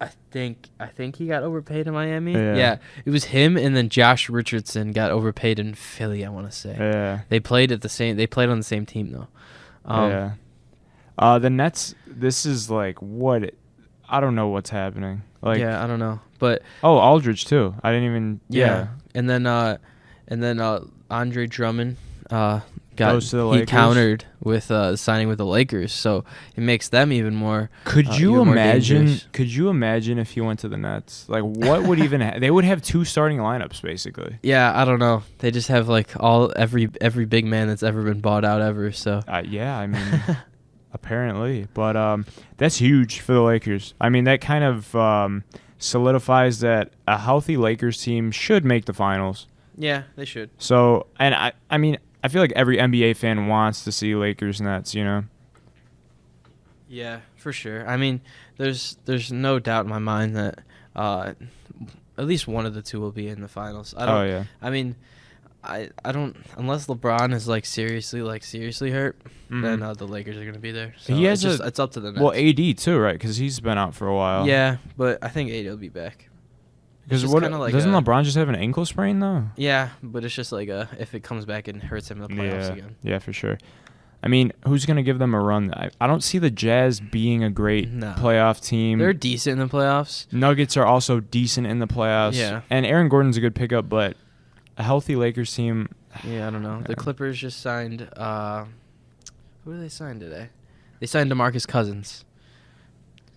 Speaker 2: I think he got overpaid in Miami.
Speaker 1: Yeah.
Speaker 2: It was him, and then Josh Richardson got overpaid in Philly, I want to say.
Speaker 1: Yeah.
Speaker 2: They played on the same team though.
Speaker 1: The Nets, this is like what I don't know what's happening. Like,
Speaker 2: yeah, I don't know. But
Speaker 1: Aldridge too. I didn't even
Speaker 2: And then Andre Drummond
Speaker 1: goes to the Lakers.
Speaker 2: He countered with signing with the Lakers, so it makes them even more.
Speaker 1: Could you
Speaker 2: even more
Speaker 1: imagine?
Speaker 2: dangerous.
Speaker 1: Could you imagine if he went to the Nets? Like, what would even? They would have 2 starting lineups basically.
Speaker 2: Yeah, I don't know. They just have like every big man that's ever been bought out ever. So
Speaker 1: yeah, I mean, apparently, but that's huge for the Lakers. I mean, that kind of solidifies that a healthy Lakers team should make the finals.
Speaker 2: Yeah, they should.
Speaker 1: So, and I mean, I feel like every NBA fan wants to see Lakers Nets, you know?
Speaker 2: Yeah, for sure. I mean, there's no doubt in my mind that at least one of the two will be in the finals. I mean, I don't unless LeBron is like seriously hurt, then the Lakers are gonna be there. So it's up to the Nets.
Speaker 1: Well, AD too, right? Because he's been out for a while.
Speaker 2: Yeah, but I think AD will be back.
Speaker 1: Because doesn't LeBron just have an ankle sprain though?
Speaker 2: Yeah, but it's just like if it comes back and hurts him in the playoffs again.
Speaker 1: Yeah, for sure. I mean, who's gonna give them a run? I don't see the Jazz being a great playoff team.
Speaker 2: They're decent in the playoffs.
Speaker 1: Nuggets are also decent in the playoffs.
Speaker 2: Yeah,
Speaker 1: and Aaron Gordon's a good pickup, but a healthy Lakers team.
Speaker 2: Yeah, I don't know. The Clippers just signed. Who did they sign today? They signed DeMarcus Cousins.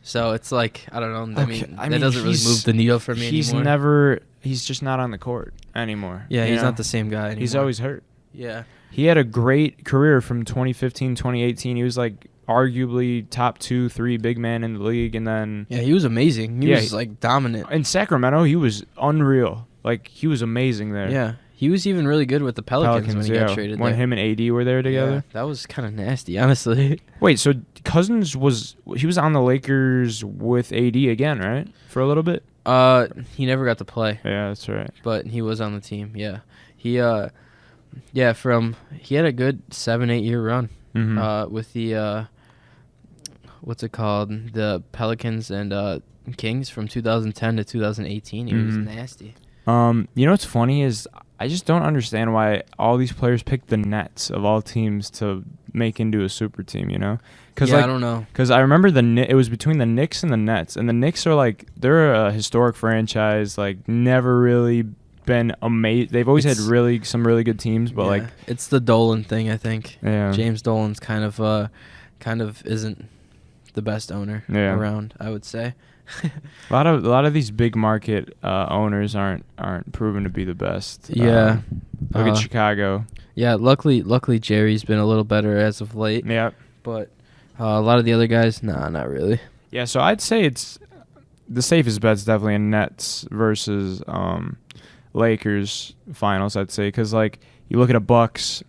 Speaker 2: So it's like I don't know. I mean, that doesn't really move the needle for me anymore.
Speaker 1: He's just not on the court anymore.
Speaker 2: Yeah, he's not the same guy anymore.
Speaker 1: He's always hurt.
Speaker 2: Yeah.
Speaker 1: He had a great career from 2015, 2018. He was like arguably top 2-3 big man in the league, and then
Speaker 2: he was amazing. He was like dominant.
Speaker 1: In Sacramento, he was unreal. Like he was amazing there.
Speaker 2: Yeah. He was even really good with the Pelicans when he got traded
Speaker 1: when
Speaker 2: there.
Speaker 1: him and AD were there together.
Speaker 2: Yeah, that was kind of nasty, honestly.
Speaker 1: Wait, so Cousins was on the Lakers with AD again, right? For a little bit?
Speaker 2: He never got to play.
Speaker 1: Yeah, that's right.
Speaker 2: But he was on the team, yeah. He had a good 7-8 year run with the what's it called? The Pelicans and Kings from 2010 to 2018. He was nasty.
Speaker 1: You know what's funny is I just don't understand why all these players pick the Nets of all teams to make into a super team, you know?
Speaker 2: I don't know.
Speaker 1: Because I remember it was between the Knicks and the Nets, and the Knicks are like, they're a historic franchise, like never really been amazing. They've always had some really good teams, but like
Speaker 2: it's the Dolan thing, I think.
Speaker 1: Yeah.
Speaker 2: James Dolan's kind of isn't the best owner around, I would say.
Speaker 1: A lot of these big market owners aren't proven to be the best.
Speaker 2: Yeah.
Speaker 1: Look at Chicago.
Speaker 2: Yeah, luckily Jerry's been a little better as of late.
Speaker 1: Yeah.
Speaker 2: But a lot of the other guys, not really.
Speaker 1: Yeah, so I'd say it's the safest bet's definitely a Nets versus Lakers finals, I'd say, because like you look at a Bucks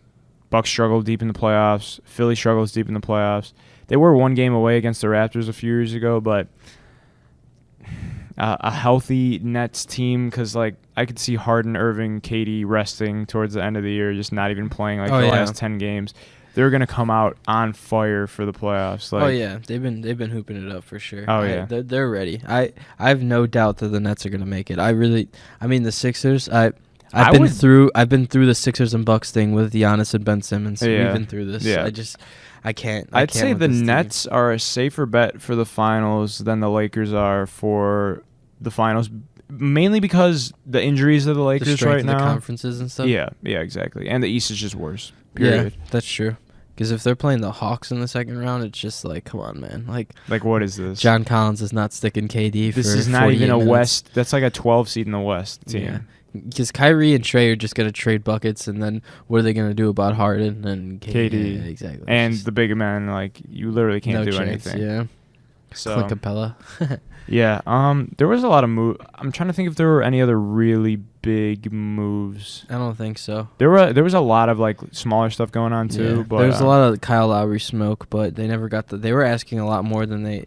Speaker 1: struggled deep in the playoffs. Philly struggles deep in the playoffs. They were 1 game away against the Raptors a few years ago, but a healthy Nets team, because like I could see Harden, Irving, KD resting towards the end of the year, just not even playing like the last 10 games. They're gonna come out on fire for the playoffs. Like,
Speaker 2: they've been hooping it up for sure. They're ready. I have no doubt that the Nets are gonna make it. I mean the Sixers. I've been through the Sixers and Bucks thing with Giannis and Ben Simmons.
Speaker 1: Yeah.
Speaker 2: We've been through this. Yeah. I can't.
Speaker 1: I'd say the Nets are a safer bet for the finals than the Lakers are for the finals, mainly because the injuries of the Lakers right now.
Speaker 2: The conferences and stuff.
Speaker 1: Yeah, exactly. And the East is just worse. Period.
Speaker 2: Yeah, that's true. Because if they're playing the Hawks in the second round, it's just like, come on, man. Like
Speaker 1: what is this?
Speaker 2: John Collins is not sticking KD for 48 minutes. This is not even a
Speaker 1: West. That's like a 12 seed in the West team.
Speaker 2: Yeah. Because Kyrie and Trey are just going to trade buckets, and then what are they going to do about Harden and KD?
Speaker 1: Yeah,
Speaker 2: exactly.
Speaker 1: And the big man, like, you literally can't do anything.
Speaker 2: Yeah.
Speaker 1: So
Speaker 2: Clint Capella.
Speaker 1: yeah, there was a lot of move. I'm trying to think if there were any other really big moves.
Speaker 2: I don't think so.
Speaker 1: There was a lot of like smaller stuff going on too.
Speaker 2: Yeah.
Speaker 1: But
Speaker 2: There was a lot of Kyle Lowry smoke, but they never got They were asking a lot more than they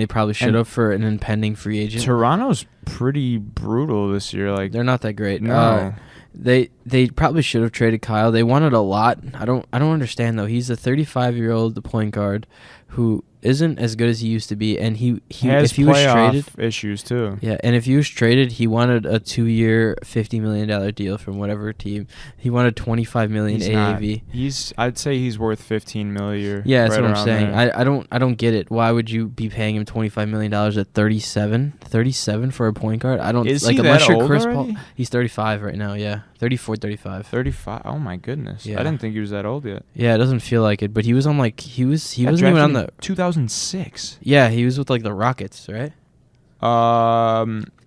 Speaker 2: probably should have for an impending free agent.
Speaker 1: Toronto's pretty brutal this year. Like
Speaker 2: They're not that great.
Speaker 1: No.
Speaker 2: They probably should have traded Kyle. They wanted a lot. I don't understand though. He's a 35-year-old point guard who isn't as good as he used to be, and he
Speaker 1: has
Speaker 2: if he was
Speaker 1: playoff
Speaker 2: traded
Speaker 1: issues too.
Speaker 2: Yeah, and if he was traded, he wanted a 2-year, $50 million deal from whatever team. He wanted $25 million AAV.
Speaker 1: I'd say he's worth $15 million a year.
Speaker 2: Yeah, that's
Speaker 1: right
Speaker 2: what I'm saying.
Speaker 1: there.
Speaker 2: I don't get it. Why would you be paying him $25 million at 37? 37 for a point guard? I don't
Speaker 1: Is
Speaker 2: like
Speaker 1: he
Speaker 2: unless
Speaker 1: that
Speaker 2: you're
Speaker 1: old
Speaker 2: Chris
Speaker 1: already?
Speaker 2: Paul. He's 35 right now. Yeah, 34, 35.
Speaker 1: 35. Oh my goodness.
Speaker 2: Yeah.
Speaker 1: I didn't think he was that old yet.
Speaker 2: Yeah, it doesn't feel like it, but he was on like he wasn't
Speaker 1: Got
Speaker 2: even on
Speaker 1: drafted
Speaker 2: the.
Speaker 1: in 2006.
Speaker 2: Yeah, he was with like the Rockets, right?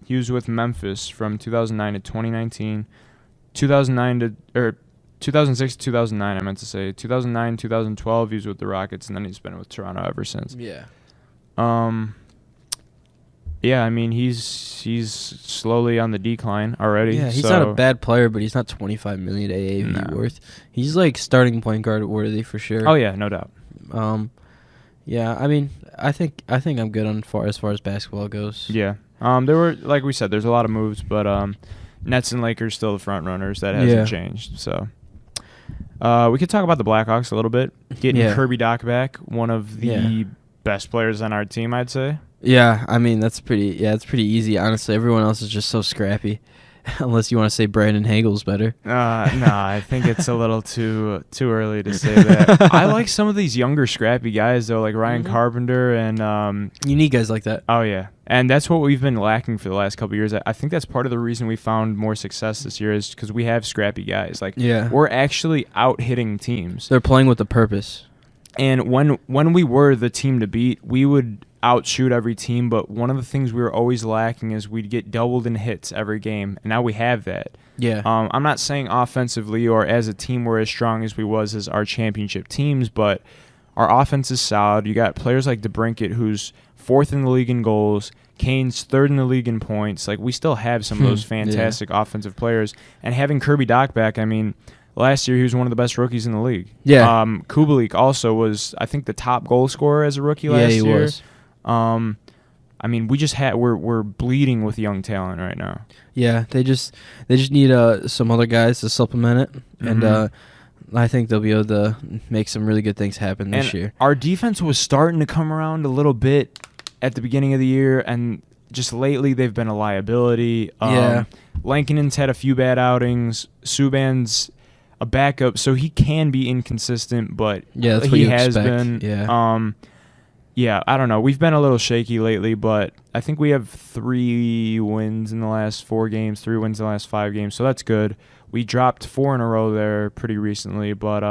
Speaker 1: He was with Memphis from 2009 to 2019. 2006 to 2009. I meant to say 2009, 2012. He was with the Rockets, and then he's been with Toronto ever since.
Speaker 2: Yeah.
Speaker 1: Yeah, I mean he's slowly on the decline already.
Speaker 2: Yeah, he's not a bad player, but he's not $25 million AAV worth. He's like starting point guard worthy for sure.
Speaker 1: Oh yeah, no doubt.
Speaker 2: Yeah, I mean, I think I'm good on as far as basketball goes.
Speaker 1: Yeah. There were, like we said, there's a lot of moves, but Nets and Lakers still the front runners. That hasn't changed. So we could talk about the Blackhawks a little bit. Getting Kirby Dach back, one of the best players on our team, I'd say.
Speaker 2: Yeah, I mean it's pretty easy. Honestly, everyone else is just so scrappy. Unless you want to say Brandon Hagel's better.
Speaker 1: No, I think it's a little too early to say that. I like some of these younger scrappy guys though, like Ryan Carpenter and
Speaker 2: you need guys like that.
Speaker 1: Oh yeah, and that's what we've been lacking for the last couple of years. I think that's part of the reason we found more success this year is because we have scrappy guys. Like we're actually out hitting teams.
Speaker 2: They're playing with a purpose.
Speaker 1: And when we were the team to beat, we would outshoot every team, but one of the things we were always lacking is we'd get doubled in hits every game, and now we have that.
Speaker 2: Yeah.
Speaker 1: I'm not saying offensively or as a team we're as strong as we was as our championship teams, but our offense is solid. You got players like DeBrincat, who's 4th in the league in goals. Kane's 3rd in the league in points. Like, we still have some of those fantastic offensive players. And having Kirby Dach back, I mean, last year he was one of the best rookies in the league.
Speaker 2: Yeah.
Speaker 1: Kubalik also was, I think, the top goal scorer as a rookie last year.
Speaker 2: Yeah, he was.
Speaker 1: I mean, we're bleeding with young talent right now.
Speaker 2: Yeah, they just need some other guys to supplement it, and I think they'll be able to make some really good things happen this year.
Speaker 1: Our defense was starting to come around a little bit at the beginning of the year, and just lately they've been a liability. Lankinen's had a few bad outings. Subban's a backup, so he can be inconsistent, but
Speaker 2: that's what
Speaker 1: he
Speaker 2: you
Speaker 1: has
Speaker 2: expect.
Speaker 1: been.
Speaker 2: Yeah.
Speaker 1: Yeah, I don't know. We've been a little shaky lately, but I think we have 3 wins in the last 4 games, 3 wins in the last 5 games, so that's good. We dropped 4 in a row there pretty recently, but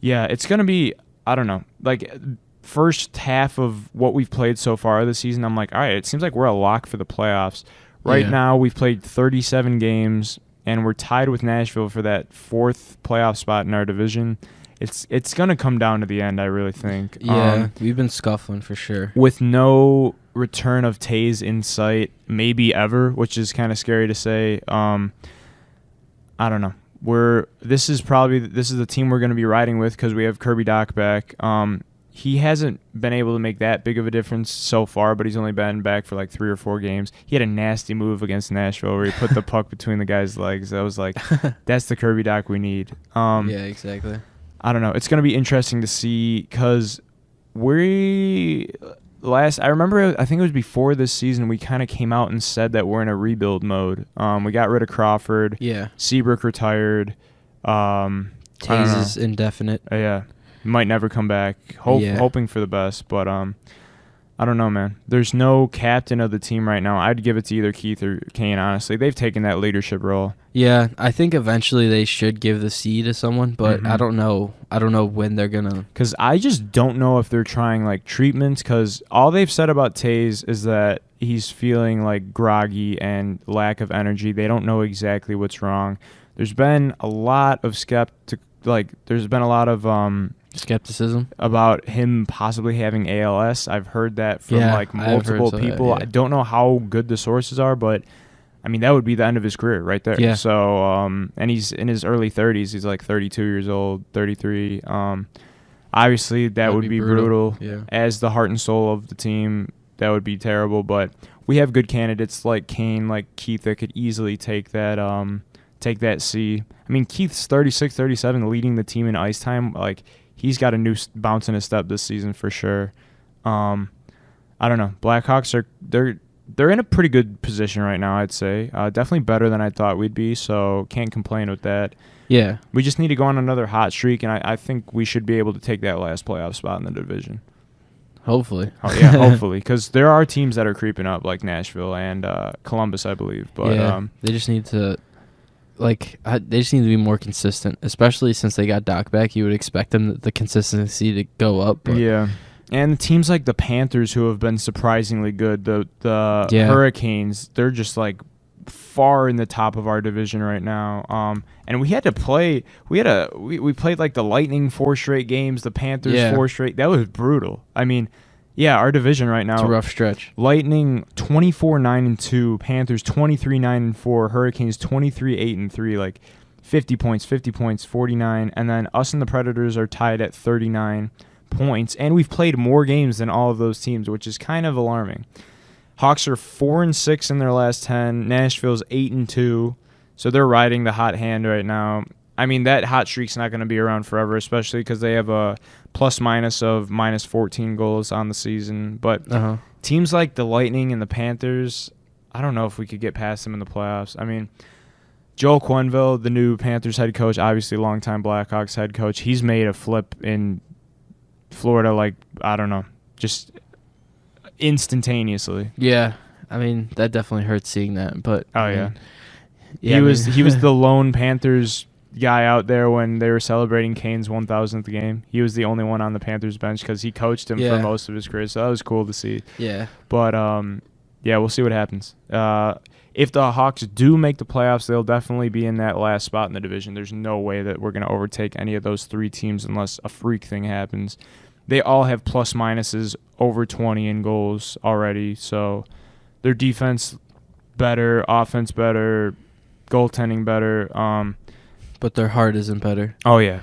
Speaker 1: yeah, it's going to be, I don't know, like first half of what we've played so far this season, I'm like, all right, it seems like we're a lock for the playoffs. Right now, we've played 37 games, and we're tied with Nashville for that 4th playoff spot in our division. It's going to come down to the end, I really think.
Speaker 2: Yeah, we've been scuffling for sure.
Speaker 1: With no return of Taze in sight, maybe ever, which is kind of scary to say. I don't know. This is the team we're going to be riding with because we have Kirby Dach back. He hasn't been able to make that big of a difference so far, but he's only been back for like 3 or 4 games. He had a nasty move against Nashville where he put the puck between the guy's legs. I was like, that's the Kirby Dach we need.
Speaker 2: Yeah, exactly.
Speaker 1: I don't know. It's going to be interesting to see because I remember, I think it was before this season, we kind of came out and said that we're in a rebuild mode. We got rid of Crawford.
Speaker 2: Yeah.
Speaker 1: Seabrook retired.
Speaker 2: Taze is indefinite.
Speaker 1: Yeah. Might never come back. Hoping for the best, but I don't know, man. There's no captain of the team right now. I'd give it to either Keith or Kane, honestly. They've taken that leadership role.
Speaker 2: Yeah, I think eventually they should give the C to someone, but I don't know. I don't know when they're going to.
Speaker 1: Because I just don't know if they're trying, like, treatments, because all they've said about Taze is that he's feeling, like, groggy and lack of energy. They don't know exactly what's wrong. There's been a lot of
Speaker 2: Skepticism
Speaker 1: about him possibly having ALS. I've heard that from multiple people. I don't know how good the sources are, but I mean that would be the end of his career right there.
Speaker 2: Yeah.
Speaker 1: So and he's in his early 30s. He's like 32 years old, 33. Obviously that would be brutal.
Speaker 2: Yeah. As
Speaker 1: the heart and soul of the team, that would be terrible. But we have good candidates like Kane, like Keith that could easily take that C. I mean, Keith's 36, 37, leading the team in ice time. Like, he's got a new bounce in his step this season for sure. I don't know. Blackhawks they're in a pretty good position right now, I'd say. Definitely better than I thought we'd be, so can't complain with that.
Speaker 2: Yeah.
Speaker 1: We just need to go on another hot streak, and I think we should be able to take that last playoff spot in the division.
Speaker 2: Hopefully.
Speaker 1: Oh, yeah, hopefully, because there are teams that are creeping up, like Nashville and Columbus, I believe. But
Speaker 2: they just need to, be more consistent, especially since they got Doc back. You would expect the consistency to go up. But
Speaker 1: yeah, and teams like the Panthers, who have been surprisingly good, the Hurricanes, they're just like far in the top of our division right now. And we had to play. We played like the Lightning 4 straight games, the Panthers 4 straight. That was brutal. I mean, yeah, our division right now.
Speaker 2: It's a rough stretch.
Speaker 1: Lightning 24-9-2, Panthers 23-9-4, Hurricanes 23-8-3, like 50 points, 49, and then us and the Predators are tied at 39 points, and we've played more games than all of those teams, which is kind of alarming. Hawks are 4-6 in their last 10. Nashville's 8-2, so they're riding the hot hand right now. I mean, that hot streak's not going to be around forever, especially because they have a plus-minus of minus 14 goals on the season. But teams like the Lightning and the Panthers, I don't know if we could get past them in the playoffs. I mean, Joel Quenneville, the new Panthers head coach, obviously longtime Blackhawks head coach, he's made a flip in Florida, like, I don't know, just instantaneously.
Speaker 2: Yeah, I mean, that definitely hurts seeing that. But
Speaker 1: he was the lone Panthers guy out there when they were celebrating Kane's 1,000th game. He was the only one on the Panthers bench because he coached him for most of his career, so that was cool to see.
Speaker 2: Yeah.
Speaker 1: But, we'll see what happens. If the Hawks do make the playoffs, they'll definitely be in that last spot in the division. There's no way that we're going to overtake any of those 3 teams unless a freak thing happens. They all have plus-minuses over 20 in goals already, so their defense better, offense better, goaltending better.
Speaker 2: But their heart isn't better.
Speaker 1: Oh, yeah.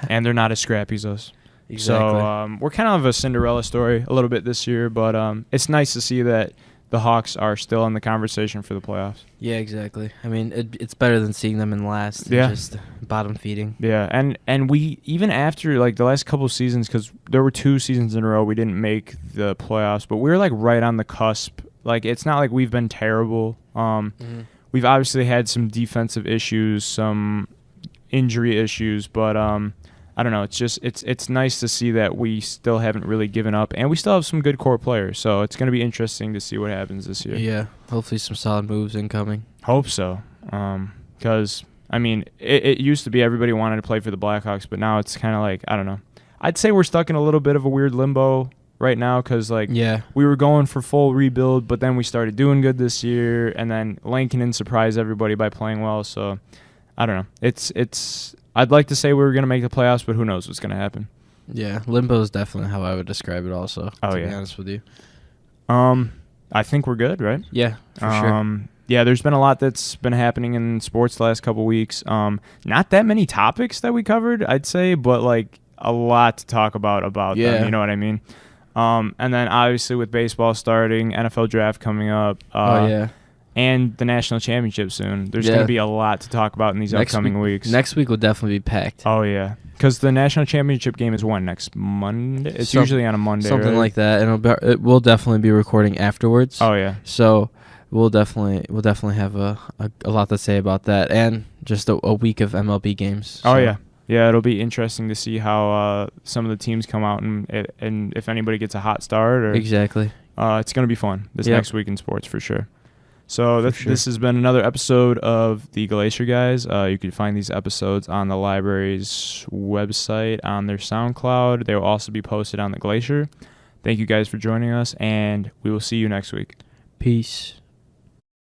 Speaker 1: And they're not as scrappy as us.
Speaker 2: Exactly.
Speaker 1: So we're kind of a Cinderella story a little bit this year, but it's nice to see that the Hawks are still in the conversation for the playoffs.
Speaker 2: Yeah, exactly. I mean, it's better than seeing them in last.
Speaker 1: Yeah.
Speaker 2: Just bottom feeding.
Speaker 1: Yeah, and we, even after like the last couple of seasons, because there were 2 seasons in a row we didn't make the playoffs, but we were like right on the cusp. Like, it's not like we've been terrible. We've obviously had some defensive issues, some injury issues, but I don't know. It's just it's nice to see that we still haven't really given up, and we still have some good core players. So it's going to be interesting to see what happens this year.
Speaker 2: Yeah, hopefully some solid moves incoming.
Speaker 1: Hope so, because I mean, it used to be everybody wanted to play for the Blackhawks, but now it's kind of like, I don't know. I'd say we're stuck in a little bit of a weird limbo right now because we were going for full rebuild, but then we started doing good this year, and then Lankinen surprised everybody by playing well. So I don't know. It's. I'd like to say we were going to make the playoffs, but who knows what's going to happen.
Speaker 2: Yeah, limbo is definitely how I would describe it also, to be honest with you.
Speaker 1: I think we're good, right?
Speaker 2: Yeah, for sure.
Speaker 1: Yeah, there's been a lot that's been happening in sports the last couple weeks. Not that many topics that we covered, I'd say, but like a lot to talk about them, you know what I mean? And then obviously with baseball starting, NFL draft coming up. And the national championship soon. There's going to be a lot to talk about in these upcoming weeks.
Speaker 2: Next week will definitely be packed.
Speaker 1: Oh, yeah. Because the national championship game is when? Next Monday? It's usually on a Monday,
Speaker 2: something
Speaker 1: right?
Speaker 2: like that. And we'll definitely be recording afterwards.
Speaker 1: Oh, yeah.
Speaker 2: So we'll definitely have a lot to say about that, and just a week of MLB games. So.
Speaker 1: Oh, yeah. Yeah, it'll be interesting to see how some of the teams come out and if anybody gets a hot start.
Speaker 2: Exactly.
Speaker 1: It's going to be fun this next week in sports for sure. So this has been another episode of the Glacier Guys. You can find these episodes on the library's website, on their SoundCloud. They will also be posted on the Glacier. Thank you guys for joining us, and we will see you next week.
Speaker 2: Peace.